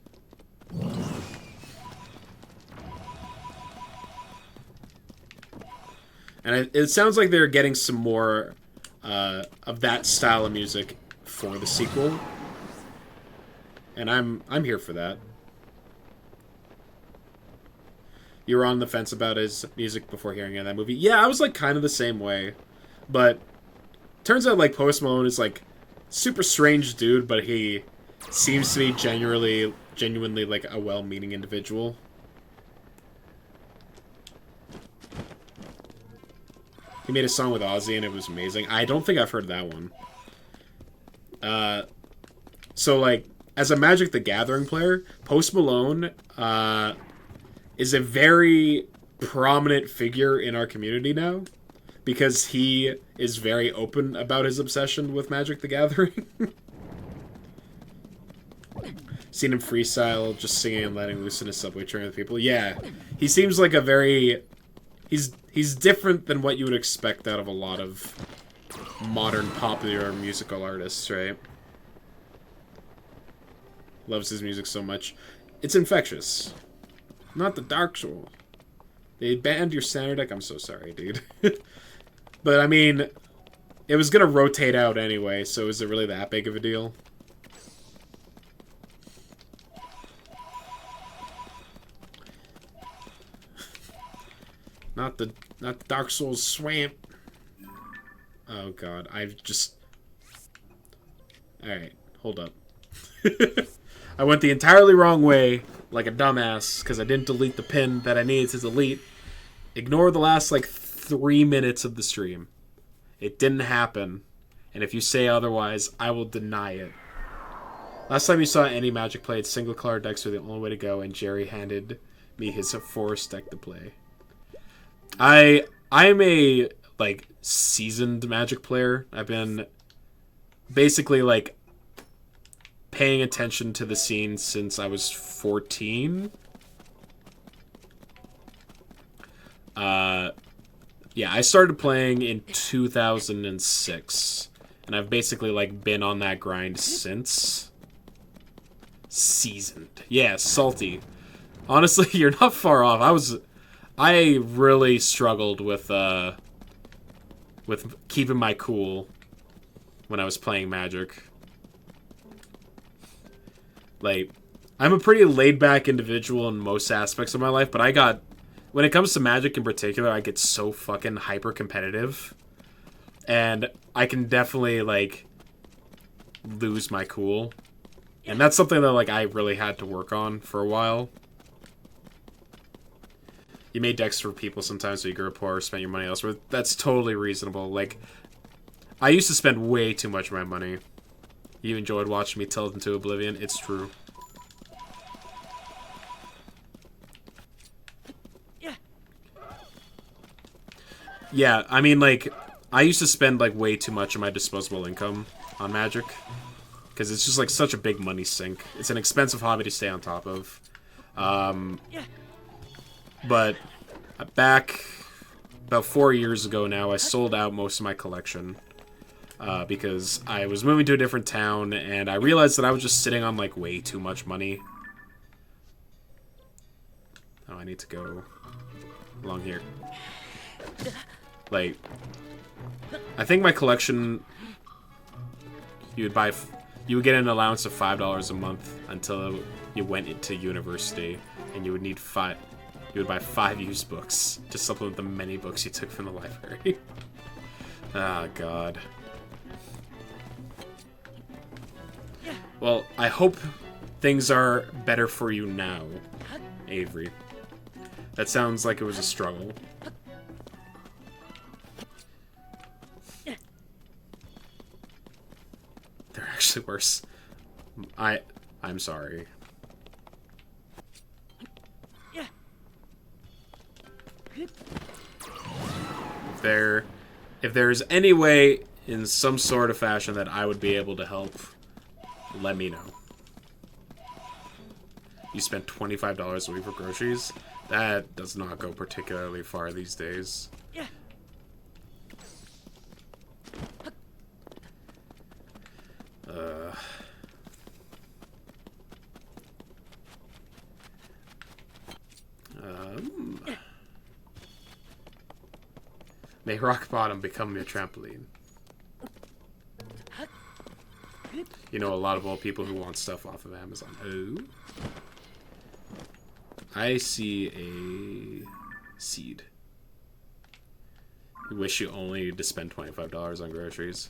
And it sounds like they're getting some more of that style of music for the sequel. And I'm here for that. You were on the fence about his music before hearing that movie. Yeah, I was, like, kind of the same way. But turns out, like, Post Malone is, like, super strange dude, but he seems to be genuinely like, a well-meaning individual. He made a song with Ozzy, and it was amazing. I don't think I've heard that one. So, like, as a Magic the Gathering player, Post Malone is a very prominent figure in our community now, because he is very open about his obsession with Magic the Gathering. Seen him freestyle, just singing and letting loose in a subway train with people. Yeah, he seems like a very... He's different than what you would expect out of a lot of modern popular musical artists, right? Loves his music so much. It's infectious. Not the Dark Soul. They banned your standard deck? I'm so sorry, dude. But, I mean, it was gonna rotate out anyway, so is it really that big of a deal? Not the Dark Souls swamp. Oh god, I've just... Alright, hold up. I went the entirely wrong way, like a dumbass, because I didn't delete the pin that I needed to delete. Ignore the last, like, 3 minutes of the stream. It didn't happen, and if you say otherwise, I will deny it. Last time you saw any Magic played, single color decks were the only way to go, and Jerry handed me his forest deck to play. I'm a, like, seasoned Magic player. I've been basically, like, paying attention to the scene since I was 14. Yeah, I started playing in 2006, and I've basically, like, been on that grind since. Seasoned. Yeah, salty. Honestly, you're not far off. I really struggled with keeping my cool when I was playing Magic. Like, I'm a pretty laid-back individual in most aspects of my life, but when it comes to Magic in particular, I get so fucking hyper-competitive. And I can definitely, like, lose my cool. And that's something that, like, I really had to work on for a while. You made decks for people sometimes so you grew up poor or spent your money elsewhere. That's totally reasonable. Like, I used to spend way too much of my money. You enjoyed watching me tilt into oblivion. It's true. Yeah, I mean, like, I used to spend, like, way too much of my disposable income on Magic. Because it's just like such a big money sink. It's an expensive hobby to stay on top of. But back about 4 years ago now, I sold out most of my collection. Because I was moving to a different town, and I realized that I was just sitting on, like, way too much money. Oh, I need to go along here. Like, I think my collection, you would get an allowance of $5 a month until you went into university, and you would buy 5 used books to supplement the many books you took from the library. Ah, God. Well, I hope things are better for you now, Avery. That sounds like it was a struggle. They're actually worse. I'm sorry. If there's any way in some sort of fashion that I would be able to help, let me know. You spent $25 a week for groceries? That does not go particularly far these days. May rock bottom become your trampoline. You know, a lot of old people who want stuff off of Amazon. Oh. I see a seed. You wish you only needed to spend $25 on groceries.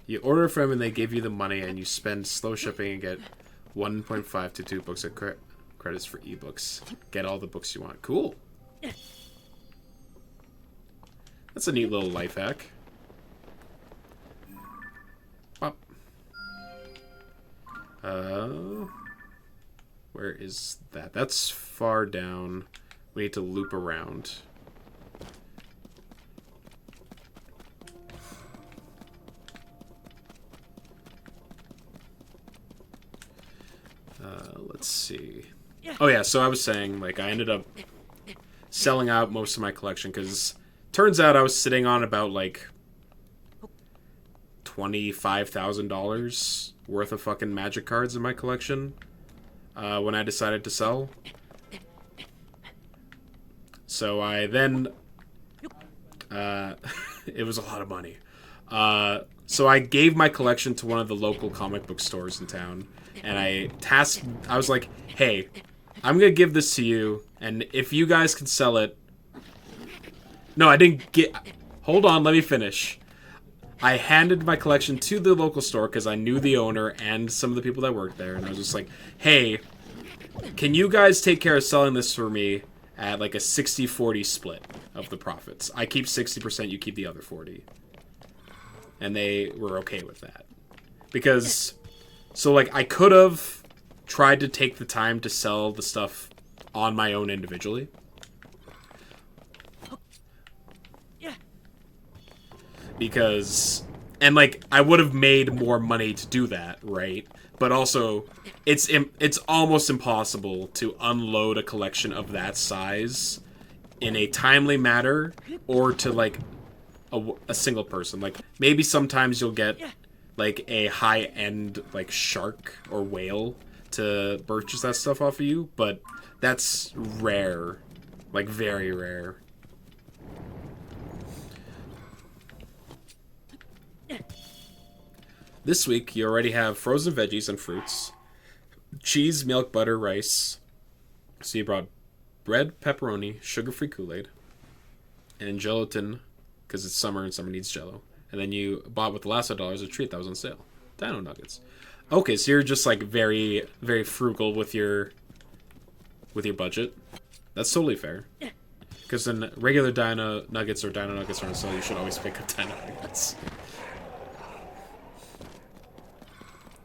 You order from them and they give you the money, and you spend slow shipping and get 1.5 to 2 books of credits for ebooks. Get all the books you want. Cool. That's a neat little life hack. Pop. Where is that? That's far down. We need to loop around. Let's see. Oh yeah, so I was saying, like, I ended up selling out most of my collection because turns out I was sitting on about, like, $25,000 worth of fucking magic cards in my collection when I decided to sell. So I then... it was a lot of money. So I gave my collection to one of the local comic book stores in town, and I was like, hey, I'm gonna give this to you, and if you guys can sell it... No, I didn't get... Hold on, let me finish. I handed my collection to the local store because I knew the owner and some of the people that worked there, and I was just like, hey, can you guys take care of selling this for me at like a 60-40 split of the profits? I keep 60%, you keep the other 40. And they were okay with that. Because, so like, I could have tried to take the time to sell the stuff on my own individually. Because, and like, I would have made more money to do that, right? But also, it's almost impossible to unload a collection of that size in a timely manner, or to like a single person. Like, maybe sometimes you'll get like a high-end like shark or whale to purchase that stuff off of you, but that's rare, like very rare. This week, you already have frozen veggies and fruits, cheese, milk, butter, rice. So you brought bread, pepperoni, sugar-free Kool-Aid, and gelatin, because it's summer and summer needs Jell-O. And then you bought with the last $5 a treat that was on sale. Dino Nuggets. Okay, so you're just like very, very frugal with your budget. That's totally fair. Because then regular Dino Nuggets or Dino Nuggets are on sale, you should always pick up Dino Nuggets.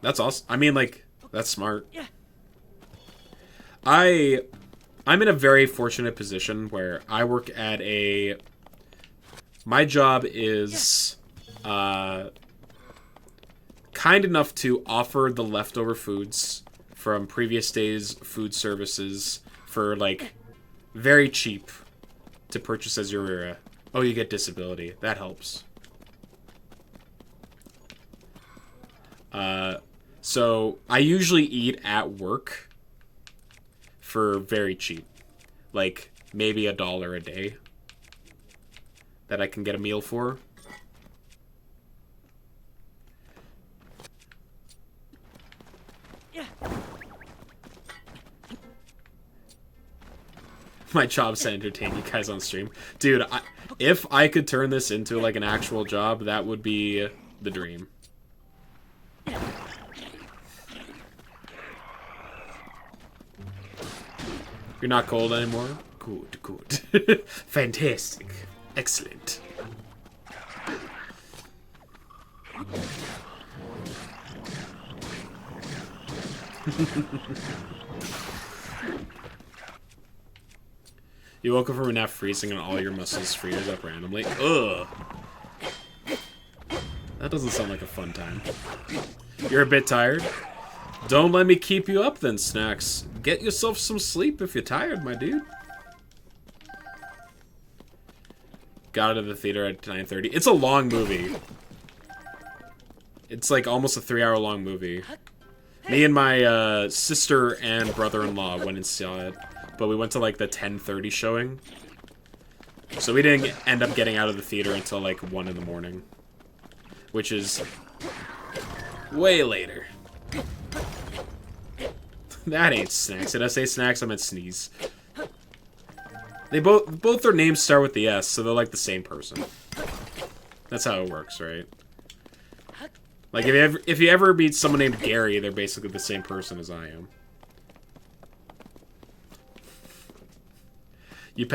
That's awesome. I mean, like, that's smart. I'm in a very fortunate position where I work at my job is, kind enough to offer the leftover foods from previous days' food services for, like, very cheap to purchase as your... oh, you get disability. That helps. So, I usually eat at work for very cheap. Like, maybe $1 a day that I can get a meal for. My job's to entertain you guys on stream. Dude, if I could turn this into, like, an actual job, that would be the dream. You're not cold anymore? Good, good. Fantastic. Excellent. You woke up from a nap freezing and all your muscles freeze up randomly. Ugh. That doesn't sound like a fun time. You're a bit tired? Don't let me keep you up then, Snacks. Get yourself some sleep if you're tired, my dude. Got out of the theater at 9:30. It's a long movie. It's like almost a 3-hour long movie. Me and my sister and brother-in-law went and saw it. But we went to, like, the 10:30 showing. So we didn't end up getting out of the theater until, like, 1 in the morning. Which is way later. That ain't Snacks. Did I say Snacks? I meant Sneeze. They both their names start with the S, so they're, like, the same person. That's how it works, right? Like, if you ever meet someone named Gary, they're basically the same person as I am. You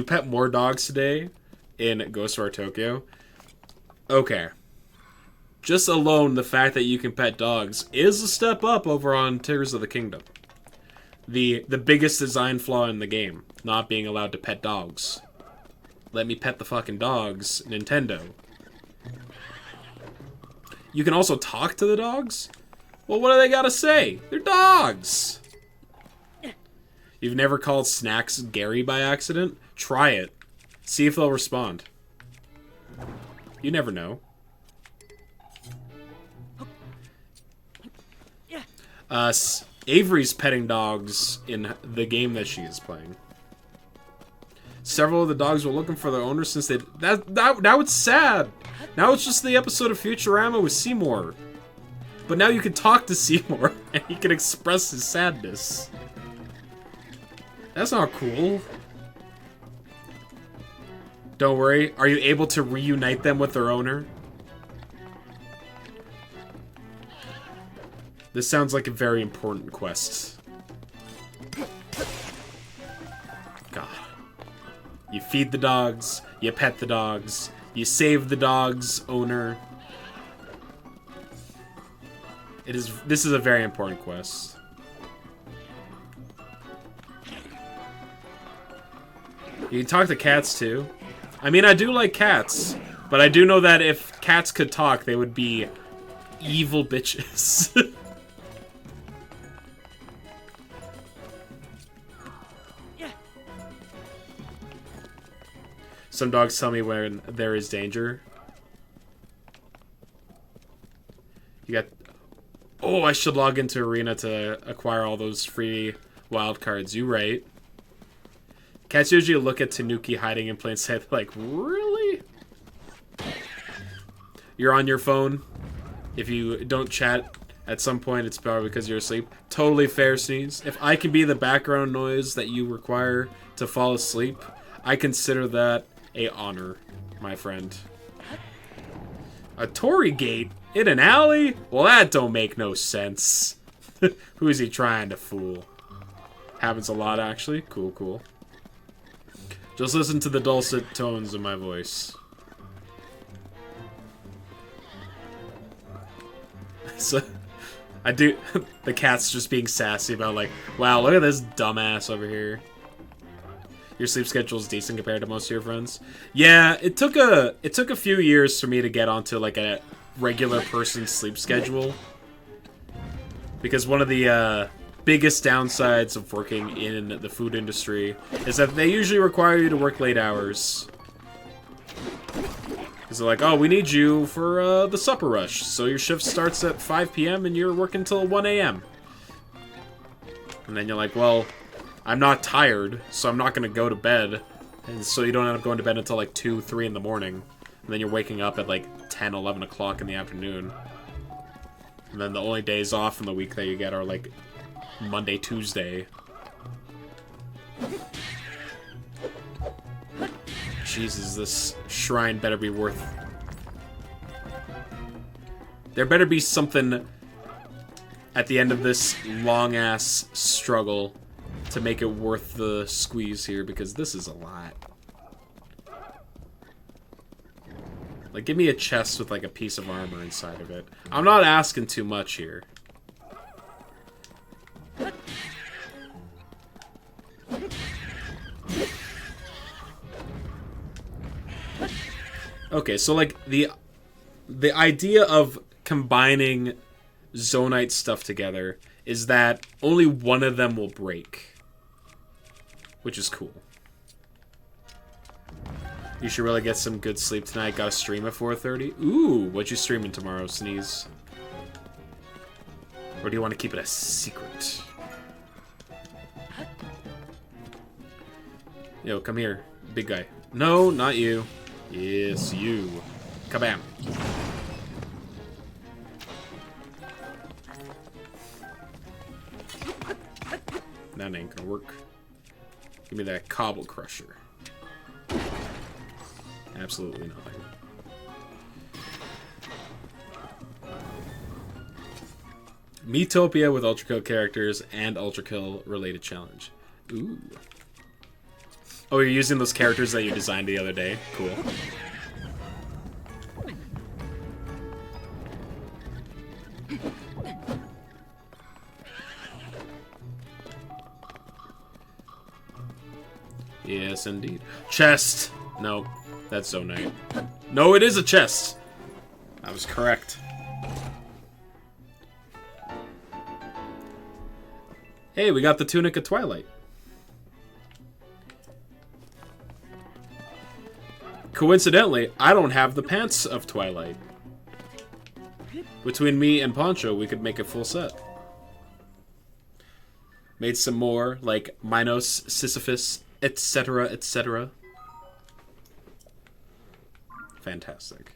pet more dogs today in Ghostwire Tokyo? Okay. Just alone, the fact that you can pet dogs is a step up over on Tears of the Kingdom. The biggest design flaw in the game, not being allowed to pet dogs. Let me pet the fucking dogs, Nintendo. You can also talk to the dogs? Well, what do they gotta say? They're dogs! You've never called Snacks Gary by accident? Try it. See if they'll respond. You never know. Avery's petting dogs in the game that she is playing. Several of the dogs were looking for their owners since they... Now it's sad! Now it's just the episode of Futurama with Seymour. But now you can talk to Seymour, and he can express his sadness. That's not cool. Don't worry. Are you able to reunite them with their owner? This sounds like a very important quest. God. You feed the dogs. You pet the dogs. You save the dog's owner. This is a very important quest. You can talk to cats, too. I mean, I do like cats, but I do know that if cats could talk, they would be evil bitches. Some dogs tell me when there is danger. You got... Oh, I should log into Arena to acquire all those free wildcards. You right. Cats usually look at Tanuki hiding in plain sight like, really? You're on your phone. If you don't chat at some point, it's probably because you're asleep. Totally fair, Sneeze. If I can be the background noise that you require to fall asleep, I consider that a honor, my friend. A Tory gate in an alley? Well, that don't make no sense. Who is he trying to fool? Happens a lot, actually. Cool, cool. Just listen to the dulcet tones of my voice. So, I do... The cat's just being sassy about, like, wow, look at this dumbass over here. Your sleep schedule is decent compared to most of your friends. Yeah, it took a few years for me to get onto, like, a regular person's sleep schedule. Because one of the biggest downsides of working in the food industry is that they usually require you to work late hours. Because they're like, oh, we need you for the supper rush. So your shift starts at 5 p.m. and you're working till 1 a.m. And then you're like, well, I'm not tired, so I'm not going to go to bed. And so you don't end up going to bed until like 2, 3 in the morning. And then you're waking up at like 10, 11 o'clock in the afternoon. And then the only days off in the week that you get are like Monday, Tuesday. Jesus, this shrine better be worth... There better be something at the end of this long-ass struggle to make it worth the squeeze here, because this is a lot. Like, give me a chest with, like, a piece of armor inside of it. I'm not asking too much here. Okay, so, like, the idea of combining Zonite stuff together is that only one of them will break. Which is cool. You should really get some good sleep tonight. Got to stream at 4:30. Ooh, what you streaming tomorrow, Sneeze? Or do you want to keep it a secret? Yo, come here. Big guy. No, not you. Yes, you. Kabam. That ain't gonna work. Give me that cobble crusher. Absolutely nothing. Metopia with Ultra Kill characters and Ultra Kill related challenge. Ooh. Oh, you're using those characters that you designed the other day? Cool. Yes, indeed. Chest! No, that's Zonite. No, it is a chest! I was correct. Hey, we got the Tunic of Twilight. Coincidentally, I don't have the Pants of Twilight. Between me and Poncho, we could make a full set. Made some more, like Minos, Sisyphus, etc., etc. Fantastic.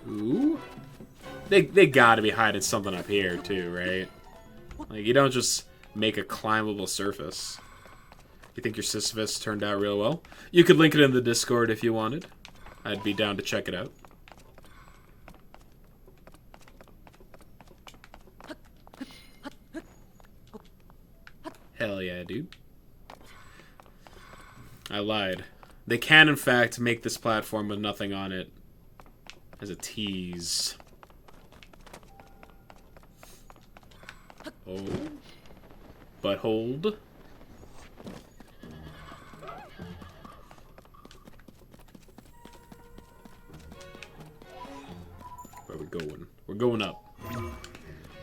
Ooh. They gotta be hiding something up here, too, right? Like, you don't just make a climbable surface. You think your Sisyphus turned out real well? You could link it in the Discord if you wanted. I'd be down to check it out. Hell yeah, dude. I lied. They can, in fact, make this platform with nothing on it. As a tease. Oh. But hold. Where are we going? We're going up.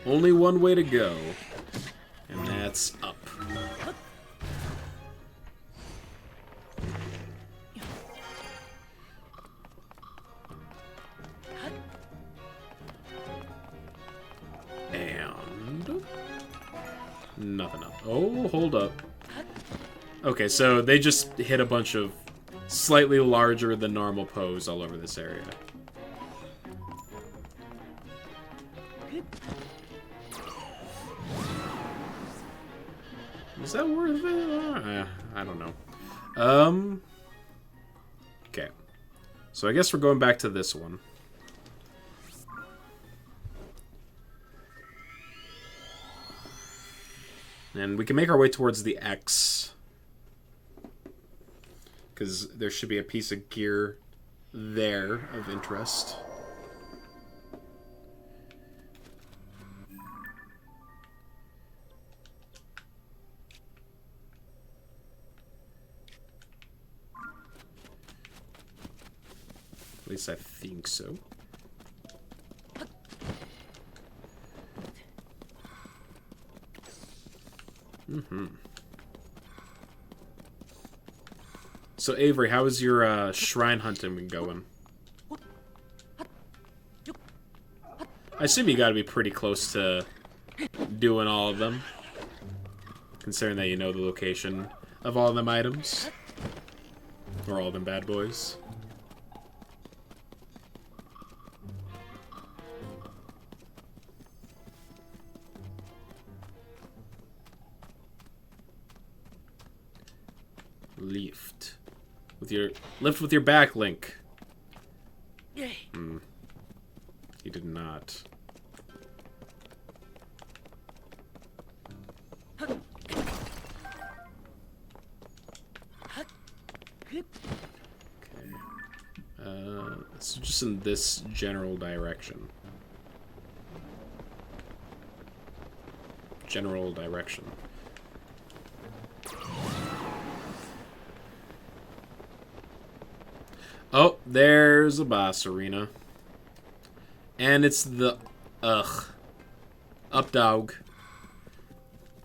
Only one way to go. And that's up. And nothing up. Oh, hold up. Okay, so they just hit a bunch of slightly larger than normal pose all over this area. Is that worth it? I don't know. Okay. So I guess we're going back to this one. And we can make our way towards the X. Because there should be a piece of gear there of interest. At least I think so. So Avery, how is your shrine hunting been going? I assume you gotta be pretty close to doing all of them. Considering that you know the location of all of them items. Or all them bad boys. Lift. Lift with your back, Link. He did not. So just in this general direction. General direction. Oh, there's a boss arena. And it's the... Up dog.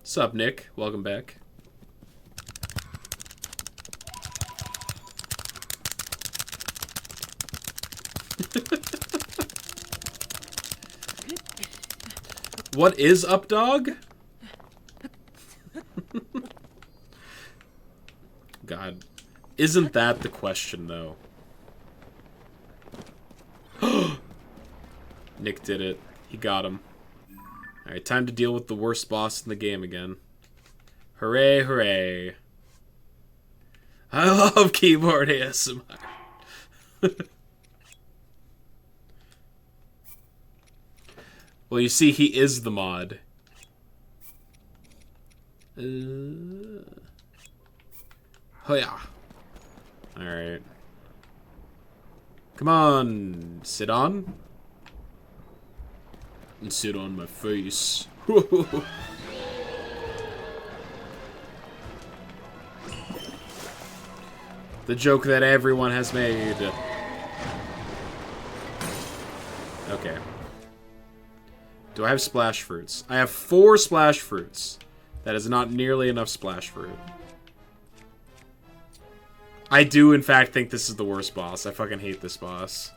Sup, Nick? Welcome back. What is up dog? God. Isn't that the question, though? Nick did it. He got him. Alright, time to deal with the worst boss in the game again. Hooray, hooray. I love keyboard ASMR. Well, you see, he is the mod. Oh, yeah. Alright. Come on, sit on. And sit on my face. The joke that everyone has made. Okay. Do I have splash fruits? I have 4 splash fruits. That is not nearly enough splash fruit. I do, in fact, think this is the worst boss. I fucking hate this boss.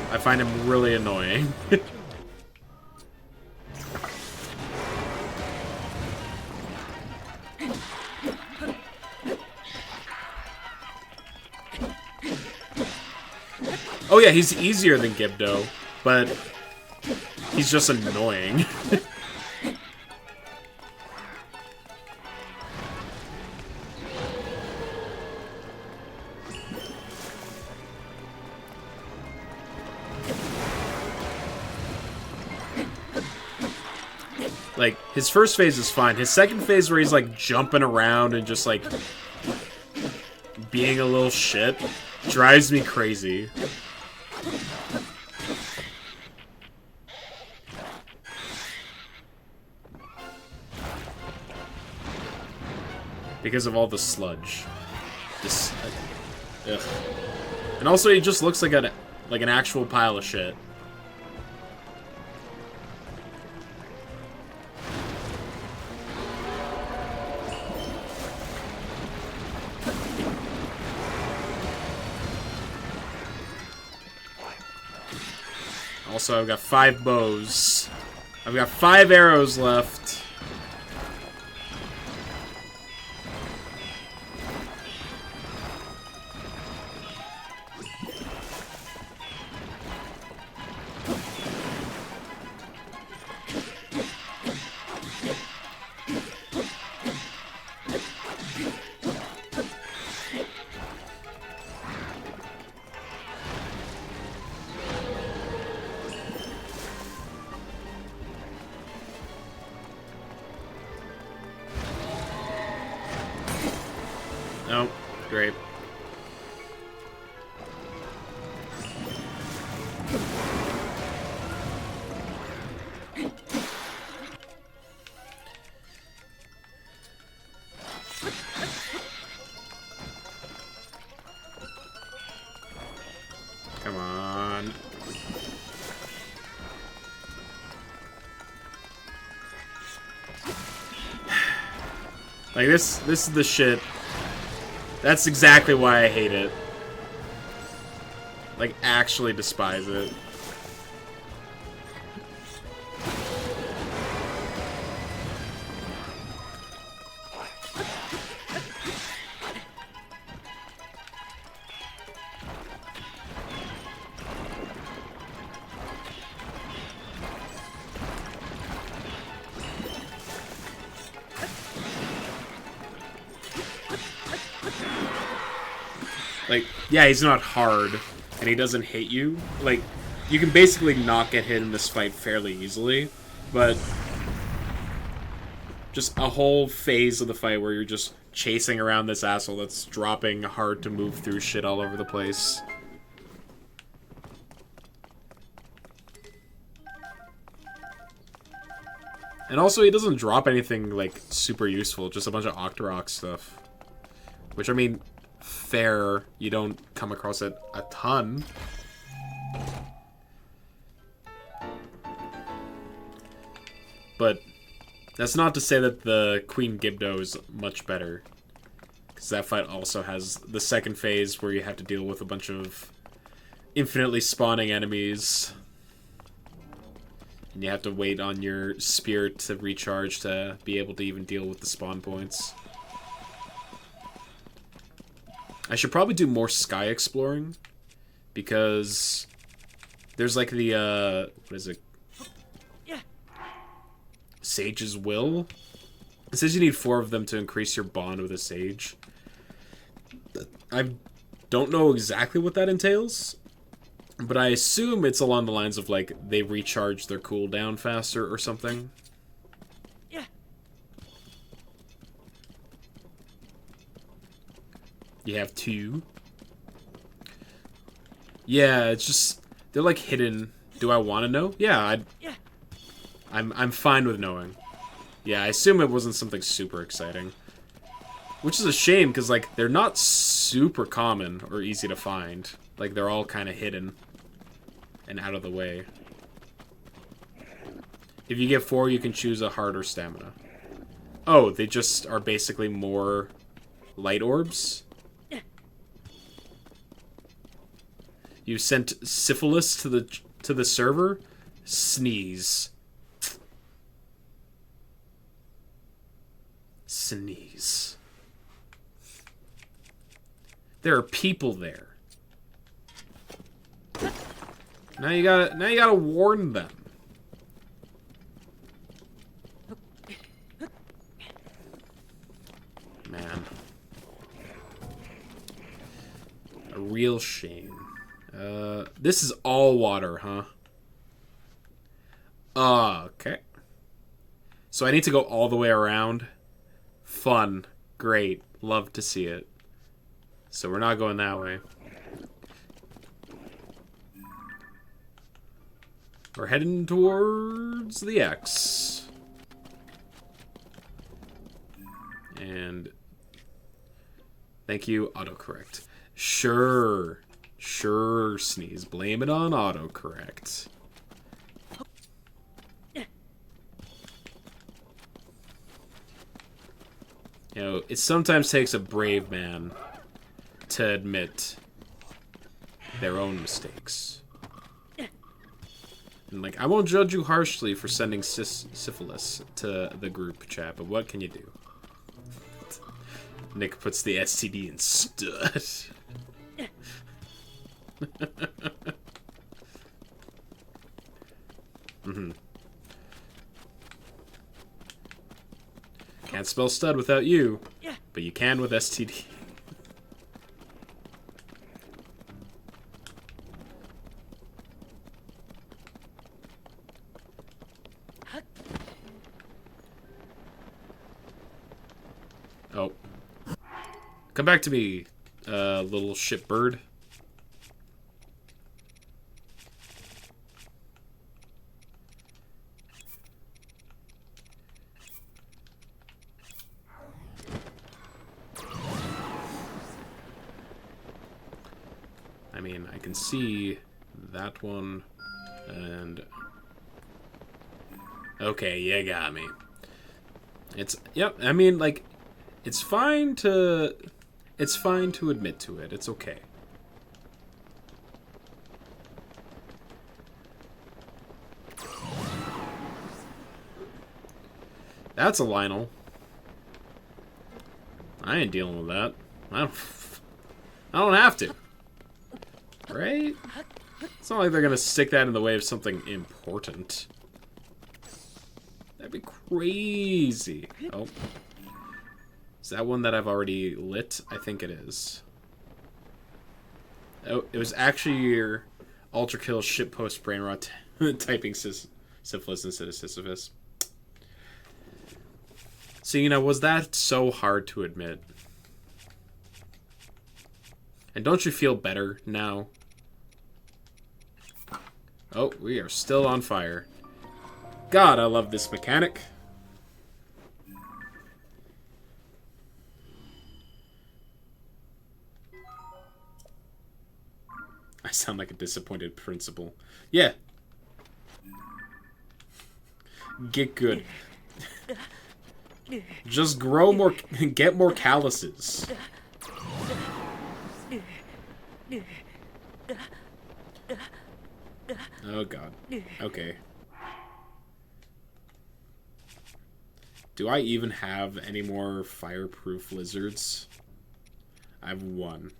I find him really annoying. Oh yeah, he's easier than Gibdo, but he's just annoying. Like, his first phase is fine. His second phase where he's, like, jumping around and just, like, being a little shit drives me crazy. Because of all the sludge. This, ugh. And also, he just looks like an actual pile of shit. Also, I've got 5 bows. I've got 5 arrows left. Oh, great. Come on. Like, this is the shit. That's exactly why I hate it. Like, actually despise it. Like, yeah, he's not hard, and he doesn't hit you. Like, you can basically not get hit in this fight fairly easily, but just a whole phase of the fight where you're just chasing around this asshole that's dropping hard to move through shit all over the place. And also, he doesn't drop anything, like, super useful, just a bunch of Octorok stuff. Which, I mean, fair, you don't come across it a ton. But that's not to say that the Queen Gibdo is much better. Because that fight also has the second phase where you have to deal with a bunch of infinitely spawning enemies. And you have to wait on your spirit to recharge to be able to even deal with the spawn points. I should probably do more sky exploring. Because there's like the, what is it? Sage's Will? It says you need 4 of them to increase your bond with a sage. I don't know exactly what that entails. But I assume it's along the lines of, like, they recharge their cooldown faster or something. Yeah. You have 2. Yeah, it's just... They're, like, hidden. Do I want to know? Yeah, I'm fine with knowing. Yeah, I assume it wasn't something super exciting. Which is a shame, because, like, they're not super common or easy to find. Like, they're all kind of hidden and out of the way. If you get 4, you can choose a heart or stamina. Oh, they just are basically more light orbs? You sent syphilis to the server? Sneeze. Sneeze. There are people there. Now you gotta warn them. Man. A real shame. This is all water, huh? Okay. So I need to go all the way around. Fun. Great. Love to see it. So we're not going that way. We're heading towards the X. And thank you, autocorrect. Sure. Sure, Sneeze. Blame it on autocorrect. You know, it sometimes takes a brave man to admit their own mistakes. And, like, I won't judge you harshly for sending syphilis to the group chat, but what can you do? Nick puts the STD in stud. Can't spell stud without you, but you can with STD. Oh. Come back to me, little shitbird. mean, I can see that one, and... Okay, you got me. Yep, I mean, like, it's fine to admit to it. It's okay. That's a Lionel. I ain't dealing with that. I don't have to. Right? It's not like they're gonna stick that in the way of something important. That'd be crazy. Oh. Is that one that I've already lit? I think it is. Oh, it was actually your Ultra Kill shitpost brain rot typing syphilis instead of Sisyphus. So, you know, was that so hard to admit? And don't you feel better now? Oh, we are still on fire. God, I love this mechanic. I sound like a disappointed principal. Yeah. Get good. Just grow more, get more calluses. Oh god. Okay. Do I even have any more fireproof lizards? I have one.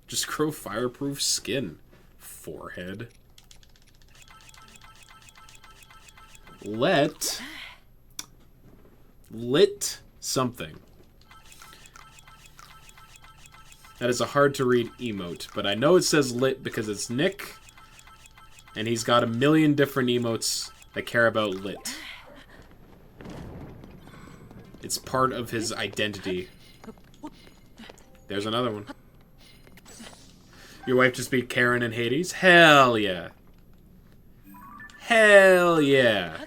Just grow fireproof skin. Forehead. Lit something. That is a hard to read emote, but I know it says lit because it's Nick, and he's got a million different emotes that care about lit. It's part of his identity. There's another one. Your wife just beat Karen in Hades? Hell yeah. Hell yeah.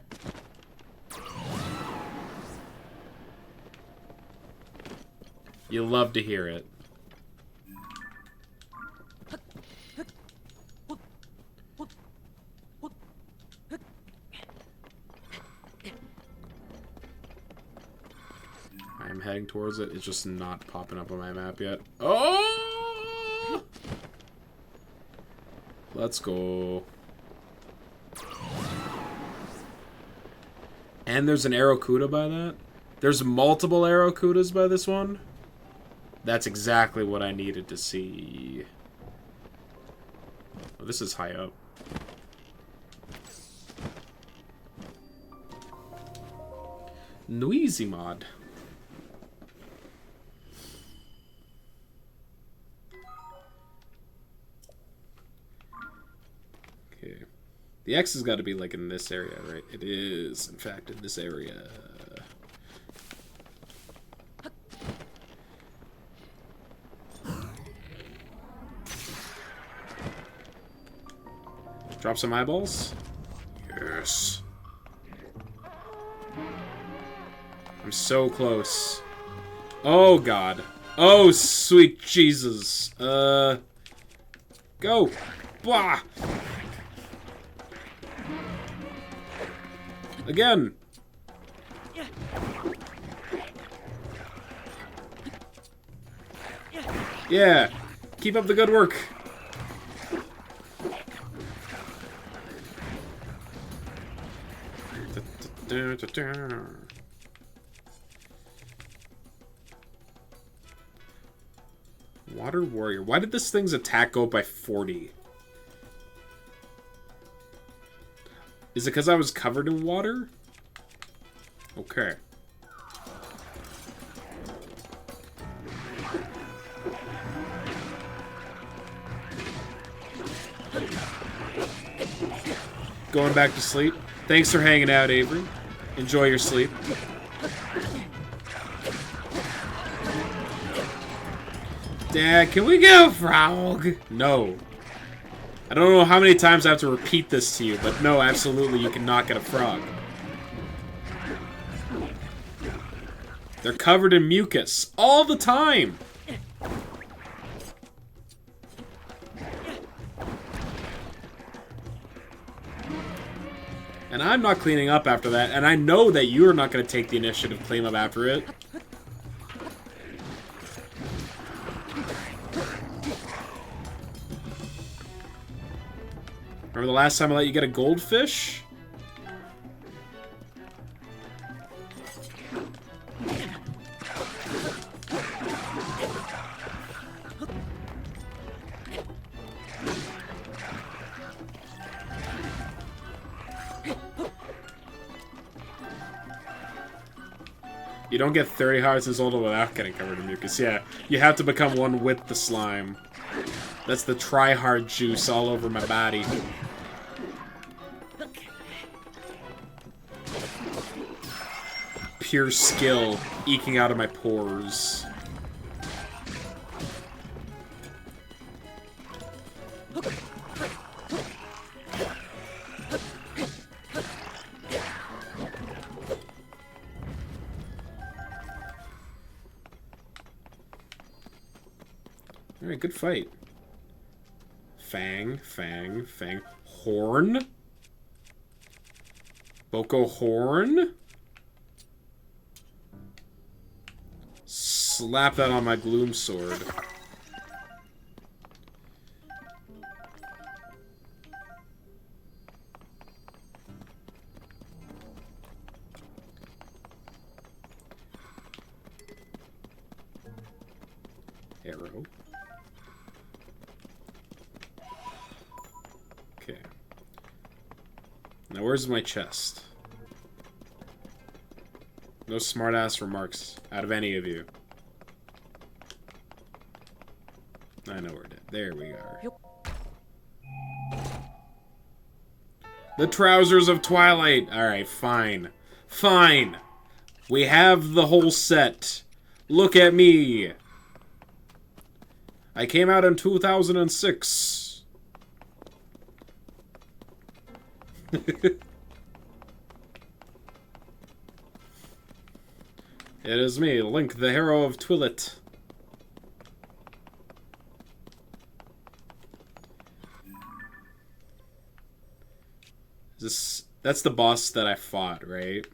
You'll love to hear it. I'm heading towards it. It's just not popping up on my map yet. Oh! Let's go. And there's an Aracuda by that? There's multiple Aracudas by this one? That's exactly what I needed to see. Oh, this is high up. Noisy mod. Okay. The X has got to be like in this area, right? It is, in fact, in this area. Drop some eyeballs? Yes. I'm so close. Oh, God. Oh, sweet Jesus. Go. Blah. Again. Yeah. Keep up the good work. Water Warrior. Why did this thing's attack go up by 40? Is it because I was covered in water? Okay. Going back to sleep. Thanks for hanging out, Avery. Enjoy your sleep. Dad, can we get a frog? No. I don't know how many times I have to repeat this to you, but no, absolutely, you cannot get a frog. They're covered in mucus all the time. I'm not cleaning up after that, and I know that you're not going to take the initiative to clean up after it. Remember the last time I let you get a goldfish? You don't get 30 hearts in Zelda without getting covered in mucus. Yeah, you have to become one with the slime. That's the try-hard juice all over my body. Pure skill eking out of my pores. Alright, good fight. Fang, fang, fang. Horn? Boko horn? Slap that on my gloom sword. Arrow. Okay. Now where's my chest? No smart-ass remarks out of any of you. I know where it is. There we are. The trousers of Twilight. Alright, fine. Fine. We have the whole set. Look at me. I came out in 2006. It is me, Link, the hero of Twilight. That's the boss that I fought, right?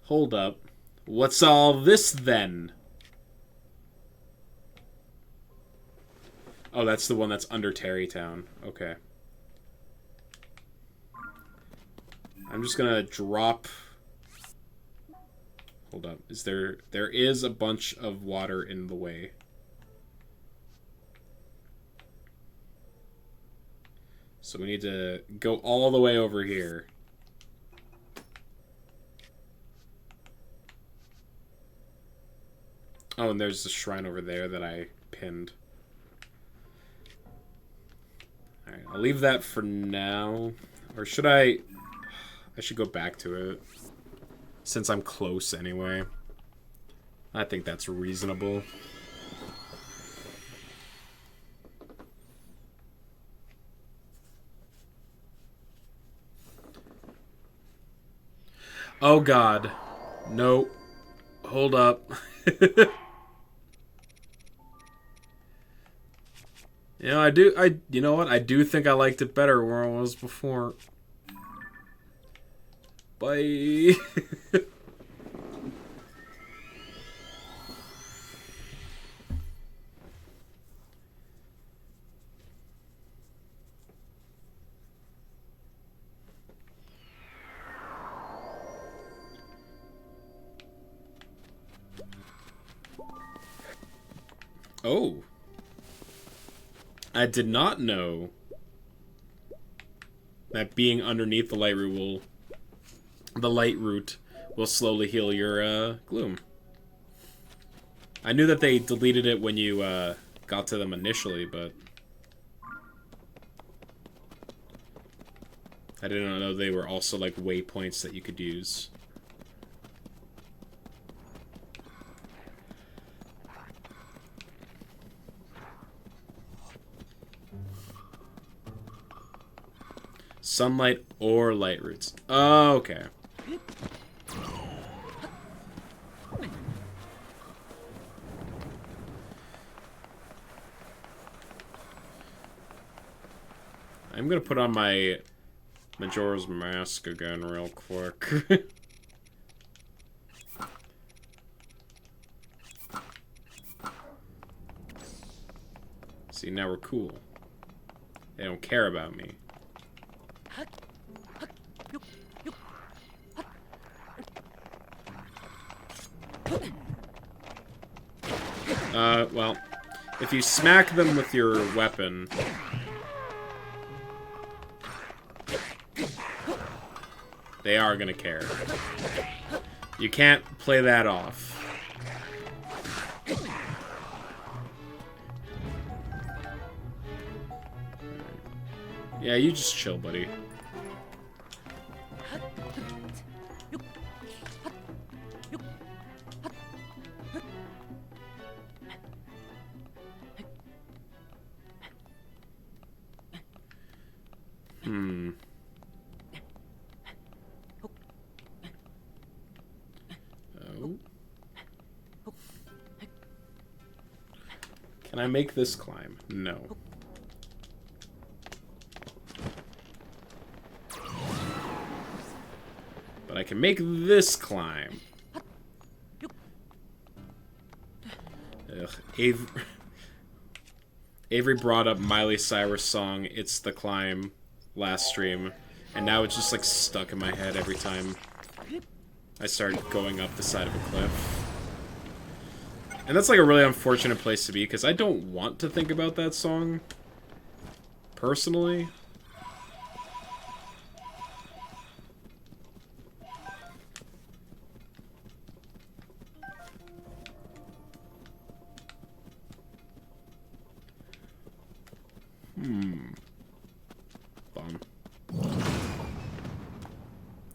Hold up. What's all this, then? Oh, that's the one that's under Terrytown. Okay. I'm just gonna drop... Hold up. There is a bunch of water in the way. So we need to go all the way over here. Oh, and there's the shrine over there that I pinned. Alright, I'll leave that for now. Or should I... I should go back to it. Since I'm close anyway. I think that's reasonable. Oh god. No. Hold up. You know, you know what? I do think I liked it better where I was before. Bye. Oh. I did not know that being underneath the light root will slowly heal your gloom. I knew that they deleted it when you got to them initially, but I didn't know they were also like waypoints that you could use. Sunlight or light roots. Oh, okay. I'm gonna put on my Majora's Mask again real quick. See, now we're cool. They don't care about me. Well, if you smack them with your weapon... they are gonna care. You can't play that off. Yeah, you just chill, buddy. Oh. Can I make this climb? No. But I can make this climb. Ugh. Avery brought up Miley Cyrus' song, It's the Climb, last stream. And now it's just like stuck in my head every time I start going up the side of a cliff. And that's like a really unfortunate place to be, because I don't want to think about that song. Personally. Fun.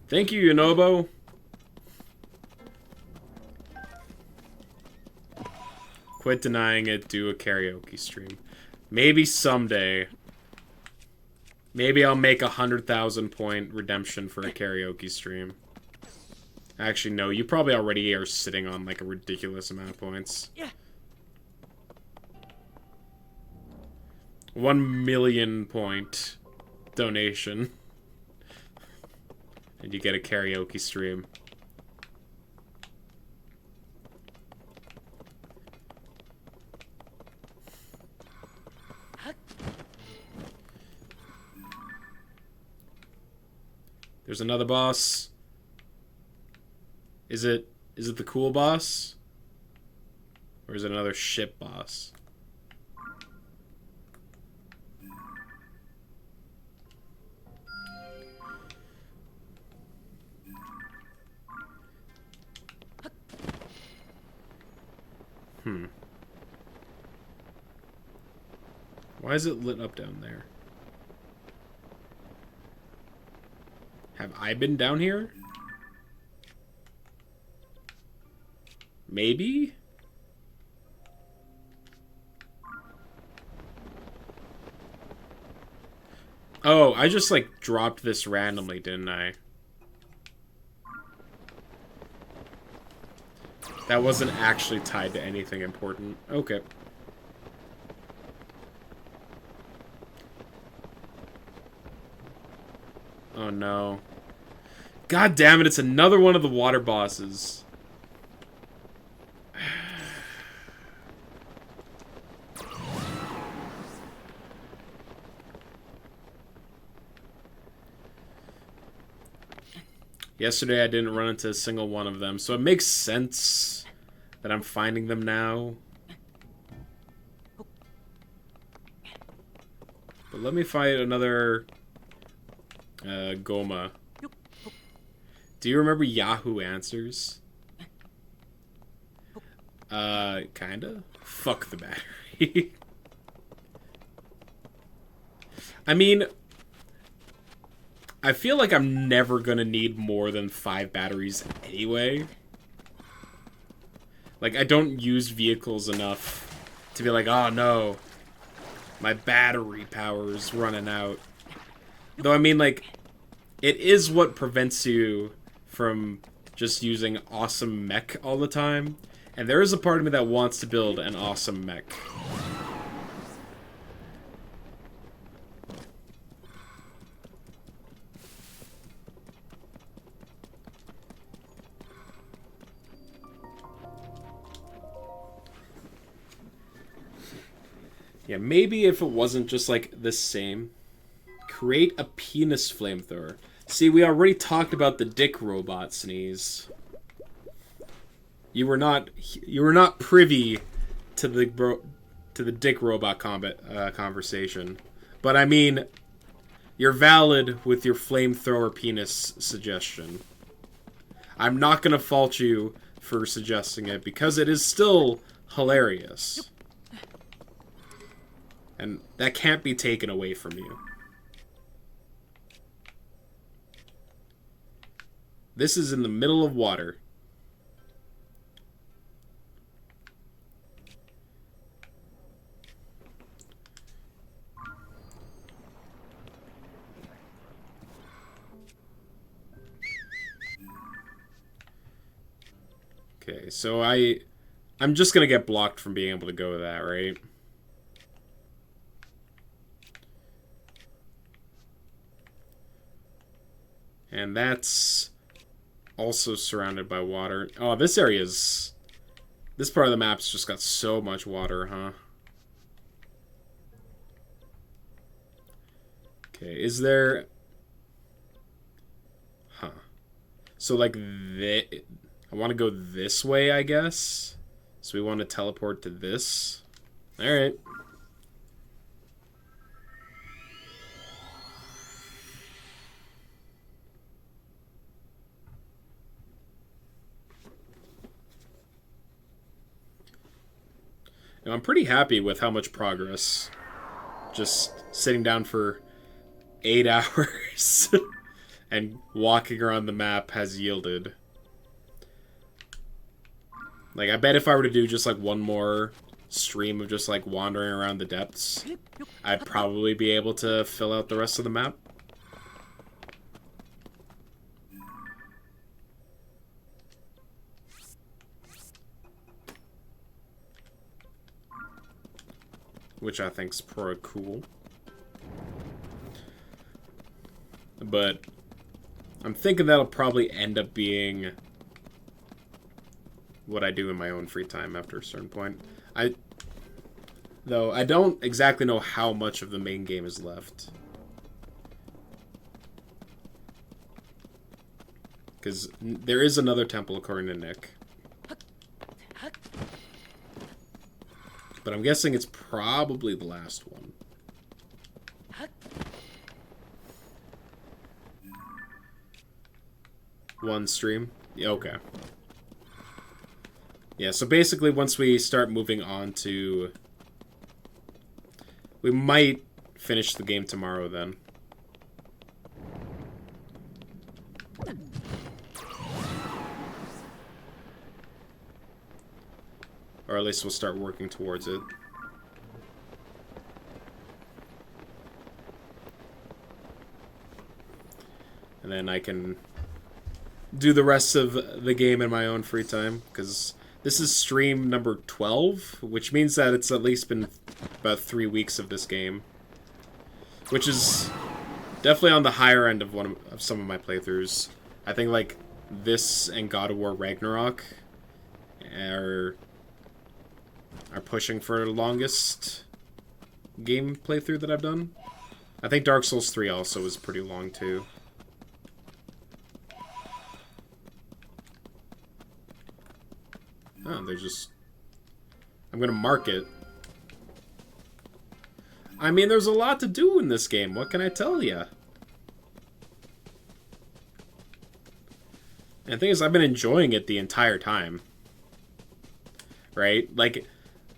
Thank you, Yonobo. Quit denying it, do a karaoke stream. Maybe someday. Maybe I'll make 100,000 point redemption for a karaoke stream. Actually, no, you probably already are sitting on like a ridiculous amount of points. Yeah. 1 million point donation. And you get a karaoke stream. There's another boss. Is it the cool boss? Or is it another ship boss? Why is it lit up down there? Have I been down here? Maybe? Oh, I just like dropped this randomly, didn't I? That wasn't actually tied to anything important. Okay. Oh no. God damn it, it's another one of the water bosses. Yesterday I didn't run into a single one of them, so it makes sense that I'm finding them now. But let me find another Goma. Do you remember Yahoo Answers? Kinda. Fuck the battery. I mean, I feel like I'm never gonna need more than 5 batteries anyway. Like, I don't use vehicles enough to be like, oh no, my battery power's running out. Though, I mean, like, it is what prevents you from just using awesome mech all the time. And there is a part of me that wants to build an awesome mech. Yeah, maybe if it wasn't just like the same. Create a penis flamethrower. See, we already talked about the dick robot, Sneeze. You were not privy to the dick robot conversation. But I mean, you're valid with your flamethrower penis suggestion. I'm not gonna fault you for suggesting it because it is still hilarious. And that can't be taken away from you. This is in the middle of water. Okay, so I'm just gonna get blocked from being able to go with that, right? And that's also surrounded by water. Oh, this area's... This part of the map's just got so much water, huh? Okay, is there... Huh. So, like, I want to go this way, I guess? So we want to teleport to this? Alright. Now, I'm pretty happy with how much progress just sitting down for 8 hours and walking around the map has yielded. Like, I bet if I were to do just, like, one more stream of just, like, wandering around the depths, I'd probably be able to fill out the rest of the map. Which I think's pretty cool. But I'm thinking that'll probably end up being what I do in my own free time after a certain point. Though I don't exactly know how much of the main game is left. Because there is another temple according to Nick. But I'm guessing it's probably the last one. One stream? Yeah, okay. Yeah, so basically once we start moving on to... We might finish the game tomorrow then. Or at least we'll start working towards it. And then I can do the rest of the game in my own free time, because this is stream number 12, which means that it's at least been about 3 weeks of this game. Which is definitely on the higher end of some of my playthroughs. I think, like, this and God of War Ragnarok are pushing for the longest game playthrough that I've done. I think Dark Souls 3 also was pretty long, too. Oh, they're just... I'm gonna mark it. I mean, there's a lot to do in this game. What can I tell ya? And the thing is, I've been enjoying it the entire time. Right? Like,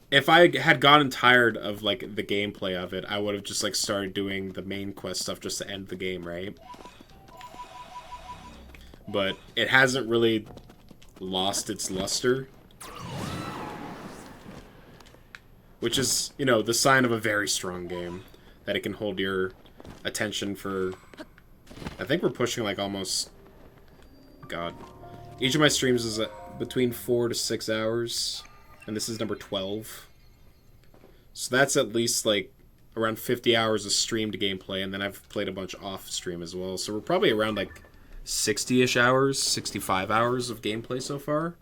if I had gotten tired of, like, the gameplay of it, I would have just, like, started doing the main quest stuff just to end the game, right? But it hasn't really lost its luster. Which is, you know, the sign of a very strong game. That it can hold your attention for... I think we're pushing, like, almost... God. Each of my streams is between 4 to 6 hours. And this is number 12. So that's at least, like, around 50 hours of streamed gameplay. And then I've played a bunch off stream as well. So we're probably around, like, 60-ish hours, 65 hours of gameplay so far.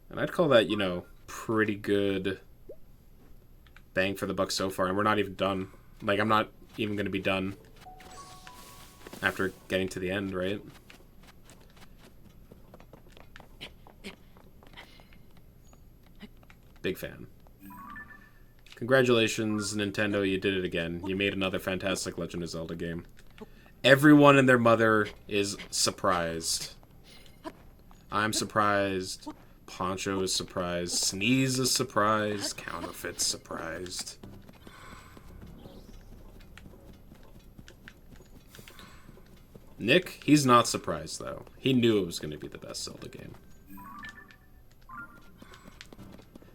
And I'd call that, you know, pretty good bang for the buck so far, and we're not even done. Like, I'm not even going to be done after getting to the end, right? Big fan. Congratulations, Nintendo, you did it again. You made another fantastic Legend of Zelda game. Everyone and their mother is surprised. I'm surprised. Poncho is surprised. Sneeze is surprised. Counterfeit's surprised. Nick, he's not surprised, though. He knew it was going to be the best Zelda game.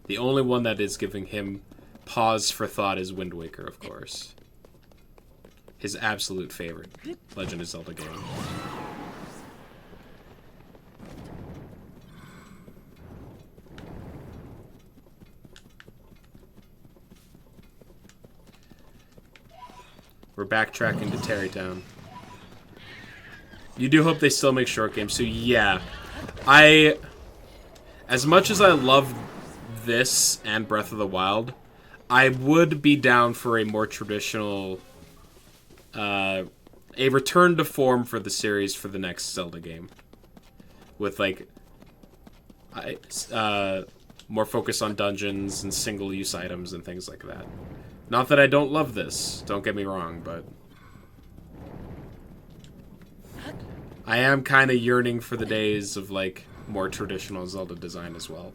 The only one that is giving him pause for thought is Wind Waker, of course. His absolute favorite Legend of Zelda game. We're backtracking to Terrytown. You do hope they still make short games, so yeah. As much as I love this and Breath of the Wild, I would be down for a more traditional, a return to form for the series for the next Zelda game. With, like, more focus on dungeons and single-use items and things like that. Not that I don't love this, don't get me wrong, but I am kind of yearning for the days of, like, more traditional Zelda design as well.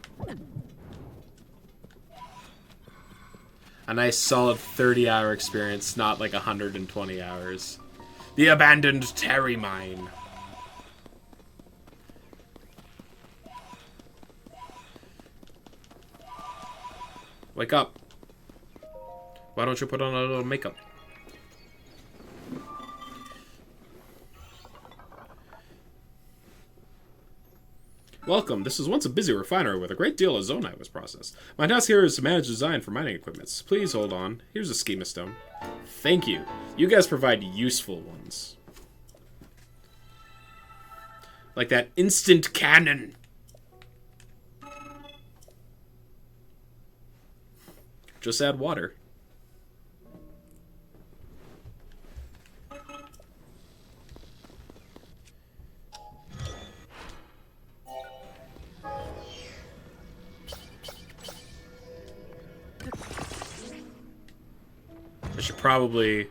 A nice solid 30-hour experience, not like 120 hours. The abandoned Terry Mine. Wake up. Why don't you put on a little makeup? Welcome. This was once a busy refinery where a great deal of zonite was processed. My task here is to manage design for mining equipment. Please hold on. Here's a schema stone. Thank you. You guys provide useful ones. Like that instant cannon. Just add water. I should probably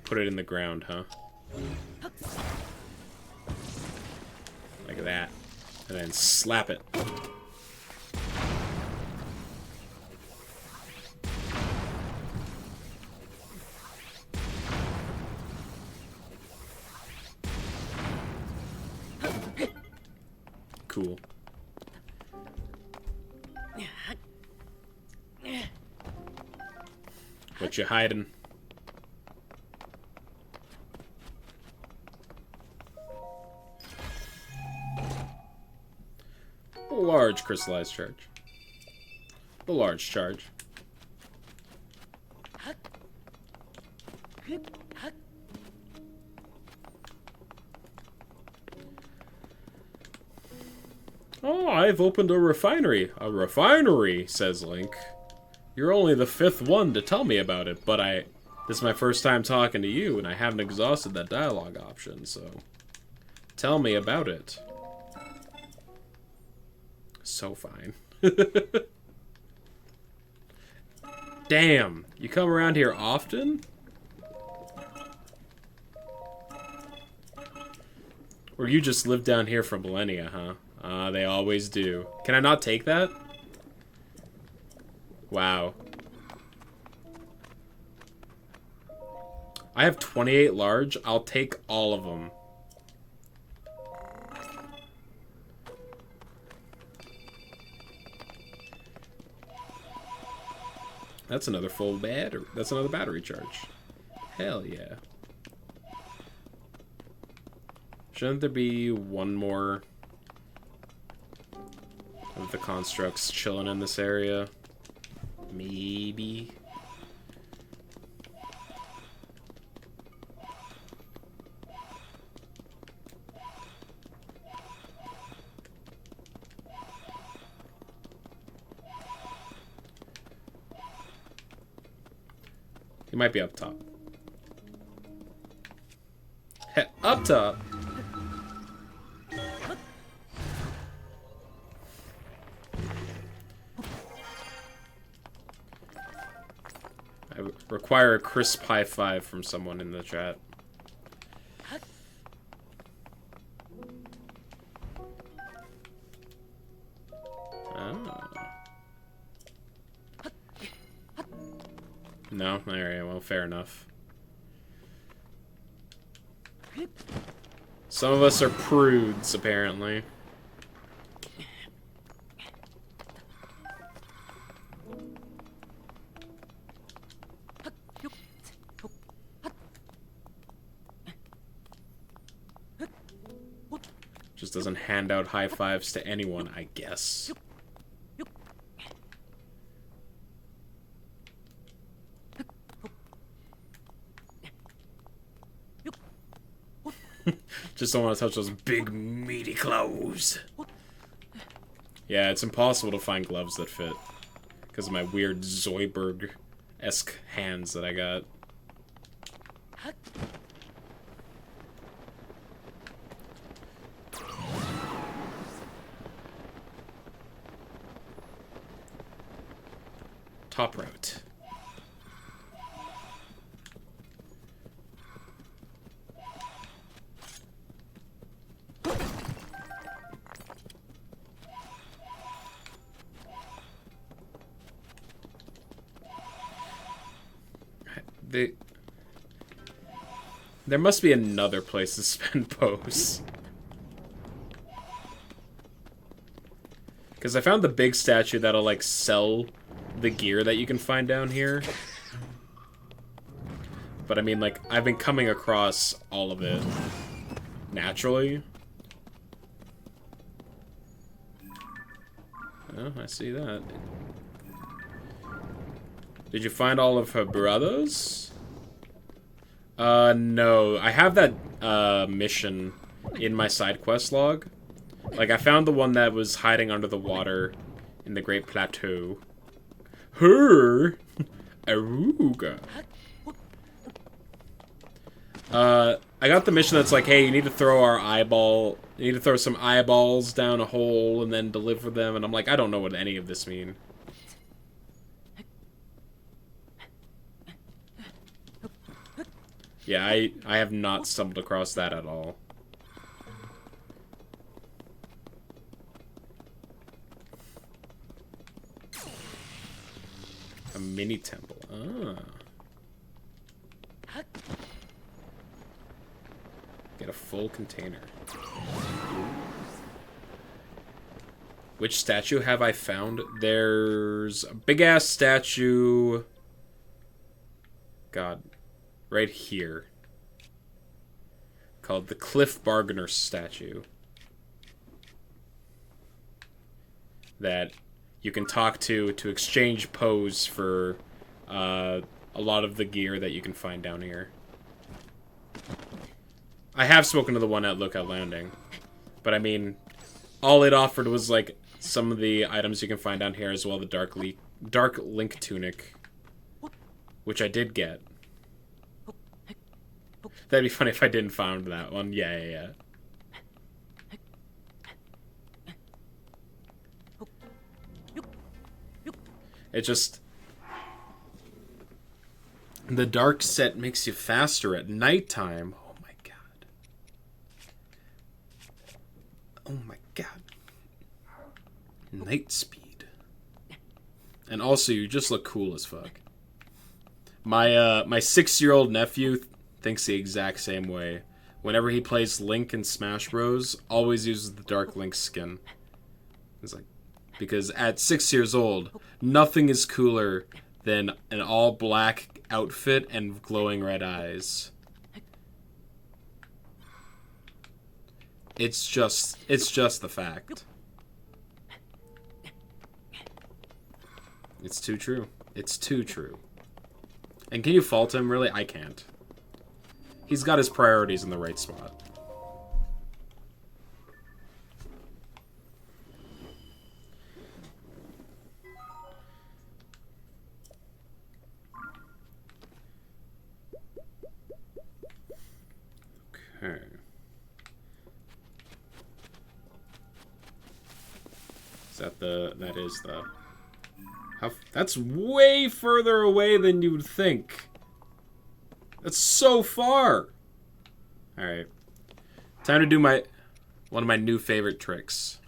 put it in the ground, huh? Like that. And then slap it. Cool. What you hiding? Large crystallized charge. The large charge. Oh, I've opened a refinery. A refinery, says Link. You're only the 5th one to tell me about it, but this is my first time talking to you, and I haven't exhausted that dialogue option, so tell me about it. So fine. Damn, you come around here often? Or you just live down here for millennia, huh? They always do. Can I not take that? Wow. I have 28 large. I'll take all of them. That's another full battery. That's another battery charge. Hell yeah. Shouldn't there be one more of the constructs chilling in this area? Maybe. He might be up top. Up top! I require a crisp high five from someone in the chat. Oh. No? Alright, well, fair enough. Some of us are prudes, apparently. Just doesn't hand out high fives to anyone, I guess. Just don't want to touch those big, meaty clothes. Yeah, it's impossible to find gloves that fit. Because of my weird Zoidberg-esque hands that I got. Top route. There must be another place to spend posts. Because I found the big statue that'll, like, sell the gear that you can find down here. But I mean, like, I've been coming across all of it naturally. Oh, I see that. Did you find all of her brothers? No. I have that, mission in my side quest log. Like, I found the one that was hiding under the water in the Great Plateau. Her! Aruga. I got the mission that's like, hey, you need to throw some eyeballs down a hole and then deliver them, and I'm like, I don't know what any of this mean. Yeah, I have not stumbled across that at all. A mini temple. Ah. Get a full container. Which statue have I found? There's a big-ass statue... God. Right here. Called the Cliff Bargainer statue. That you can talk to exchange pose for a lot of the gear that you can find down here. I have spoken to the one at Lookout Landing. But I mean, all it offered was like some of the items you can find down here, as well the Dark Link Tunic. Which I did get. That'd be funny if I didn't find that one. Yeah. It just... The dark set makes you faster at nighttime. Oh my god. Oh my god. Night speed. And also, you just look cool as fuck. My 6-year-old nephew thinks the exact same way. Whenever he plays Link in Smash Bros, always uses the Dark Link skin. It's like, because at 6 years old, nothing is cooler than an all-black outfit and glowing red eyes. It's just the fact. It's too true. It's too true. And can you fault him, really? I can't. He's got his priorities in the right spot. Is that that is the... That's way further away than you would think. That's so far. Alright. Time to do one of my new favorite tricks.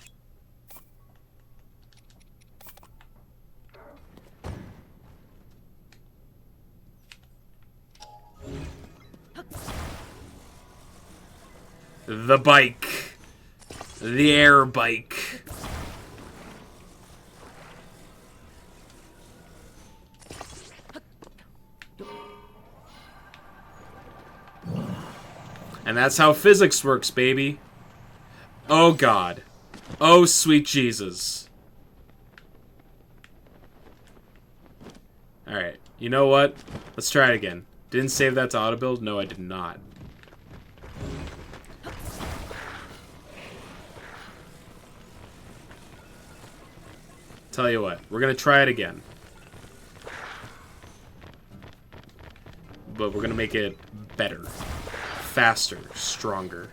The bike. The air bike. And that's how physics works, baby. Oh, God. Oh, sweet Jesus. Alright, you know what? Let's try it again. Didn't save that to auto-build? No, I did not. Tell you what, we're gonna try it again. But we're gonna make it better. Faster, stronger.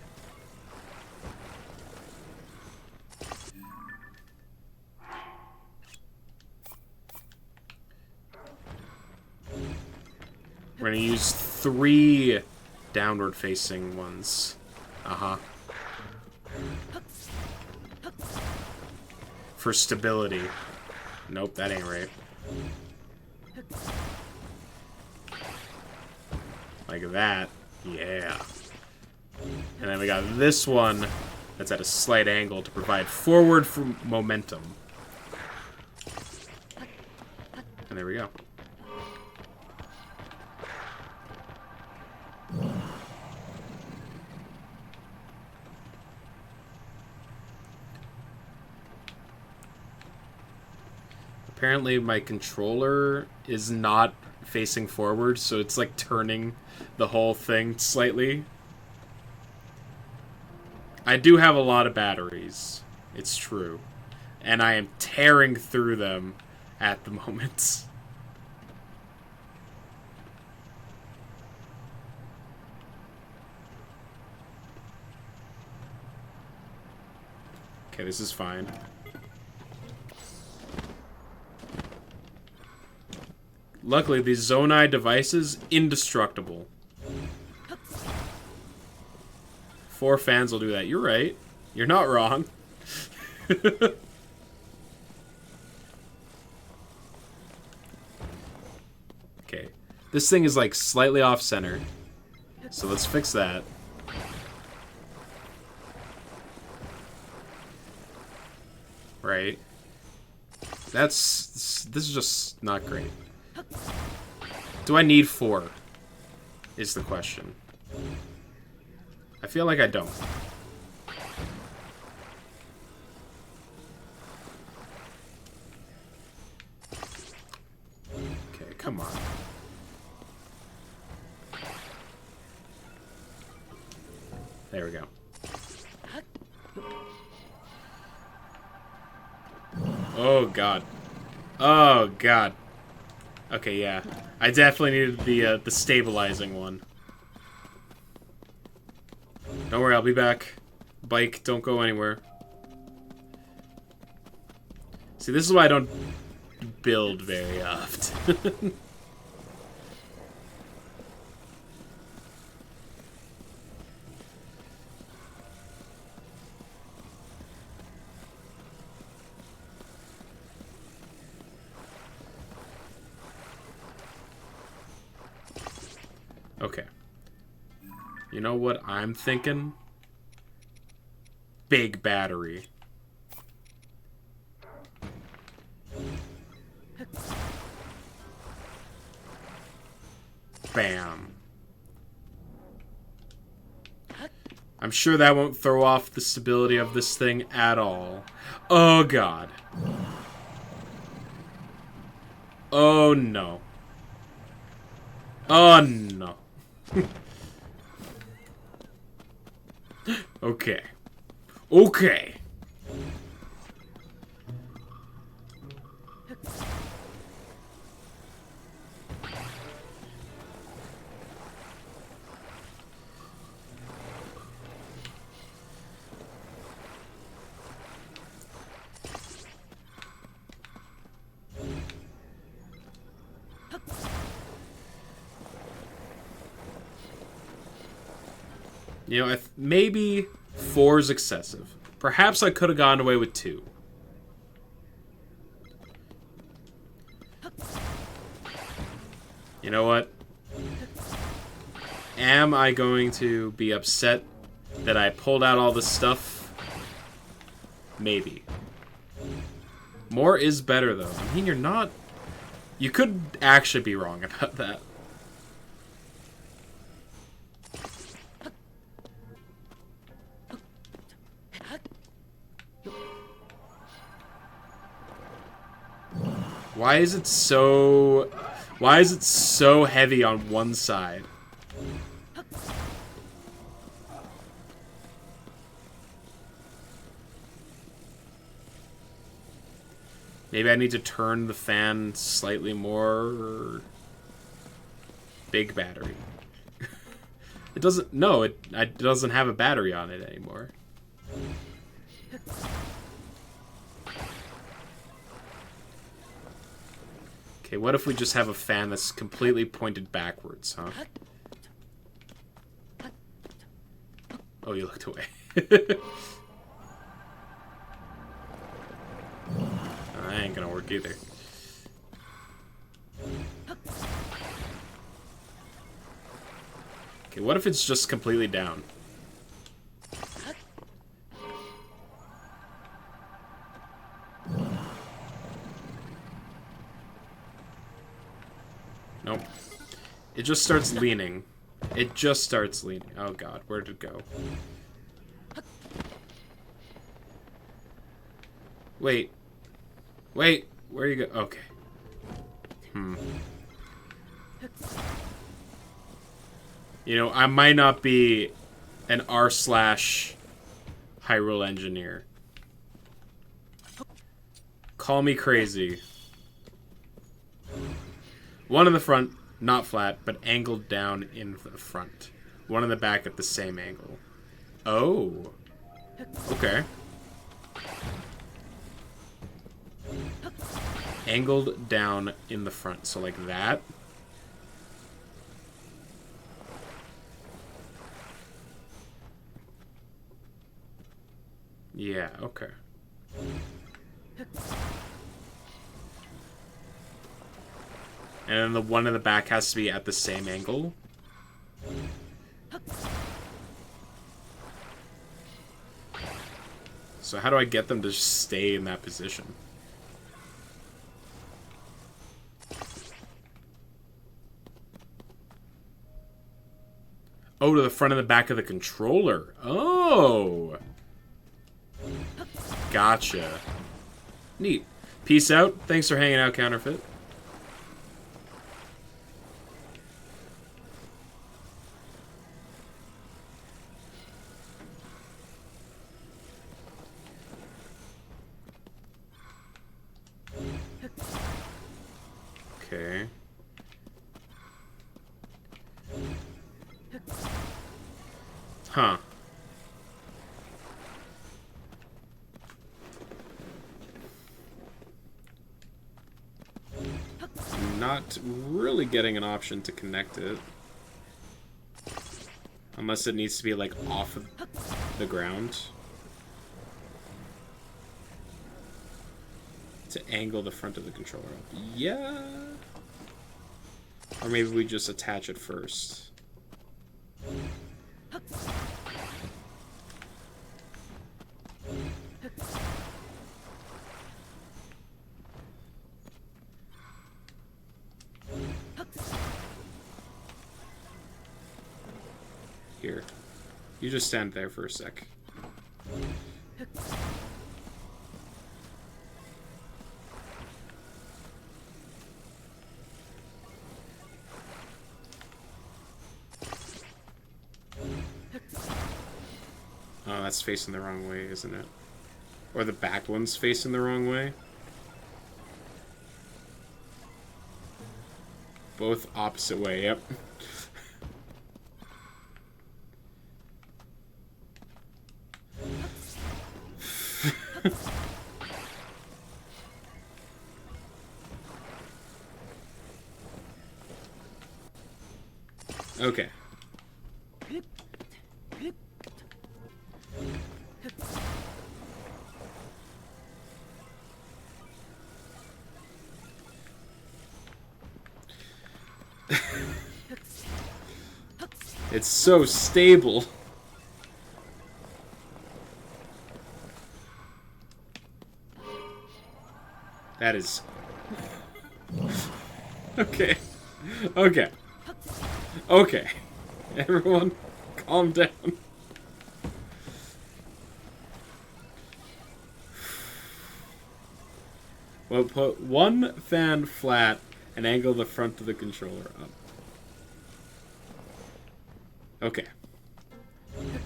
We're gonna use 3 downward facing ones. Uh-huh. For stability. Nope, that ain't right. Like that. Yeah. And then we got this one that's at a slight angle to provide forward momentum. And there we go. Apparently my controller is not facing forward, so it's like turning the whole thing slightly. I do have a lot of batteries. It's true. And I am tearing through them at the moment. Okay, this is fine. Luckily, these Zonai devices, indestructible. 4 fans will do that. You're right. You're not wrong. Okay. This thing is like slightly off center. So let's fix that. Right. This is just not great. Do I need 4? Is the question. I feel like I don't. Okay, come on. There we go. Oh, God. Oh, God. Okay, yeah. I definitely needed the stabilizing one. Don't worry, I'll be back. Bike, don't go anywhere. See, this is why I don't build very often. Okay. You know what I'm thinking? Big battery. Bam. I'm sure that won't throw off the stability of this thing at all. Oh, God. Oh, no. Oh, no. Okay. Okay. You know, maybe 4 is excessive. Perhaps I could have gotten away with 2. You know what? Am I going to be upset that I pulled out all this stuff? Maybe. More is better, though. I mean, you're not... You could actually be wrong about that. Why is it so... Why is it so heavy on one side? Maybe I need to turn the fan slightly more... Big battery. It doesn't... No, it doesn't have a battery on it anymore. Okay, what if we just have a fan that's completely pointed backwards, huh? Oh, you looked away. That ain't gonna work either. Okay, what if it's just completely down? Nope. It just starts leaning. It just starts leaning. Oh god, where did it go? Wait. Wait, where you go? Okay. You know, I might not be an r/Hyrule engineer. Call me crazy. One in the front, not flat, but angled down in the front. One in the back at the same angle. Oh. Okay. Angled down in the front, so like that. Yeah, okay. And then the one in the back has to be at the same angle. So how do I get them to just stay in that position? Oh, to the front and the back of the controller. Oh! Gotcha. Neat. Peace out. Thanks for hanging out, Counterfeit. Okay. Huh. Not really getting an option to connect it. Unless it needs to be, like, off of the ground. To angle the front of the controller up. Yeah. Or maybe we just attach it first. Here. You just stand there for a sec. Oh, that's facing the wrong way, isn't it? Or the back one's facing the wrong way? Both opposite way, yep. Okay. It's so stable. That is... Okay. Okay. Okay. Everyone, calm down. Well, put one fan flat and angle the front of the controller up. Okay.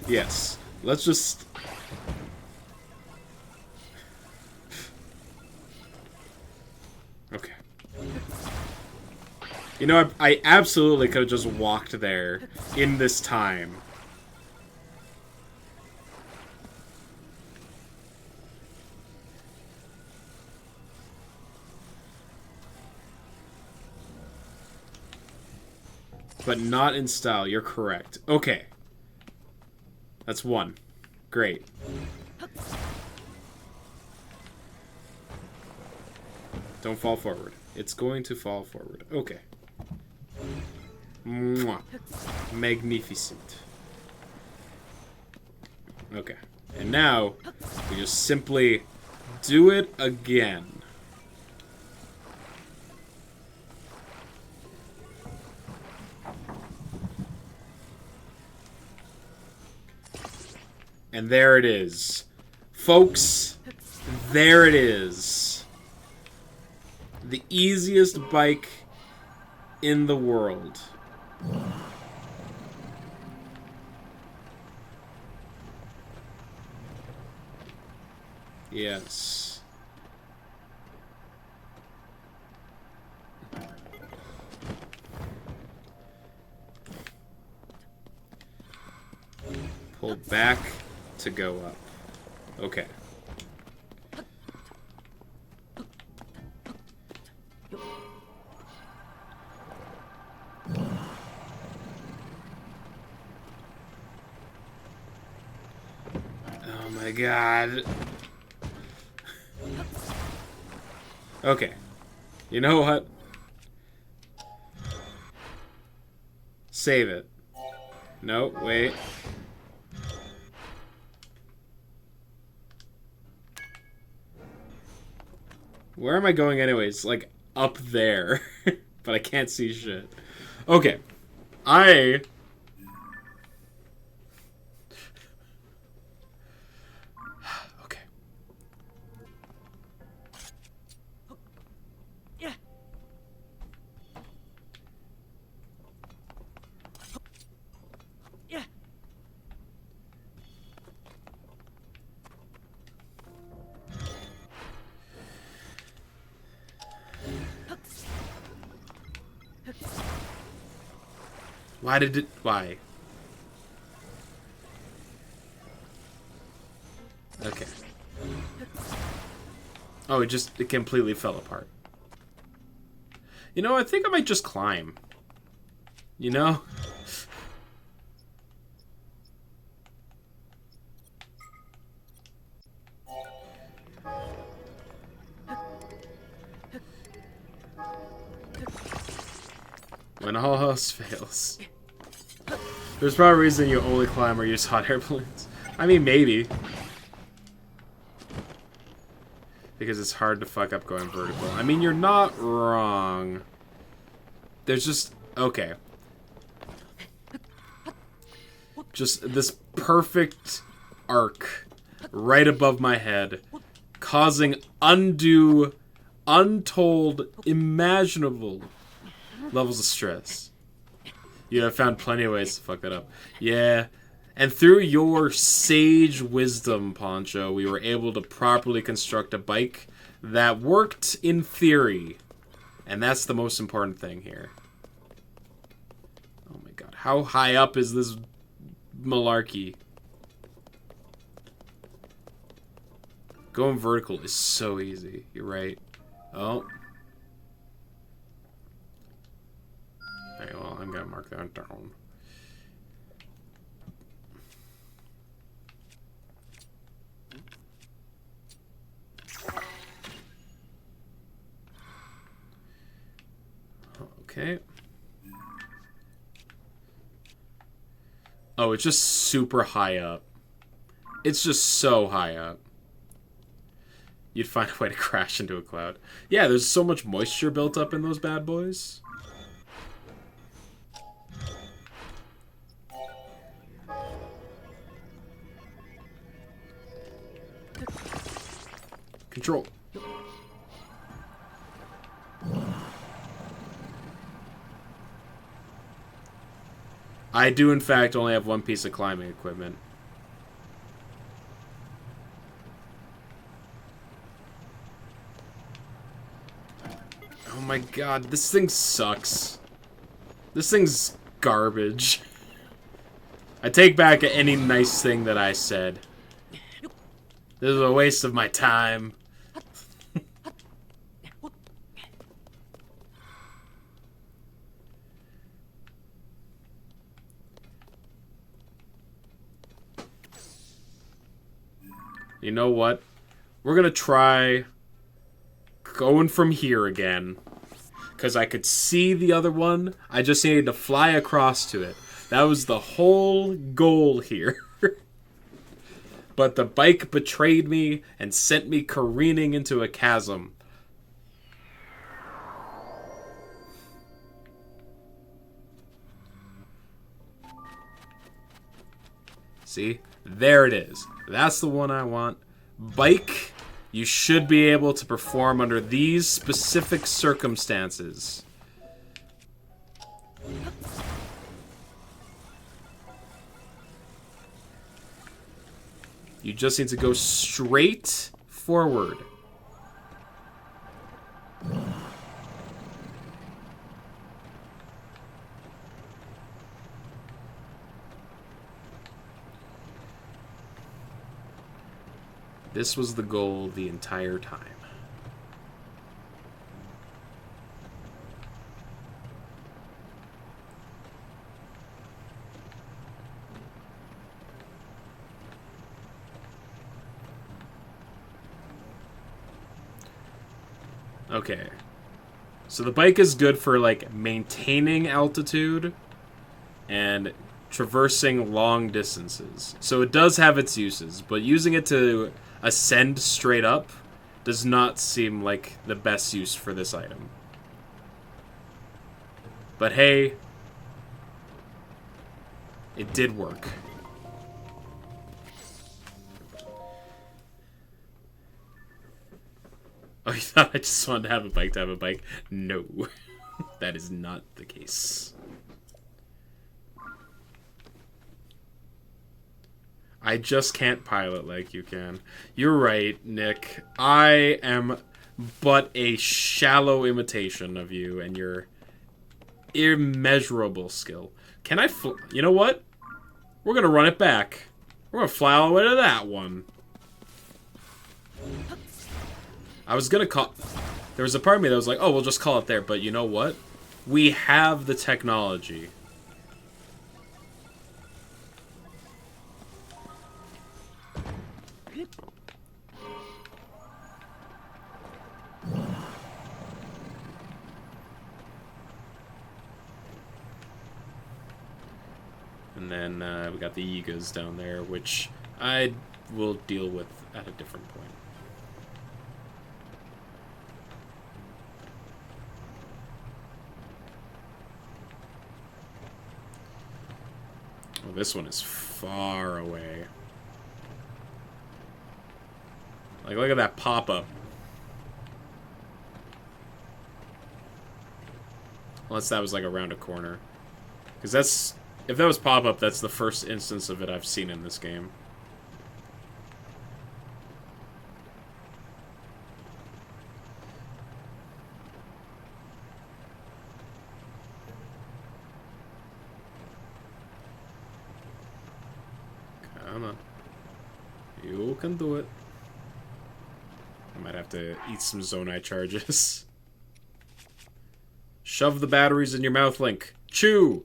Yes. Let's just... Okay. You know, I absolutely could have just walked there in this time. But not in style. You're correct. Okay. That's one. Great. Don't fall forward. It's going to fall forward. Okay. Mwah. Magnificent. Okay. And now, we just simply do it again. And there it is. Folks, there it is. The easiest bike in the world. Yes. Pull back to go up. Okay. Oh my god. Okay. You know what? Save it. No, wait. Where am I going anyways? Like, up there. But I can't see shit. Okay. Okay. Yeah. Yeah. Why did it... Why? Okay. Oh, it completely fell apart. You know, I think I might just climb. You know? When all else fails. There's probably a reason you only climb or use hot air balloons. I mean, maybe. Because it's hard to fuck up going vertical. I mean, you're not wrong. There's just... Okay. Just this perfect arc right above my head, causing undue, untold, imaginable levels of stress. You have found plenty of ways to fuck that up. Yeah. And through your sage wisdom, Poncho, we were able to properly construct a bike that worked in theory. And that's the most important thing here. Oh my god. How high up is this malarkey? Going vertical is so easy. You're right. Oh. Alright, well, I'm gonna mark that down. Okay. Oh, it's just super high up. It's just so high up. You'd find a way to crash into a cloud. Yeah, there's so much moisture built up in those bad boys. Control. I do, in fact, only have one piece of climbing equipment. Oh my god, this thing sucks. This thing's garbage. I take back any nice thing that I said. This is a waste of my time. You know what? We're gonna try going from here again. Because I could see the other one. I just needed to fly across to it. That was the whole goal here. But the bike betrayed me and sent me careening into a chasm. See? There it is. That's the one I want. Bike, you should be able to perform under these specific circumstances. You just need to go straight forward. This was the goal the entire time. Okay. So the bike is good for, like, maintaining altitude and traversing long distances. So it does have its uses, but using it to ascend straight up does not seem like the best use for this item. But hey, it did work. Oh, you thought I just wanted to have a bike? No, that is not the case. I just can't pilot like you can. You're right, Nick. I am but a shallow imitation of you and your immeasurable skill. Can I you know what? We're gonna run it back. We're gonna fly all the way to that one. I was gonna call... There was a part of me that was like, oh, we'll just call it there. But you know what? We have the technology. And then we got the Yigas down there, which I will deal with at a different point. Oh, this one is far away. Like, look at that pop-up. Unless that was, like, around a corner. Because that's... If that was pop-up, that's the first instance of it I've seen in this game. Come on. You can do it. I might have to eat some Zonai charges. Shove the batteries in your mouth, Link. Chew!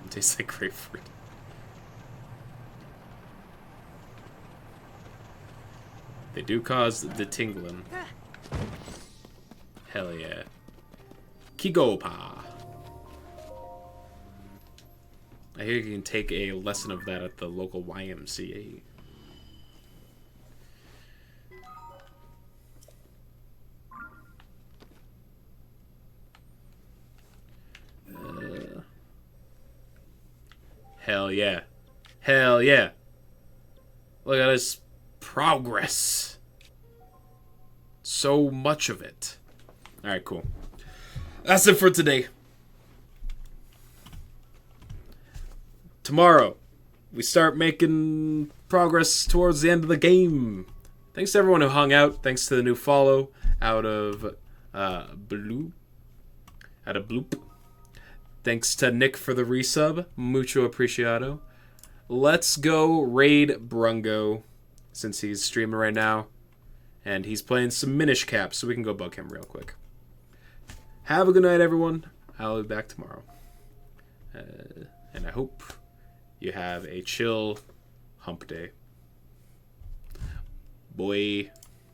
Tastes like grapefruit. They do cause the tingling. Hell yeah. Kigopa. I hear you can take a lesson of that at the local YMCA. Hell yeah. Hell yeah. Look at this progress. So much of it. Alright, cool. That's it for today. Tomorrow, we start making progress towards the end of the game. Thanks to everyone who hung out. Thanks to the new follow out of Bloop. Thanks to Nick for the resub. Mucho apreciado. Let's go raid Brungo, since he's streaming right now. And he's playing some Minish Cap, so we can go bug him real quick. Have a good night, everyone. I'll be back tomorrow. And I hope you have a chill hump day. Boy.